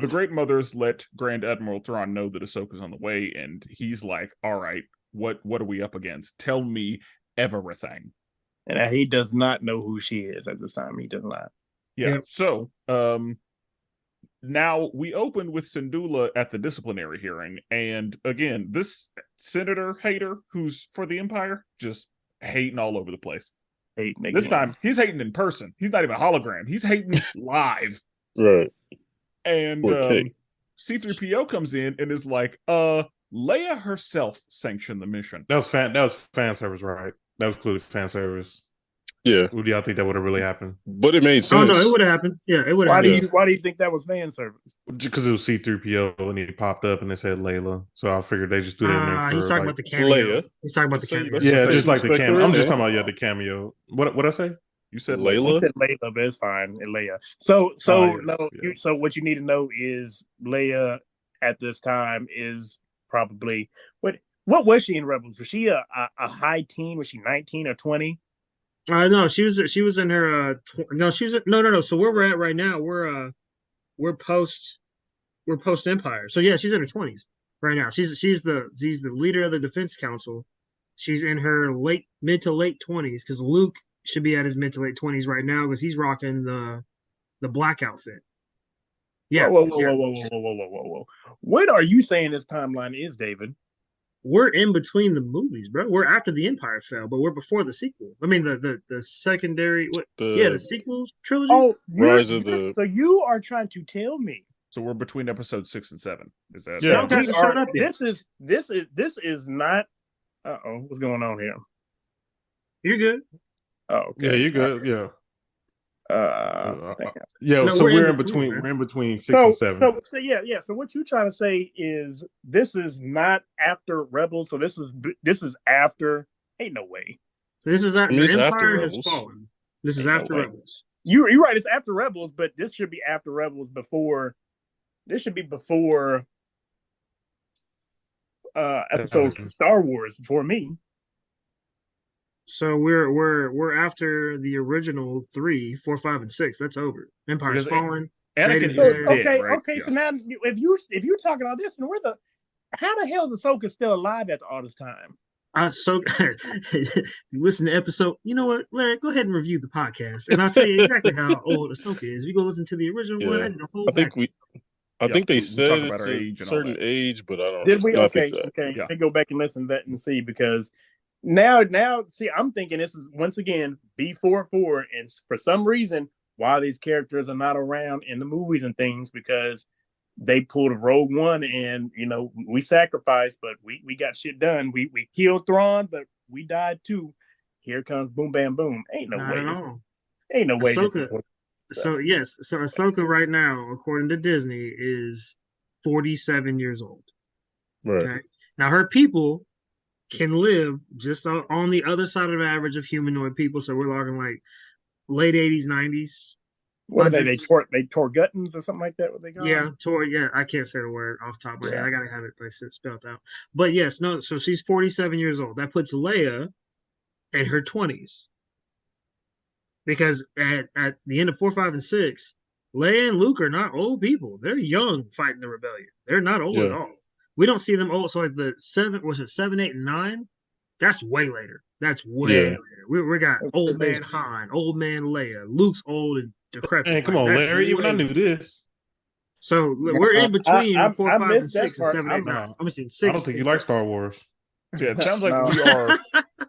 Great Mothers let Grand Admiral Thrawn know that Ahsoka's on the way, and he's like, "All right, what are we up against? Tell me everything." And he does not know who she is at this time. He does not. Yeah. Yep. So now we open with Syndulla at the disciplinary hearing, and again, this senator hater who's for the Empire just hating all over the place. This time he's hating in person. He's not even a hologram. He's hating live. Right. And C-3PO comes in and is like, Leia herself sanctioned the mission. That was fan service, right? That was clearly fan service. Yeah. Would y'all think that would have really happened? But it made sense. Oh no, it would have happened. Yeah, it would have. Why do you think that was fan service? Because it was C-3PO and he popped up and it said Layla, so I figured they just threw it in there. He's talking about the cameo. Leia. He's talking about the cameo. Yeah, just like the cameo. I'm just there. talking about the cameo. What I say? You said Layla? I said Layla, but it's fine. Leia. So what you need to know is Leia at this time is probably what was she in Rebels? Was she a high teen? Was she 19 or 20? No, she was in her no, she's no. So where we're at right now, we're post Empire. So yeah, she's in her 20s right now. She's the leader of the Defense Council. She's in her mid to late 20s because Luke should be at his mid to late 20s right now because he's rocking the black outfit. Yeah. Whoa. What are you saying this timeline is, David? We're in between the movies, bro. We're after the Empire fell, but we're before the sequel. I mean, the secondary, the sequels trilogy. Oh, So you are trying to tell me. So we're between episode 6 and 7. Is that? Yeah. This is not. What's going on here? You're good. Oh, okay. Yeah, you're good. Yeah. No, so we're in between, between. We're in between 6 and 7. So yeah. So what you're trying to say is this is not after Rebels. So this is after. Ain't no way. This is not. It's The after Empire has Rebels. fallen. This is after Rebels. You're right. It's after Rebels, but this should be after Rebels. Before. This should be before. Episode Star Wars before me. So we're after the original 3, 4, 5, and 6. That's over. Empire's fallen. Anakin's Vader's dead, Okay. right? Okay. Yeah. So now, if you're talking about this, and how the hell is Ahsoka still alive after all this time? So you listen to episode. You know what, Larry? Go ahead and review the podcast, and I'll tell you exactly how old Ahsoka is. You go listen to the original one. I did a whole I think they we said talked it's about our a age and all certain that. age, but I don't. Did we? know. Okay. Exactly. Yeah. Let me go back and listen to that and see, because now, see, I'm thinking this is once again B44, and for some reason, why these characters are not around in the movies and things, because they pulled a Rogue One, and we sacrificed, but we got shit done. We killed Thrawn, but we died too. Here comes boom, bam, boom. Ain't no way. Ain't no way. Ahsoka, so Ahsoka right now, according to Disney, is 47 years old. Right. Okay. Now her people can live just on the other side of the average of humanoid people. So we're talking like late 80s, 90s. What are they? They Torguttans or something like that? What they got? Yeah, Yeah, I can't say the word off the top of my head. I gotta have it spelled out. But yes, no. So she's 47 years old. That puts Leia in her 20s. Because at the end of 4, 5, and 6, Leia and Luke are not old people. They're young fighting the rebellion. They're not old at all. We don't see them old. So like the 7, 8, and 9? That's way later. That's way later. We got old man Han, old man Leia. Luke's old and decrepit. Man, come on, that's Larry. Even I knew this. So we're in between 4, 5, and 6, and part. 7, 8, 9. I'm seeing 6. I don't think you like Star Wars. Yeah, it sounds like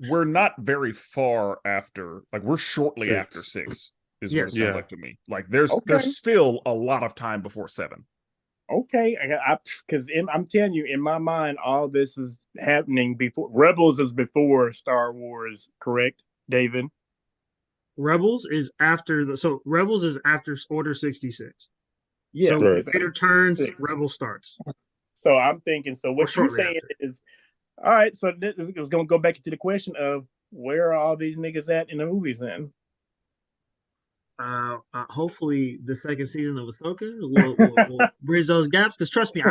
we're not very far after, like we're shortly 6. after 6 is Yes. what it sounds like to me. Like there's still a lot of time before 7. Okay, because I'm telling you, in my mind, all this is happening before Rebels is before Star Wars, correct, David? Rebels is after Rebels is after Order 66. Yeah. So Vader turns, Rebel starts. So I'm thinking. So what you're saying is, all right. So this is going to go back into the question of where are all these niggas at in the movies then? Hopefully the second season of Ahsoka will bridge those gaps. Because trust me,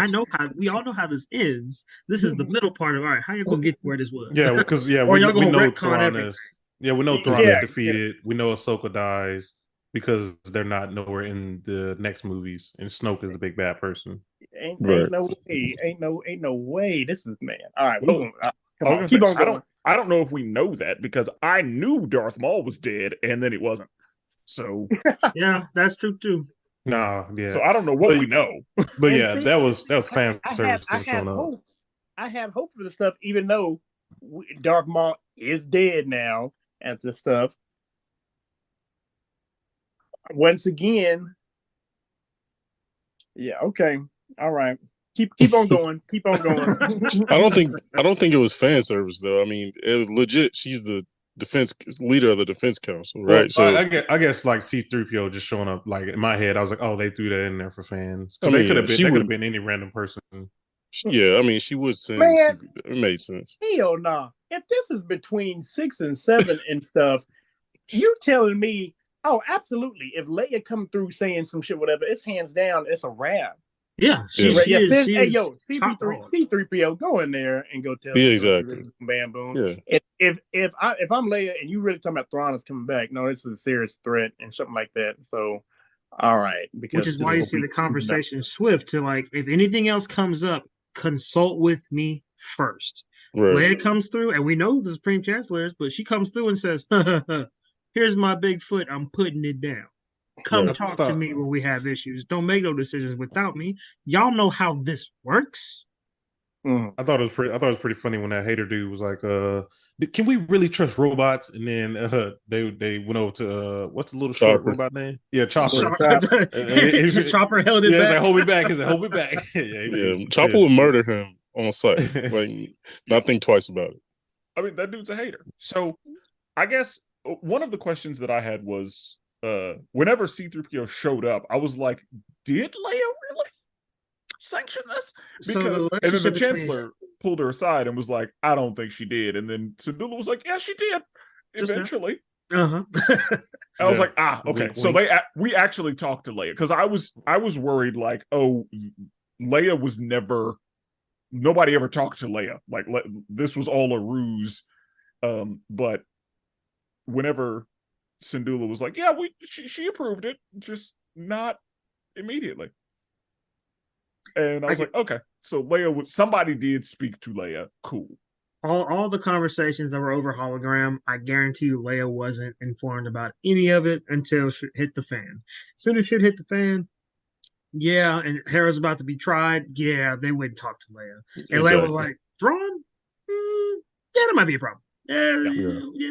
we all know how this ends. This is the middle part of all right. How you gonna get to where this was? Yeah, because or y'all we gonna know retcon everything. we know Thrawn is defeated. We know Ahsoka dies because they're not nowhere in the next movies, and Snoke is the big bad person. Ain't no way. This is man. All right, come on, keep on going. I don't know if we know that because I knew Darth Maul was dead and then he wasn't. So yeah, that's true too. Nah, yeah. So I don't know what we know. But yeah, that was fan service showing up. I have hope for the stuff, even though Darth Maul is dead now and this stuff. Once again, yeah, okay, all right. Keep on going. Keep on going. I don't think it was fan service though. I mean, it was legit. She's the leader of the defense council, right? Well, so I guess like C-3PO just showing up. Like in my head, I was like, oh, they threw that in there for fans. I mean, they could have been any random person. Yeah, I mean, she would send. It made sense. Hell nah. If this is between 6 and 7 and stuff, you telling me, oh, absolutely. If Leia come through saying some shit, whatever, it's hands down. It's a wrap. Yeah, hey, yo, C-3PO, go in there and go tell. Yeah, exactly. Bam, boom. Yeah. If I'm Leia and you really talking about Thrawn is coming back, no, this is a serious threat and something like that. So, all right, because which is why you see the conversation swift to like, if anything else comes up, consult with me first. Right. Leia comes through, and we know the Supreme Chancellor is, but she comes through and says, "Here's my big foot. I'm putting it down." Come talk to me when we have issues. Don't make no decisions without me. Y'all know how this works. I thought it was pretty funny when that hater dude was like, can we really trust robots? And then they went over to what's the little short robot name? Yeah, Chopper. Chopper held it back. He's like, hold me back. He's like, hold me back. Chopper would murder him on sight. Like, not think twice about it. I mean, that dude's a hater. So I guess one of the questions that I had was, whenever C-3PO showed up, I was like, did Leia really sanction this? Because and then the Chancellor pulled her aside and was like, I don't think she did. And then Syndulla was like, yeah, she did. Eventually. I was like, okay. So we actually talked to Leia, because I was worried like, oh, Leia was never, nobody ever talked to Leia. Like this was all a ruse. But whenever Syndulla was like, yeah, she approved it, just not immediately. And I was like, okay, so Leia somebody did speak to Leia. Cool. All the conversations that were over hologram, I guarantee you Leia wasn't informed about any of it until shit hit the fan. As soon as shit hit the fan, yeah, and Hera's about to be tried, yeah, they wouldn't talk to Leia. And Leia was like, Thrawn? Yeah, that might be a problem. Yeah,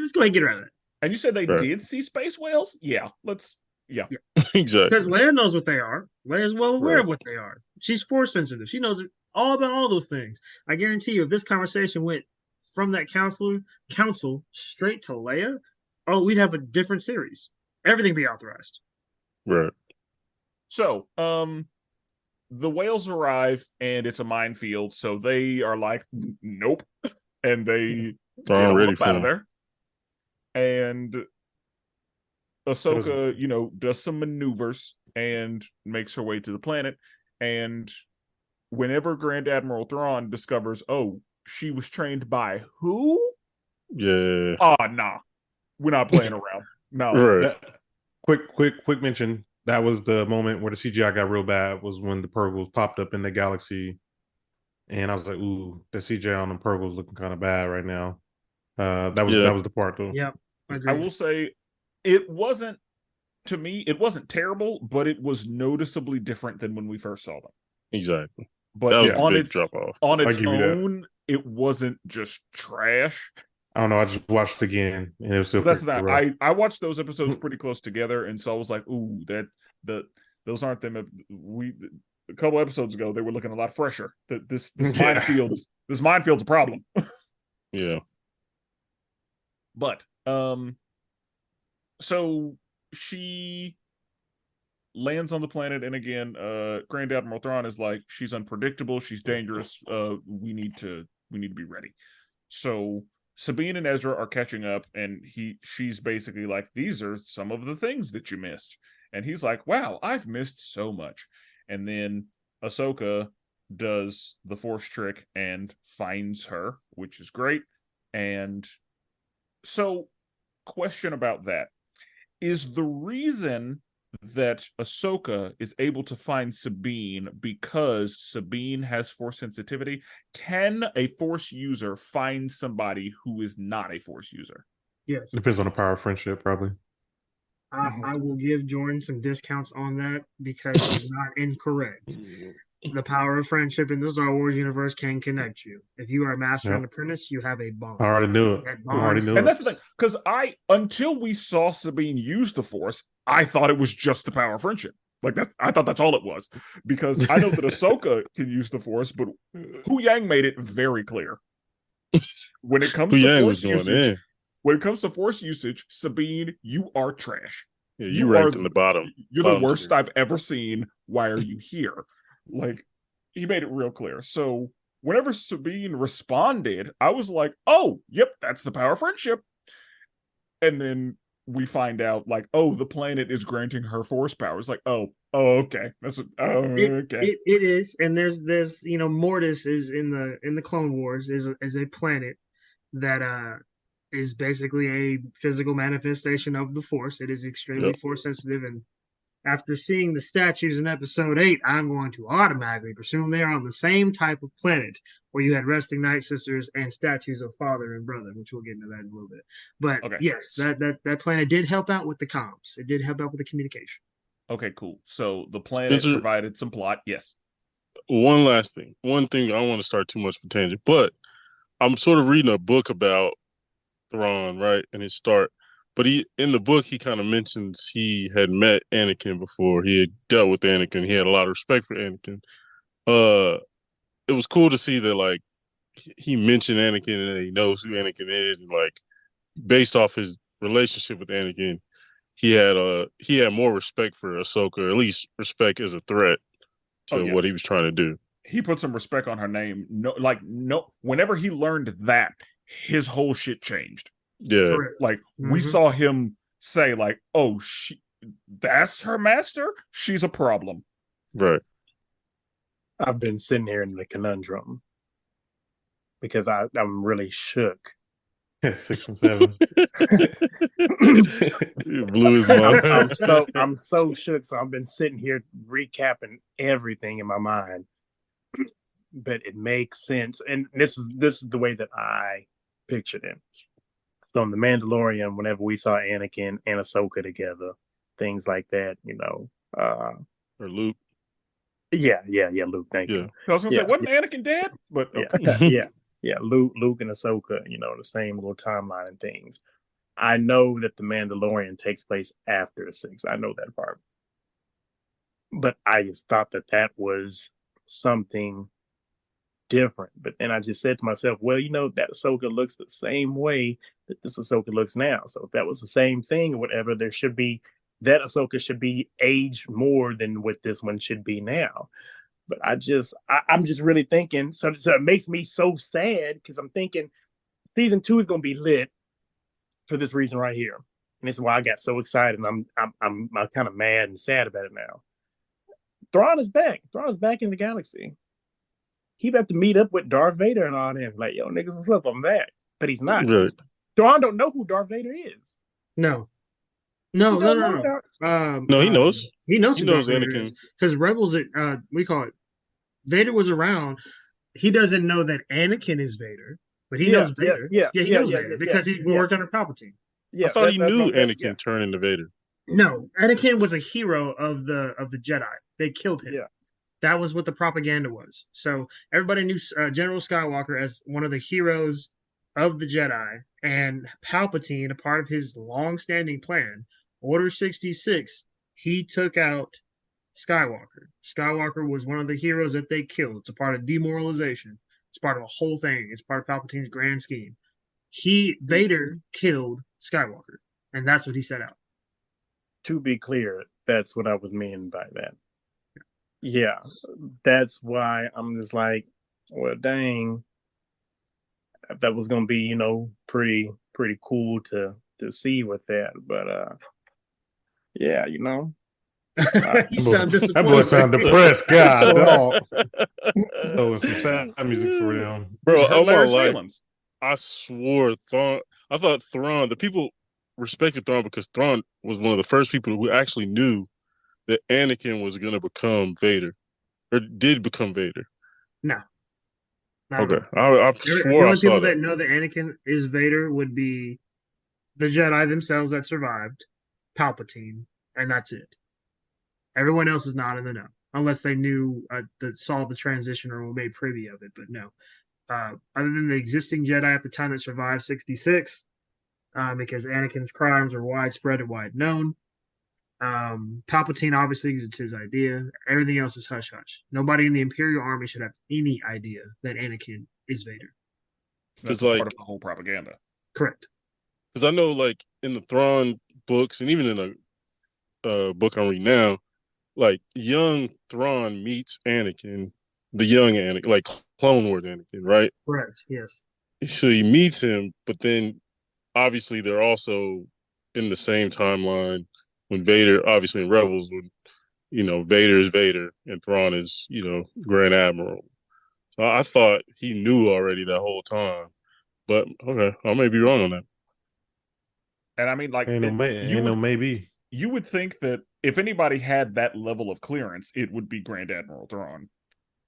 let's go ahead and get her out of that. And you said they did see space whales? Yeah, exactly. Because Leia knows what they are. Leia's well aware of what they are. She's force sensitive. She knows all about all those things. I guarantee you, if this conversation went from that council straight to Leia, we'd have a different series. Everything be authorized. Right. So, the whales arrive and it's a minefield. So they are like, nope, and they ready for out of there. And Ahsoka, does some maneuvers and makes her way to the planet. And whenever Grand Admiral Thrawn discovers, she was trained by who? Yeah. Nah. We're not playing around. No. Right. Quick mention. That was the moment where the CGI got real bad, was when the Purgles popped up in the galaxy and I was like, "Ooh, the CJ on the purple is looking kind of bad right now." That Yeah. was the part though. Yep, I agreed. will say it wasn't, to me, it wasn't terrible, but it was noticeably different than when we first saw them. Exactly. But That was the on big its drop off. on I'll its give you that. own, it wasn't just trash. I don't know. I just watched it again, and it was still But that's pretty not. rough. I watched those episodes pretty close together, and so I was like, "Ooh, those aren't them." We a couple episodes ago, they were looking a lot fresher. This Yeah. minefield's a problem. Yeah. But so she lands on the planet, and again, Grand Admiral Thrawn is like, she's unpredictable, she's dangerous. We need to be ready. So Sabine and Ezra are catching up, and she's basically like, these are some of the things that you missed. And he's like, wow, I've missed so much. And then Ahsoka does the Force trick and finds her, which is great. And so, question about that. Is the reason that Ahsoka is able to find Sabine because Sabine has Force sensitivity? Can a Force user find somebody who is not a Force user? Yes. Depends on the power of friendship, probably. I will give Jordan some discounts on that because he's not incorrect. The power of friendship in the Star Wars universe can connect you. If you are a master and apprentice, you have a bond. I already knew it. That I already bond, knew And it. that's the thing, because until we saw Sabine use the Force, I thought it was just the power of friendship. Like that, I thought that's all it was. Because I know that Ahsoka can use the Force, but Hu Yang made it very clear. When it comes Hu to Yang Force was going usage, in. when it comes to Force usage, Sabine, you are trash. Yeah, you ranked in the bottom. You're the bottom worst tier. I've ever seen. Why are you here? Like, he made it real clear. So whenever Sabine responded, I was like, oh, yep, that's the power of friendship. And then we find out, like, oh, the planet is granting her Force powers. Like, oh, okay. Okay. it is, and there's Mortis is in the Clone Wars is a planet that is basically a physical manifestation of the Force. It is extremely Yep. Force sensitive, and after seeing the statues in Episode 8, I'm going to automatically presume they are on the same type of planet where you had resting Night Sisters and statues of father and brother, which we'll get into that in a little bit. But Okay. yes, that planet did help out with the comms. It did help out with the communication. Okay, cool. So the planet Spenser, provided some plot. Yes. one last thing. One thing, I don't want to start too much for tangent, but I'm sort of reading a book about Thrawn, right? And his start. But in the book, he kind of mentions he had met Anakin before. He had dealt with Anakin. He had a lot of respect for Anakin. It was cool to see that, like, he mentioned Anakin and that he knows who Anakin is, and like, based off his relationship with Anakin, he had more respect for Ahsoka, or at least respect as a threat to what he was trying to do. He put some respect on her name. No, whenever he learned that, his whole shit changed. Yeah. Correct. Like, we saw him say, like, oh, that's her master? She's a problem. Right. I've been sitting here in the conundrum because I'm really shook. 6 and 7. It blew his mind. I'm so shook. So I've been sitting here recapping everything in my mind, but it makes sense. And this is the way that I pictured it. So in The Mandalorian, whenever we saw Anakin and Ahsoka together, things like that, Or Luke. Yeah, Luke. Thank you. I was gonna say, wasn't Anakin dead? But okay. Yeah, Luke and Ahsoka, the same little timeline and things. I know that The Mandalorian takes place after 6. I know that part. But I just thought that was something different. But then I just said to myself, well, that Ahsoka looks the same way that this Ahsoka looks now. So if that was the same thing or whatever, that Ahsoka should be aged more than what this one should be now. But I'm just really thinking, so it makes me so sad because I'm thinking season 2 is going to be lit for this reason right here. And this is why I got so excited. And I'm kind of mad and sad about it now. Thrawn is back. Thrawn is back in the galaxy. He about to meet up with Darth Vader and all them. Like, yo, niggas, what's up? I'm back. But he's not. Right. Thrawn don't know who Darth Vader is. No. No, he knows. He knows He who knows Darth Vader Anakin. is. Because Rebels, we call it. Vader was around, he doesn't know that Anakin is Vader, but he Yeah, knows Vader. yeah, he yeah, knows yeah, Vader yeah, because he yeah. worked under Palpatine. I thought he knew that, Anakin turned into Vader. No, Anakin was a hero of the Jedi. They killed him. Yeah. That was what the propaganda was. So everybody knew General Skywalker as one of the heroes of the Jedi, and Palpatine, a part of his long-standing plan, Order 66, he took out Skywalker. Skywalker was one of the heroes that they killed. It's a part of demoralization. It's part of a whole thing. It's part of Palpatine's grand scheme. Vader killed Skywalker, and that's what he set out. To be clear, that's what I was meaning by that. Yeah, that's why I'm just like, well, dang, that was gonna be, pretty cool to see with that. But yeah, You sound That disappointed. boy sound depressed. God, dog. Oh, some sad music for them. Bro, Hurt all my Larry's life, feelings. I swore I thought Thrawn, the people respected Thrawn because Thrawn was one of the first people who actually knew that Anakin was going to become Vader, or did become Vader. No. Not Okay. at all. I The swore I only saw people that. that know that Anakin is Vader would be the Jedi themselves that survived, Palpatine, and that's it. Everyone else is not in the know, unless they knew that saw the transition or were made privy of it. But no, other than the existing Jedi at the time that survived 66, because Anakin's crimes are widespread and wide known. Palpatine obviously it's his idea. Everything else is hush hush. Nobody in the Imperial Army should have any idea that Anakin is Vader. That's Like, part of the whole propaganda. Correct. because I know, like, in the Thrawn books, and even in a book I'm reading now, like, young Thrawn meets Anakin, the young Anakin, like Clone Wars Anakin, right? Correct. Yes. So he meets him, but then obviously they're also in the same timeline when Vader, obviously in Rebels, when Vader is Vader and Thrawn is Grand Admiral. So I thought he knew already that whole time, but okay, I may be wrong on that. And I mean, like, Maybe. You would think that if anybody had that level of clearance, it would be Grand Admiral Thrawn.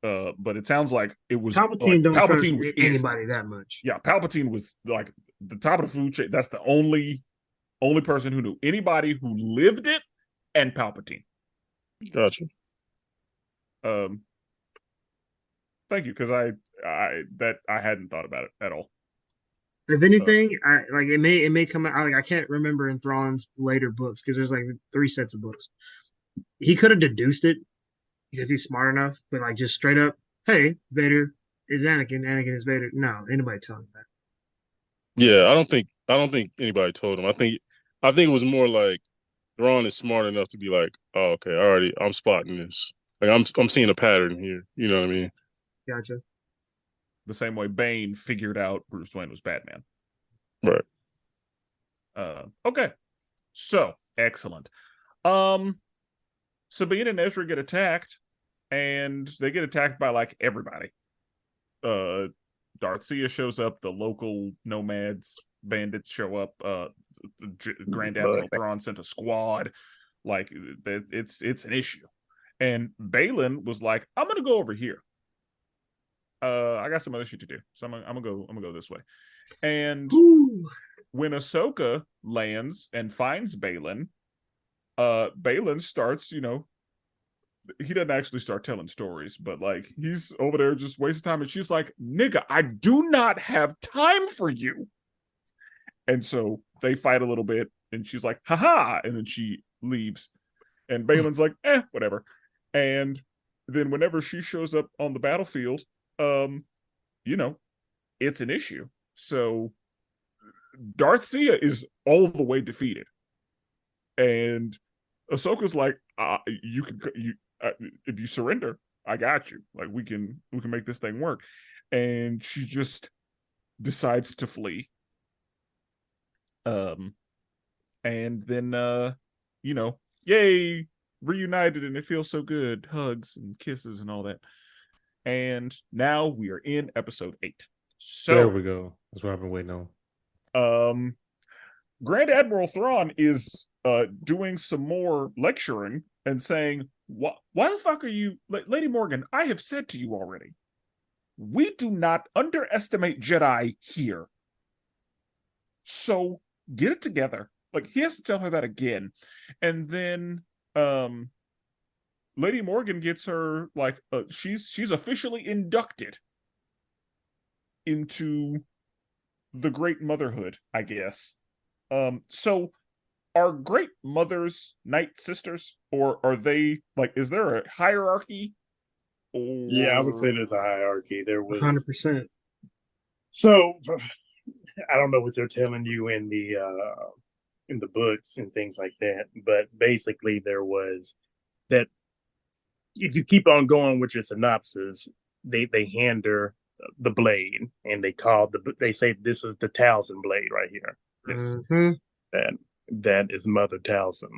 But it sounds like it was Palpatine don't trust was anybody that much. Yeah, Palpatine was like the top of the food chain. That's the only person who knew anybody who lived it, and Palpatine. Gotcha. Thank you, because I hadn't thought about it at all. If anything, it may come out. I can't remember in Thrawn's later books because there's like 3 sets of books. He could have deduced it because he's smart enough, but like just straight up, hey, Vader is Anakin, Anakin is Vader. No, anybody telling him that. Yeah, I don't think anybody told him. I think it was more like Thrawn is smart enough to be like, oh, okay, I'm spotting this. Like I'm seeing a pattern here. You know what I mean? Gotcha. The same way Bane figured out Bruce Wayne was Batman. Right. Okay. So, excellent. Sabine and Ezra get attacked, and they get attacked by like everybody. Darthea shows up, the local nomads, bandits show up, Grand Admiral Thrawn sent a squad. Like, it's an issue. And Balin was like, I'm gonna go over here. I got some other shit to do, so I'm gonna go this way. And when Ahsoka lands and finds Balin, Balin starts, he doesn't actually start telling stories, but like he's over there just wasting time, and she's like, "Nigga, I do not have time for you." And so they fight a little bit, and she's like, "Haha," and then she leaves, and Balin's like, whatever. And then whenever she shows up on the battlefield, it's an issue. So Darthea is all the way defeated, and Ahsoka's like, if you surrender, I got you. Like we can make this thing work. And she just decides to flee. And then yay, reunited, and it feels so good. Hugs and kisses and all that. And now we are in episode 8. So there we go. That's what I've been waiting on. Grand Admiral Thrawn is doing some more lecturing and saying, why the fuck are you, Lady Morgan, I have said to you already we do not underestimate Jedi here. So get it together. Like, he has to tell her that again. And then Lady Morgan gets her, like, she's officially inducted into the Great Motherhood, I guess. So are Great Mothers Night Sisters, or are they, like, is there a hierarchy? Or... Yeah, I would say there's a hierarchy. There was 100%. So I don't know what they're telling you in the books and things like that, but basically there was that. If you keep on going with your synopsis, they hand her the blade, and they say this is the Towson blade right here. That is Mother Towson,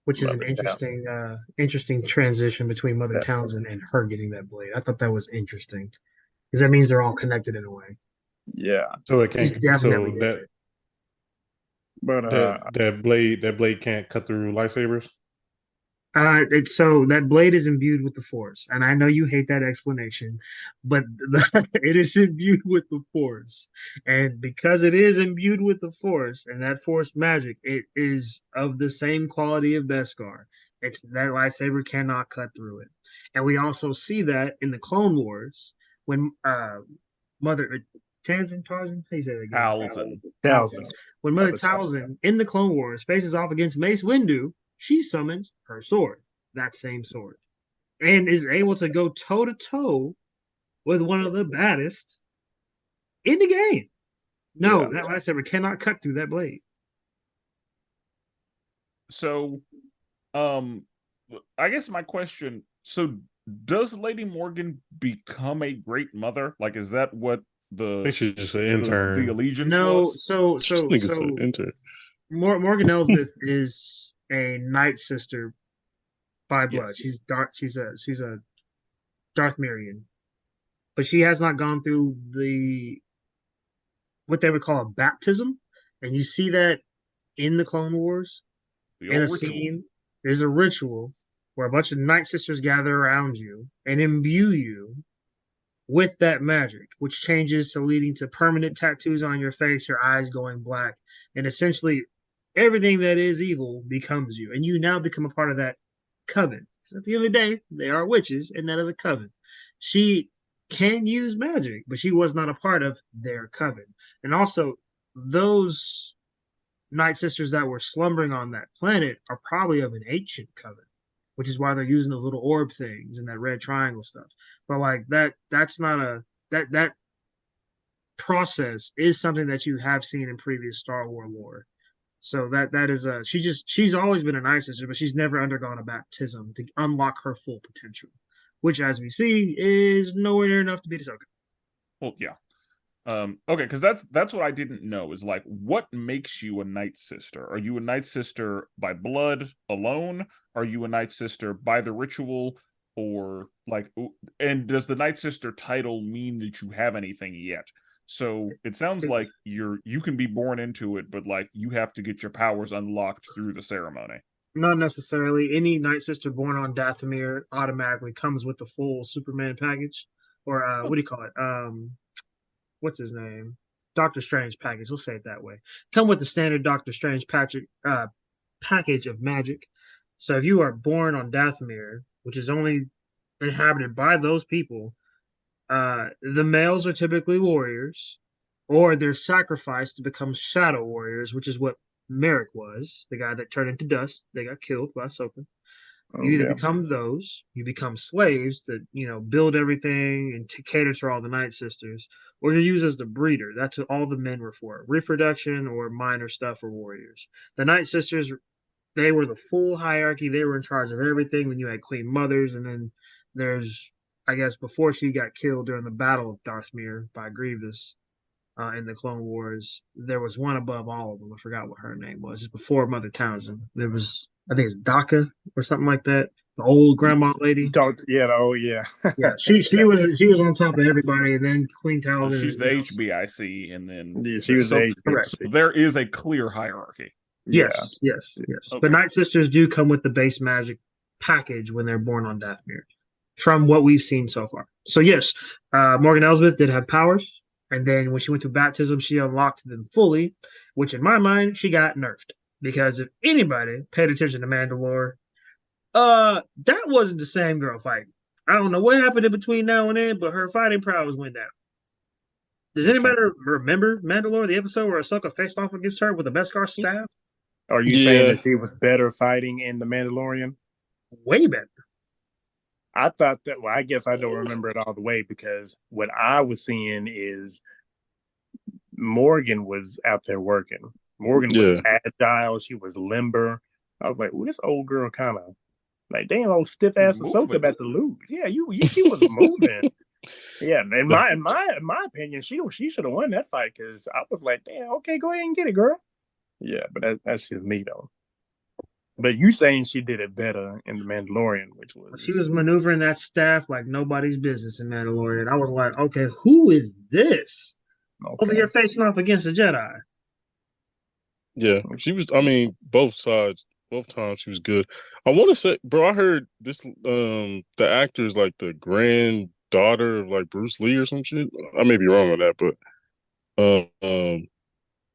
which is Mother an interesting transition between Mother Townsend and her getting that blade. I thought that was interesting because that means they're all connected in a way. Yeah. So it can't. Definitely So that blade can't cut through lightsabers. So that blade is imbued with the Force, and I know you hate that explanation, but it is imbued with the Force, and because it is imbued with the Force and that Force magic, it is of the same quality of Beskar. It's that lightsaber cannot cut through it, and we also see that in the Clone Wars when Mother Tarzan, how you say that again? Towson. When Mother Towson in the Clone Wars faces off against Mace Windu, she summons her sword, that same sword, and is able to go toe to toe with one of the baddest in the game. No, that lightsaber cannot cut through that blade. So, I guess my question, so does Lady Morgan become a great mother? Like, is that what They should just say intern. The allegiance was? So intern. Morgan Elsbeth is a Night Sister by blood. Yes. She's a Darth Marian, but she has not gone through what they would call a baptism, and you see that in the Clone Wars. In a scene, there's a ritual where a bunch of Night Sisters gather around you and imbue you with that magic, which changes to leading to permanent tattoos on your face, your eyes going black, and essentially everything that is evil becomes you, and you now become a part of that coven. Because at the end of the day, they are witches, and that is a coven. She can use magic, but she was not a part of their coven. And also, those Night Sisters that were slumbering on that planet are probably of an ancient coven, which is why they're using those little orb things and that red triangle stuff. But like that's not that process is something that you have seen in previous Star Wars lore. So that is she's always been a Night Sister, but she's never undergone a baptism to unlock her full potential, which, as we see, is nowhere near enough to beat Ahsoka. Well, yeah. Okay, because that's what I didn't know is, like, what makes you a Night Sister? Are you a Night Sister by blood alone? Are you a Night Sister by the ritual? Or like, and does the Night Sister title mean that you have anything yet? So it sounds like you can be born into it, but like you have to get your powers unlocked through the ceremony. Not necessarily. Any Night Sister born on Dathomir automatically comes with the full Superman package, or what do you call it? What's his name? Doctor Strange package. We'll say it that way. Come with the standard Doctor Strange package of magic. So if you are born on Dathomir, which is only inhabited by those people, the males are typically warriors, or they're sacrificed to become shadow warriors, which is what Merrick was, the guy that turned into dust. They got killed by Ahsoka. You either become those, you become slaves that, build everything and cater to all the Night Sisters, or you're used as the breeder. That's what all the men were for, reproduction or minor stuff for warriors. The Night Sisters, they were the full hierarchy. They were in charge of everything when you had Queen Mothers, and then there's, I guess, before she got killed during the Battle of Dathomir by Grievous in the Clone Wars, there was one above all of them. I forgot what her name was. It's before Mother Townsend. There was, I think it's Daka or something like that. The old grandma lady. Yeah. She was on top of everybody, and then Queen Townsend. She's the HBIC, and then she was the HBIC. So there is a clear hierarchy. Yes. Okay. The Night Sisters do come with the base magic package when they're born on Dathomir. from what we've seen so far. So yes, Morgan Elsbeth did have powers, and then when she went to baptism, she unlocked them fully, which in my mind she got nerfed because if anybody paid attention to Mandalore, that wasn't the same girl fighting. I don't know what happened in between now and then, but her fighting prowess went down. Does anybody remember Mandalore, the episode where Ahsoka faced off against her with a Beskar staff? Are you saying that she was better fighting in The Mandalorian? Way better. I thought that, well, I guess I don't remember it all the way because what I was seeing is Morgan was out there working. Morgan was agile. She was limber. I was like, well, this old girl kind of like, damn, old stiff ass Ahsoka about to lose. Yeah, she was moving. Yeah, in my opinion, she should have won that fight because I was like, damn, okay, go ahead and get it, girl. Yeah, but that's just me though. But you saying she did it better in The Mandalorian, which was she was maneuvering that staff like nobody's business in Mandalorian. I was like, okay, who is this over here facing off against a Jedi? Yeah, she was. I mean, both sides, both times she was good. I want to say, bro, I heard this. The actor is like the granddaughter of like Bruce Lee or some shit. I may be wrong on that,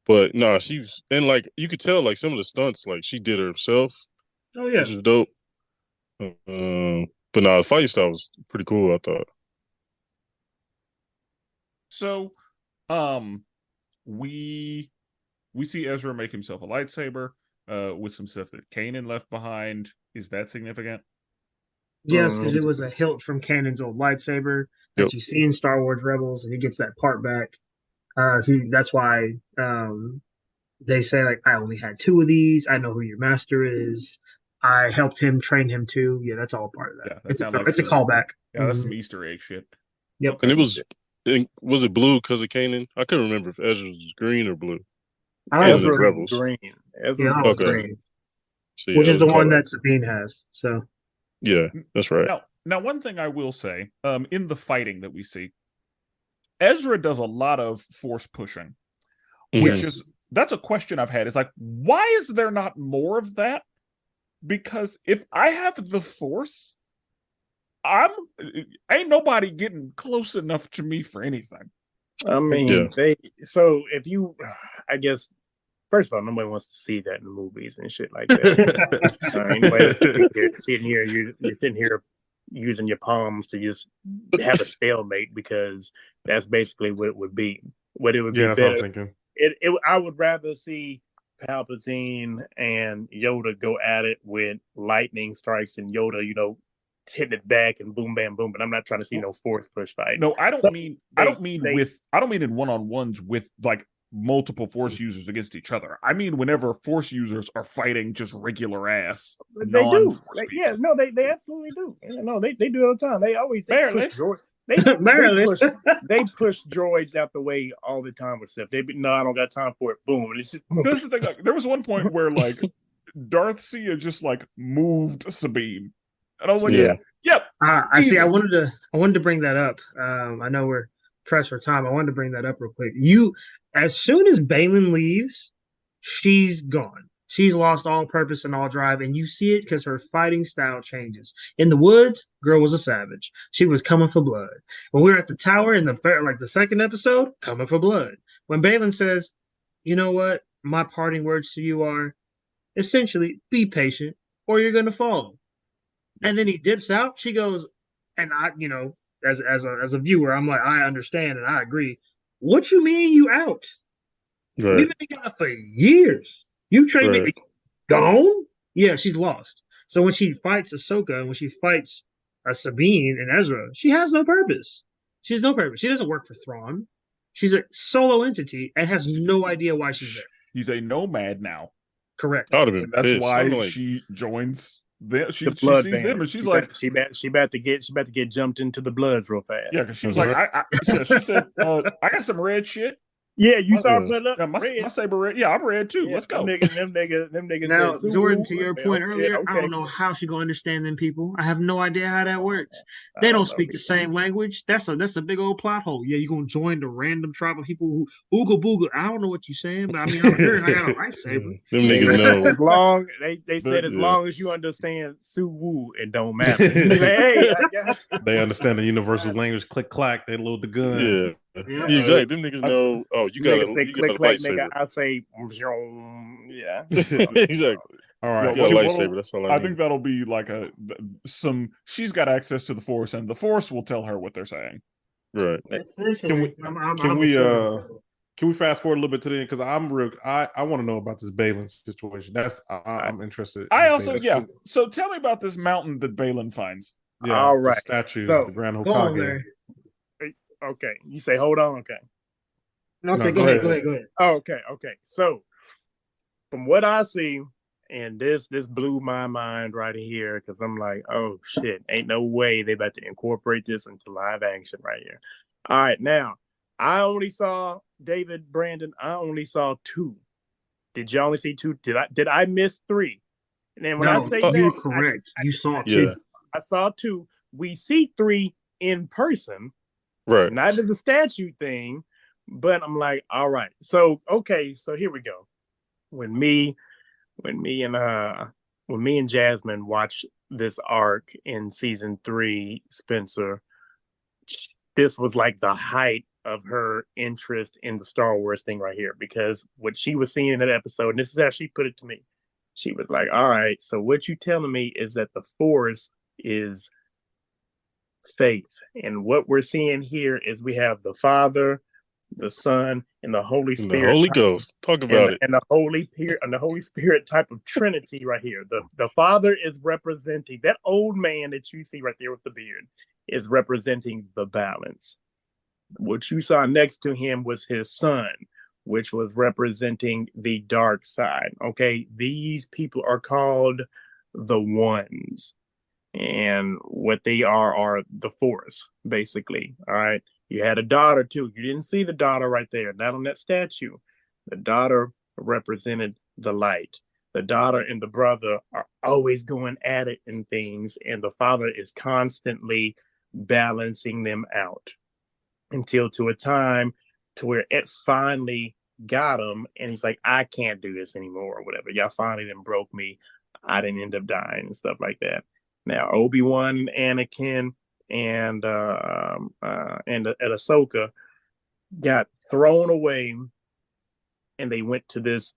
but no, she's and like you could tell like some of the stunts like she did herself. Oh yeah, which is dope. But no, the fight style was pretty cool, I thought. So, we see Ezra make himself a lightsaber with some stuff that Kanan left behind. Is that significant? Yes, because it was a hilt from Kanan's old lightsaber that you see in Star Wars Rebels, and he gets that part back. That's why they say like, I only had 2 of these. I know who your master is. I helped him train him too. Yeah, that's all part of that. Yeah, it's a callback. Yeah, that's some Easter egg shit. Yep. And was it blue because of Kanan? I couldn't remember if Ezra was green or blue. Ezra was green. Ezra was green. So, which is the one that Sabine has. So yeah, that's right. Now, one thing I will say, in the fighting that we see, Ezra does a lot of force pushing, which that's a question I've had. It's like, why is there not more of that? Because if I have the force, ain't nobody getting close enough to me for anything. I mean, so if you, I guess, first of all, nobody wants to see that in the movies and shit like that. You're sitting here using your palms to just have a stalemate because that's basically what it would be. What it would be that's better. what I was thinking. I would rather see Palpatine and Yoda go at it with lightning strikes and Yoda, hitting it back and boom, bam, boom. But I'm not trying to see no force push fight. No, I don't mean in one-on-ones with like multiple force users against each other. I mean whenever force users are fighting just regular ass. They do. They absolutely do. They do it all the time. They always push droids. They push droids out the way all the time with stuff. I don't got time for it. Boom. It's just, this is the thing, like, there was one point where like Darth Sia just like moved Sabine. And I was like, yep. I see. I wanted to bring that up. I know we're pressed for time. I wanted to bring that up real quick. As soon as Baylan leaves, she's gone. She's lost all purpose and all drive, and you see it because her fighting style changes. In the woods, girl was a savage. She was coming for blood. When we were at the tower in the second episode, coming for blood. When Baylan says, "You know what? My parting words to you are, essentially, be patient, or you're going to fall." And then he dips out. She goes, and I, as a viewer, I'm like, I understand and I agree. What you mean you out? Right. We've been together for years. You trained me. Gone? Yeah, she's lost. So when she fights Ahsoka and when she fights Sabine and Ezra, she has no purpose. She has no purpose. She doesn't work for Thrawn. She's a solo entity and has no idea why she's there. He's a nomad now. Correct. And that's why she joins. She sees them and she's like, she about to get jumped into the Bloods real fast. Yeah, because she was like, she said, I got some red shit. Yeah, you My- saw yeah. her put it up. Yeah, my Red. saber red. Yeah, I'm red too. Yeah, Let's go. them niggas Now, said, Jordan, "Suwu." to your Like, point oh, shit, earlier, I okay. don't know how she gonna understand them people. I have no idea how that works. They I don't don't know. speak the same language. That's a big old plot hole. Yeah, you gonna join the random tribe of people who ooga booga. I don't know what you're saying, but I mean I'm here and I got a lightsaber. Them They niggas said know. as long they said as Yeah. long as you understand Suwu, it don't matter. You be like, hey, I got They understand the universal language. Click clack. They load the gun. Yeah. Yeah. Exactly. Them niggas know. Oh, you got nigga say a click clack, nigga. lightsaber. I say, yeah. Exactly. All Well, right. You got a what'll- lightsaber. That's all I I need. think that'll be like she's got access to the Force, and the Force will tell her what they're saying. Right. Essentially, Can we fast forward a little bit to the end? Because I want to know about this Balin situation. I'm interested. I in also, Balin. yeah. So tell me about this mountain that Balin finds. Yeah, All the right. statue, So, the Grand Go on, Hokage. Larry. Okay. You say, hold on. Okay. No, No, say go go ahead, ahead. go ahead. Oh, okay. So, from what I see, and this blew my mind right here because I'm like, oh shit, ain't no way they about to incorporate this into live action right here. All right, now I only saw David Brandon. I only saw 2. Did you only see 2? Did I miss 3? And then when I No, say you're that, correct. You saw Yeah. two. I saw 2. We see 3 in person, Right. not as a statue thing, but I'm like, all right. So okay, so here we go. When me and Jasmine watched this arc in season 3, Spenser, this was like the height of her interest in the Star Wars thing right here. Because what she was seeing in that episode, and this is how she put it to me, she was like, all right, so what you telling me is that the Force is faith. And what we're seeing here is we have the Father, the Son, and the Holy And the Spirit. Holy Ghost. Talk about it. And the Holy Spirit type of Trinity right here. The Father is representing that old man that you see right there with the beard is representing the balance. What you saw next to him was his son, which was representing the dark side. Okay, these people are called the ones, and what they are the Force, basically. All right. You had a daughter too. You didn't see the daughter right there, not on that statue. The daughter represented the light. The daughter and the brother are always going at it and things, and the father is constantly balancing them out until to a time to where it finally got him, and he's like, I can't do this anymore, or whatever. Y'all finally done broke me. I didn't end up dying and stuff like that. Now Obi-Wan, Anakin, and Ahsoka got thrown away, and they went to this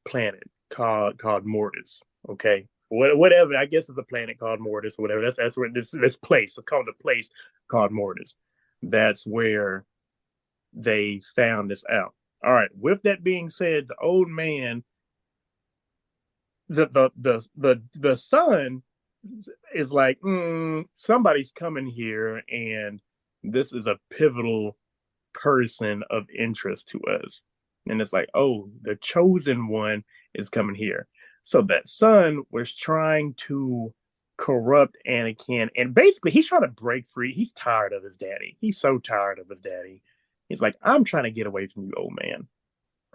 planet called Mortis. Okay, whatever. I guess it's a planet called Mortis or whatever. That's where this place. It's called a place called Mortis. That's where they found this out. All right. With that being said, the old man, the son is like, somebody's coming here, and this is a pivotal person of interest to us. And it's like, oh, the chosen one is coming here. So that son was trying to corrupt Anakin, and basically he's trying to break free. He's tired of his daddy. He's so tired of his daddy. He's like, I'm trying to get away from you, old man.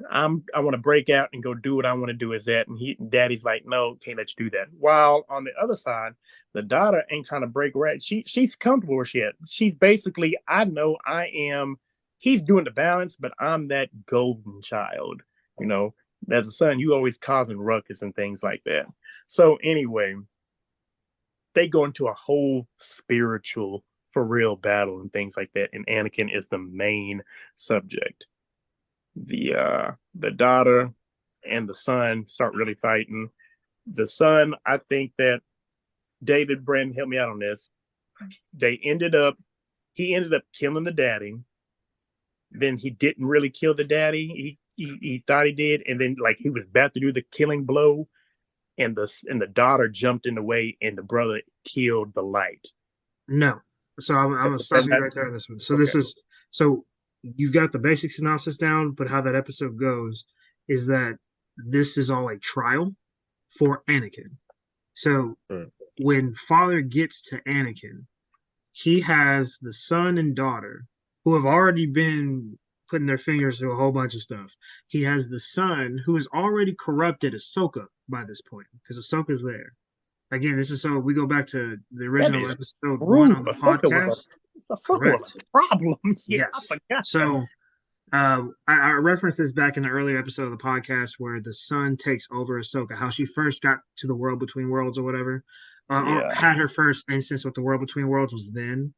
I want to break out and go do what I want to do as that. And daddy's like, no, can't let you do that. While on the other side, the daughter ain't trying to break right. She's comfortable where she at. She's basically, I know I am, he's doing the balance, but I'm that golden child. You know, as a son, you always causing ruckus and things like that. So anyway, they go into a whole spiritual for real battle and things like that. And Anakin is the main subject. The daughter and the son start really fighting. The son, I think that David Brandon helped me out on this. He ended up killing the daddy. Then he didn't really kill the daddy. He thought he did, and then like he was about to do the killing blow, and the daughter jumped in the way, and the brother killed the light. No. So I'm gonna stop you right there on this one. So this is you've got the basic synopsis down, but how that episode goes is that this is all a trial for Anakin. So when father gets to Anakin, he has the son and daughter who have already been putting their fingers through a whole bunch of stuff. He has the son who has already corrupted Ahsoka by this point because Ahsoka's there. Again, this is so we go back to the original is episode rude. 1 on the Ahsoka podcast. was a problem. Yeah, Yes. I forgot. So I referenced this back in the earlier episode of the podcast where the son takes over Ahsoka, how she first got to the world between worlds or whatever, or had her first instance with the world between worlds was then.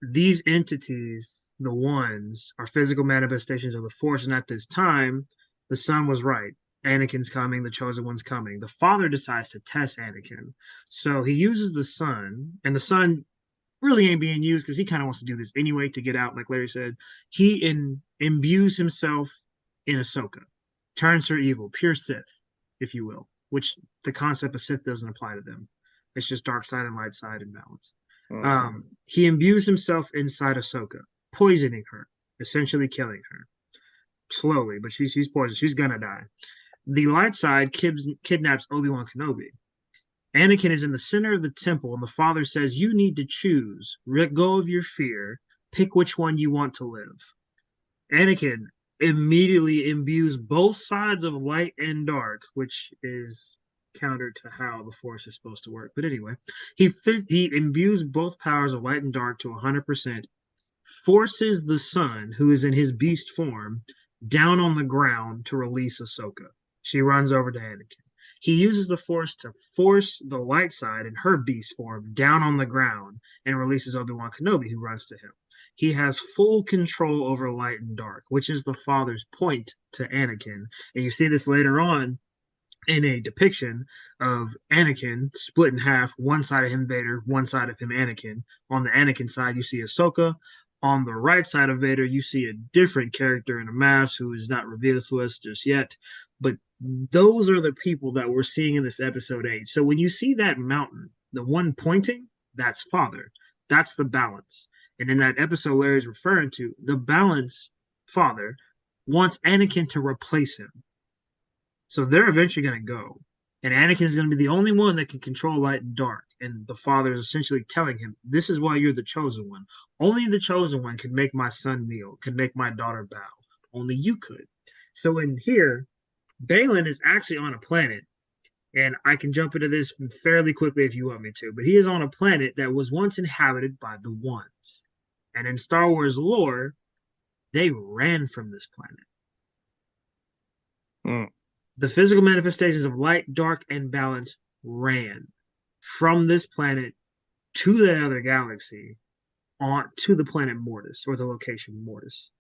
These entities, the ones, are physical manifestations of the Force, and at this time, the son was right. Anakin's coming, the chosen one's coming. The father decides to test Anakin. So he uses the son, and the son really ain't being used because he kind of wants to do this anyway to get out, like Larry said. He imbues himself in Ahsoka, turns her evil, pure Sith, if you will, which the concept of Sith doesn't apply to them. It's just dark side and light side and balance. He imbues himself inside Ahsoka, poisoning her, essentially killing her. Slowly, but she's poisoned. She's gonna die. The light side kidnaps Obi-Wan Kenobi. Anakin is in the center of the temple, and the father says, you need to choose. Let go of your fear. Pick which one you want to live. Anakin immediately imbues both sides of light and dark, which is counter to how the Force is supposed to work. But anyway, he imbues both powers of light and dark to 100%, forces the son, who is in his beast form, down on the ground to release Ahsoka. She runs over to Anakin. He uses the Force to force the light side in her beast form down on the ground and releases Obi-Wan Kenobi, who runs to him. He has full control over light and dark, which is the father's point to Anakin. And you see this later on in a depiction of Anakin split in half, one side of him Vader, one side of him Anakin. On the Anakin side, you see Ahsoka. On the right side of Vader, you see a different character in a mask who is not revealed to us just yet. But those are the people that we're seeing in this episode 8. So when you see that mountain, the one pointing, that's Father. That's the balance. And in that episode Larry's referring to, the balance Father wants Anakin to replace him. So they're eventually going to go. And Anakin is going to be the only one that can control light and dark. And the father is essentially telling him, this is why you're the chosen one. Only the chosen one can make my son kneel, can make my daughter bow. Only you could. So in here, Balin is actually on a planet. And I can jump into this fairly quickly if you want me to. But he is on a planet that was once inhabited by the ones. And in Star Wars lore, they ran from this planet. The physical manifestations of light, dark, and balance ran from this planet to that other galaxy on to the planet Mortis, or the location Mortis.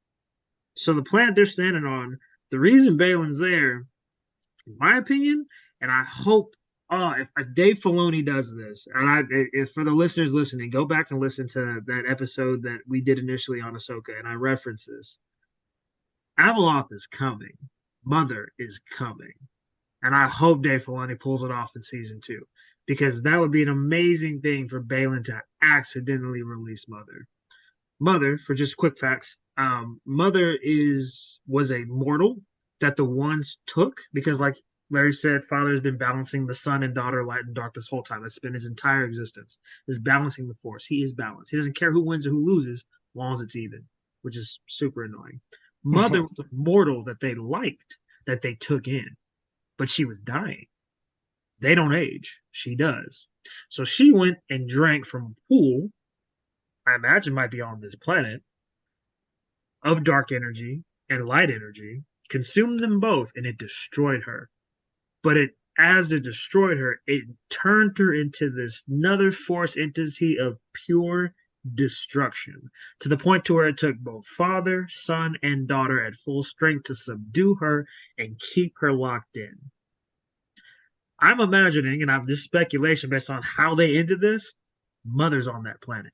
So the planet they're standing on, the reason Balin's there, in my opinion, and I hope if Dave Filoni does this, and if for the listeners listening, go back and listen to that episode that we did initially on Ahsoka, and I reference this. Abeloth is coming. Mother is coming. And I hope Dave Filoni pulls it off in season 2, because that would be an amazing thing for Balin to accidentally release Mother. Mother, for just quick facts, Mother was a mortal that the ones took, because like Larry said, Father has been balancing the son and daughter, light and dark this whole time. That's been his entire existence, is balancing the Force. He is balanced. He doesn't care who wins or who loses, as long as it's even, which is super annoying. Mother was a mortal that they liked, that they took in, but she was dying. They don't age. She does. So she went and drank from a pool, I imagine might be on this planet, of dark energy and light energy, consumed them both, and it destroyed her. But as it destroyed her, it turned her into this another Force entity of pure destruction, to the point to where it took both father, son, and daughter at full strength to subdue her and keep her locked in. I'm imagining, and I've this speculation based on how they ended this, Mother's on that planet.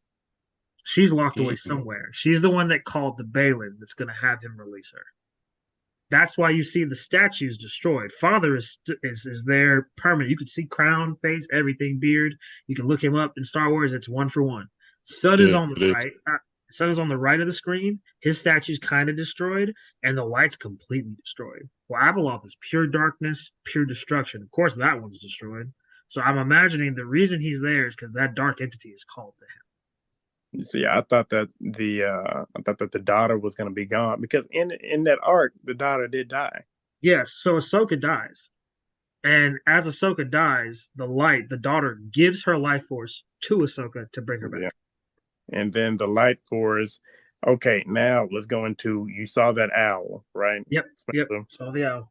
She's locked away somewhere. She's the one that called the Balin that's going to have him release her. That's why you see the statues destroyed. Father is there permanent. You can see crown, face, everything, beard. You can look him up in Star Wars. It's 1 for 1. Son is on the right. Son is on the right of the screen. His statue's kind of destroyed, and the light's completely destroyed. Well, Abeloth is pure darkness, pure destruction. Of course, that one's destroyed. So I'm imagining the reason he's there is because that dark entity is called to him. See, I thought that the daughter was going to be gone because in that arc, the daughter did die. Yes, so Ahsoka dies. And as Ahsoka dies, the daughter gives her life force to Ahsoka to bring her back. Yeah. And then the light force. Okay, now let's go into. You saw that owl, right? Yep. Spenser? Saw the owl.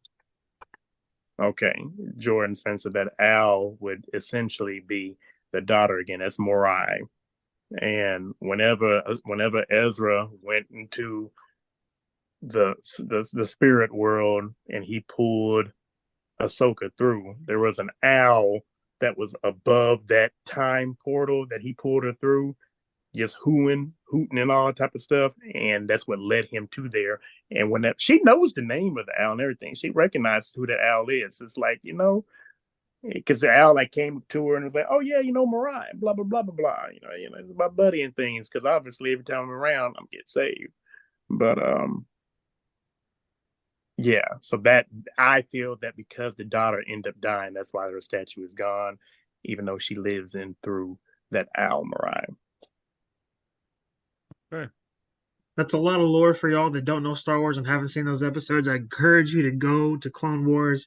Okay, Jordan Spencer. That owl would essentially be the daughter again. That's Morai. And whenever Ezra went into the spirit world and he pulled Ahsoka through, there was an owl that was above that time portal that he pulled her through, just hooting and all type of stuff, and that's what led him to there. And when that she knows the name of the owl and everything, she recognizes who that owl is. It's like, because the owl like came to her and was like, "Oh yeah, Mariah, blah blah blah blah blah." It's my buddy and things. Because obviously every time I'm around, I'm getting saved. But yeah. So that I feel that because the daughter ended up dying, that's why her statue is gone, even though she lives in through that owl Mariah. Okay. That's a lot of lore for y'all that don't know Star Wars and haven't seen those episodes. I encourage you to go to Clone Wars.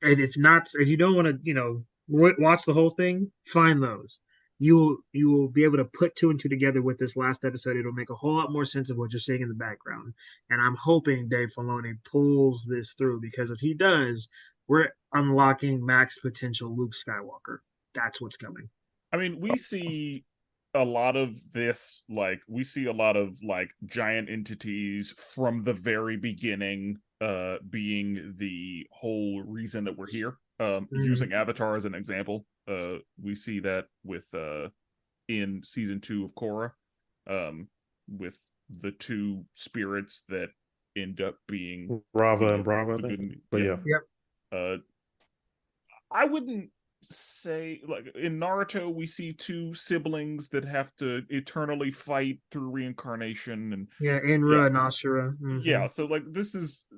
And if you don't want to, watch the whole thing, find those. You will be able to put two and two together with this last episode. It'll make a whole lot more sense of what you're seeing in the background. And I'm hoping Dave Filoni pulls this through, because if he does, we're unlocking max potential Luke Skywalker. That's what's coming. I mean, we see a lot of this, like we see a lot of like giant entities from the very beginning being the whole reason that we're here. Using Avatar as an example, we see that with in season 2 of Korra, with the two spirits that end up being Rava and Brava. But yeah. Yep. I wouldn't say, like in Naruto we see two siblings that have to eternally fight through reincarnation, and Inra and Ashura. yeah, so like this is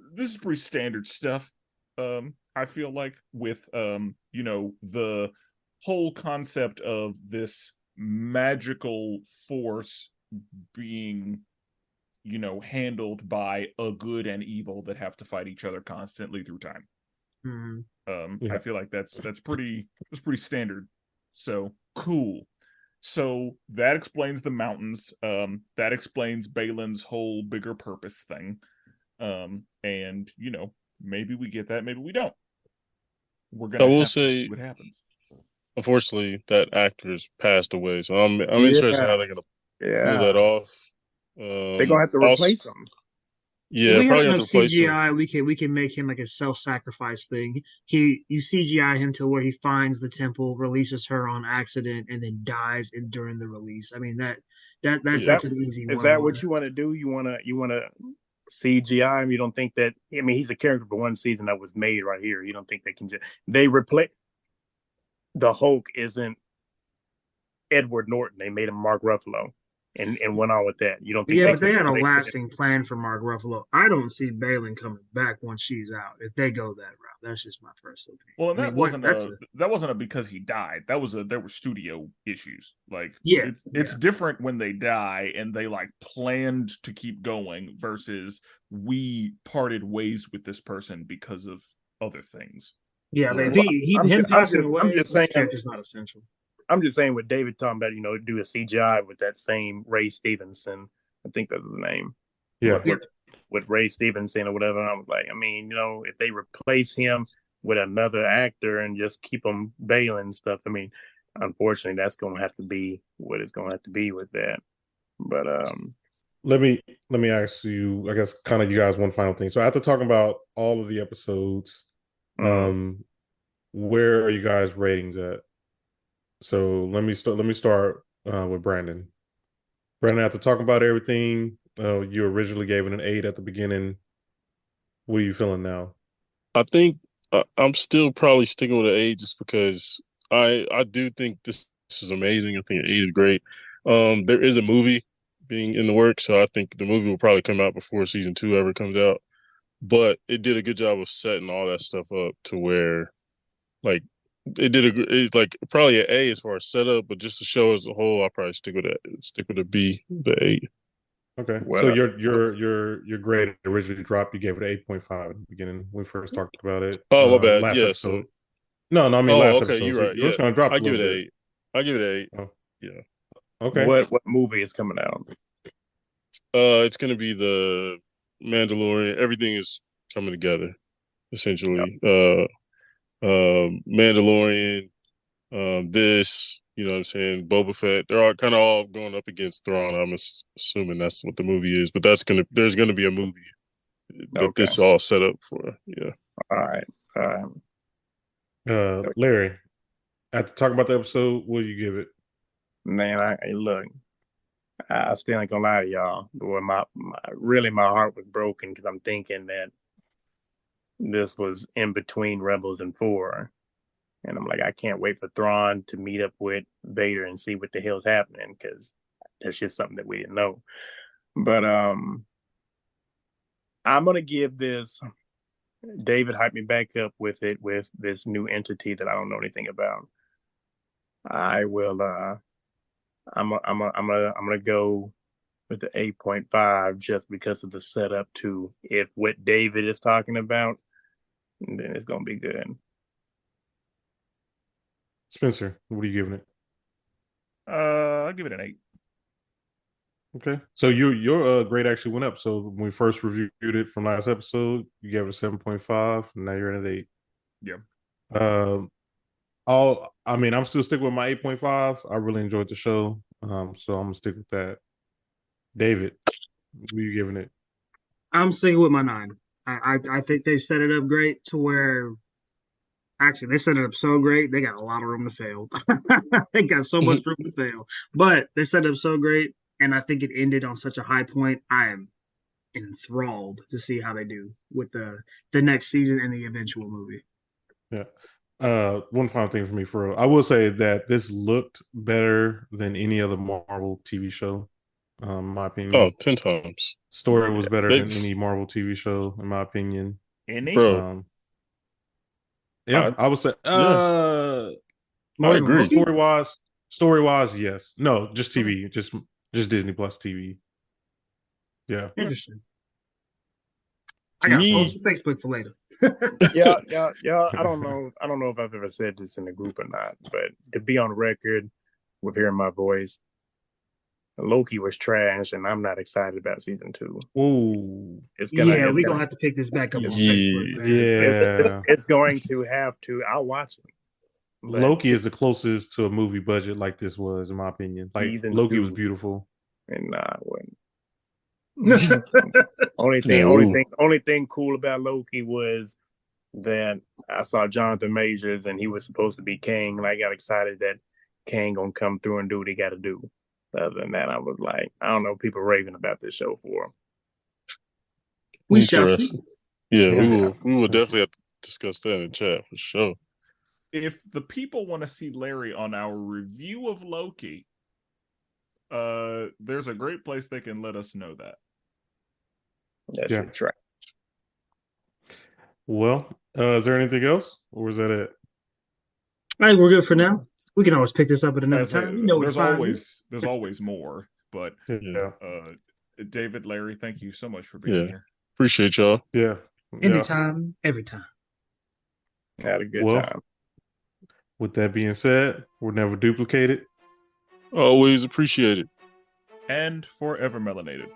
pretty standard stuff. I feel like with the whole concept of this magical force being handled by a good and evil that have to fight each other constantly through time. I feel like that's pretty standard. So cool. So that explains the mountains. That explains Balin's whole bigger purpose thing. And maybe we get that, maybe we don't. We're gonna have to see what happens. Unfortunately, that actor's passed away, so I'm interested how they're gonna pull that off. They're gonna have to replace him. Yeah, we probably have have to replace CGI. him. We can make him like a self-sacrifice thing. You CGI him to where he finds the temple, releases her on accident, and then dies during the release. I mean that's an easy one. Is that what you want to do? You want to CGI him? You don't think that? I mean, he's a character for one season that was made right here. You don't think they replace the Hulk? Isn't Edward Norton? They made him Mark Ruffalo. And went on with that. You don't think? Yeah, but they had a lasting plan for Mark Ruffalo. I don't see Balin coming back once she's out. If they go that route, that's just my personal opinion. Well, and that wasn't because he died. There were studio issues. Like, it's different when they die and they like planned to keep going versus we parted ways with this person because of other things. Yeah, but him passing away, this character's not essential. I'm just saying, with David talking about, do a CGI with that same Ray Stevenson. I think that's his name. Yeah. With Ray Stevenson or whatever. I was like, I mean, if they replace him with another actor and just keep him Balin and stuff, I mean, unfortunately, that's going to have to be what it's going to have to be with that. But let me ask you, I guess, kind of you guys one final thing. So after talking about all of the episodes, where are you guys' ratings at? So let me start with Brandon. Brandon, after talking about everything, you originally gave it an 8 at the beginning. What are you feeling now? I think I'm still probably sticking with an 8 just because I do think this is amazing. I think an 8 is great. There is a movie being in the works, so I think the movie will probably come out before season 2 ever comes out. But it did a good job of setting all that stuff up to where, like, it did it's like probably an A as far as setup, but just the show as a whole, I'll probably stick with a B, the 8. Okay. What So up? your grade originally dropped. You gave it an 8.5 at the beginning when we first talked about it. Oh, my bad. Last Yeah. So, episode. No, I mean oh, last okay, episode. you're So right. yours Yeah, gonna drop I a give little it an bit. 8. I give it an 8. Oh, Yeah. okay. What movie is coming out? It's gonna be the Mandalorian. Everything is coming together essentially. Mandalorian. This, you know what I'm saying, Boba Fett, they're all kind of all going up against Thrawn. I'm assuming that's what the movie is, but there's gonna be a movie that Okay. this all set up for. Yeah. All right. Larry, after talking about the episode, what do you give it? Man, look. I still ain't gonna lie to y'all. Boy, my heart was broken because I'm thinking that this was in between Rebels and 4. And I'm like, I can't wait for Thrawn to meet up with Vader and see what the hell's happening, because that's just something that we didn't know. But I'm gonna give this. David hyped me back up with it, with this new entity that I don't know anything about. I will. I'm gonna go with the 8.5 just because of the setup to if what David is talking about, then it's gonna be good. Spencer, what are you giving it? I'll give it an 8. Okay. So your grade actually went up. So when we first reviewed it from last episode, you gave it a 7.5. Now you're at an 8. Yeah. I'm still sticking with my 8.5. I really enjoyed the show. So I'm gonna stick with that. David, what are you giving it? I'm sticking with my 9. I think they set it up great to where actually they set it up so great they got a lot of room to fail. They got so much room to fail, but they set it up so great, and I think it ended on such a high point. I am enthralled to see how they do with the next season and the eventual movie. Yeah. One final thing for me, for real. I will say that this looked better than any other Marvel TV show. My opinion. Oh, 10 times. Story was better They- than any Marvel TV show, in my opinion. Any? Bro, Yeah, I would say. I More than agree. Loki? Story wise, yes. No, just TV, just Disney Plus TV. Yeah. Interesting. To I got me- post on Facebook for later. Yeah. I don't know if I've ever said this in the group or not, but to be on record with hearing my voice, Loki was trash, and I'm not excited about season 2. Ooh. It's gonna. Yeah, it's we're gonna gonna have to pick this back up on Yeah. Facebook. Man. Yeah. It's going to have to. I'll watch it. But Loki is the closest to a movie budget like this was, in my opinion. Like Season Loki 2. was beautiful. And I wouldn't. Yeah, ooh. Only thing cool about Loki was that I saw Jonathan Majors and he was supposed to be King, and I got excited that King gonna come through and do what he got to do. Other than that, I was like, I don't know, people raving about this show for him. We shall see. Interesting. Yeah, Yeah. we will definitely have to discuss that in the chat for sure. If the people want to see Larry on our review of Loki, there's a great place they can let us know that. That's Yeah. your track. Well, is there anything else? Or is that it? I think we're good for now. We can always pick this up at another As I- time. You know, there's always more, but Yeah. David, Larry, thank you so much for being Yeah. here. Appreciate y'all. Yeah. anytime, every time. Had a good Well, time. With that being said, we're never duplicated. Always appreciate it. And forever melanated.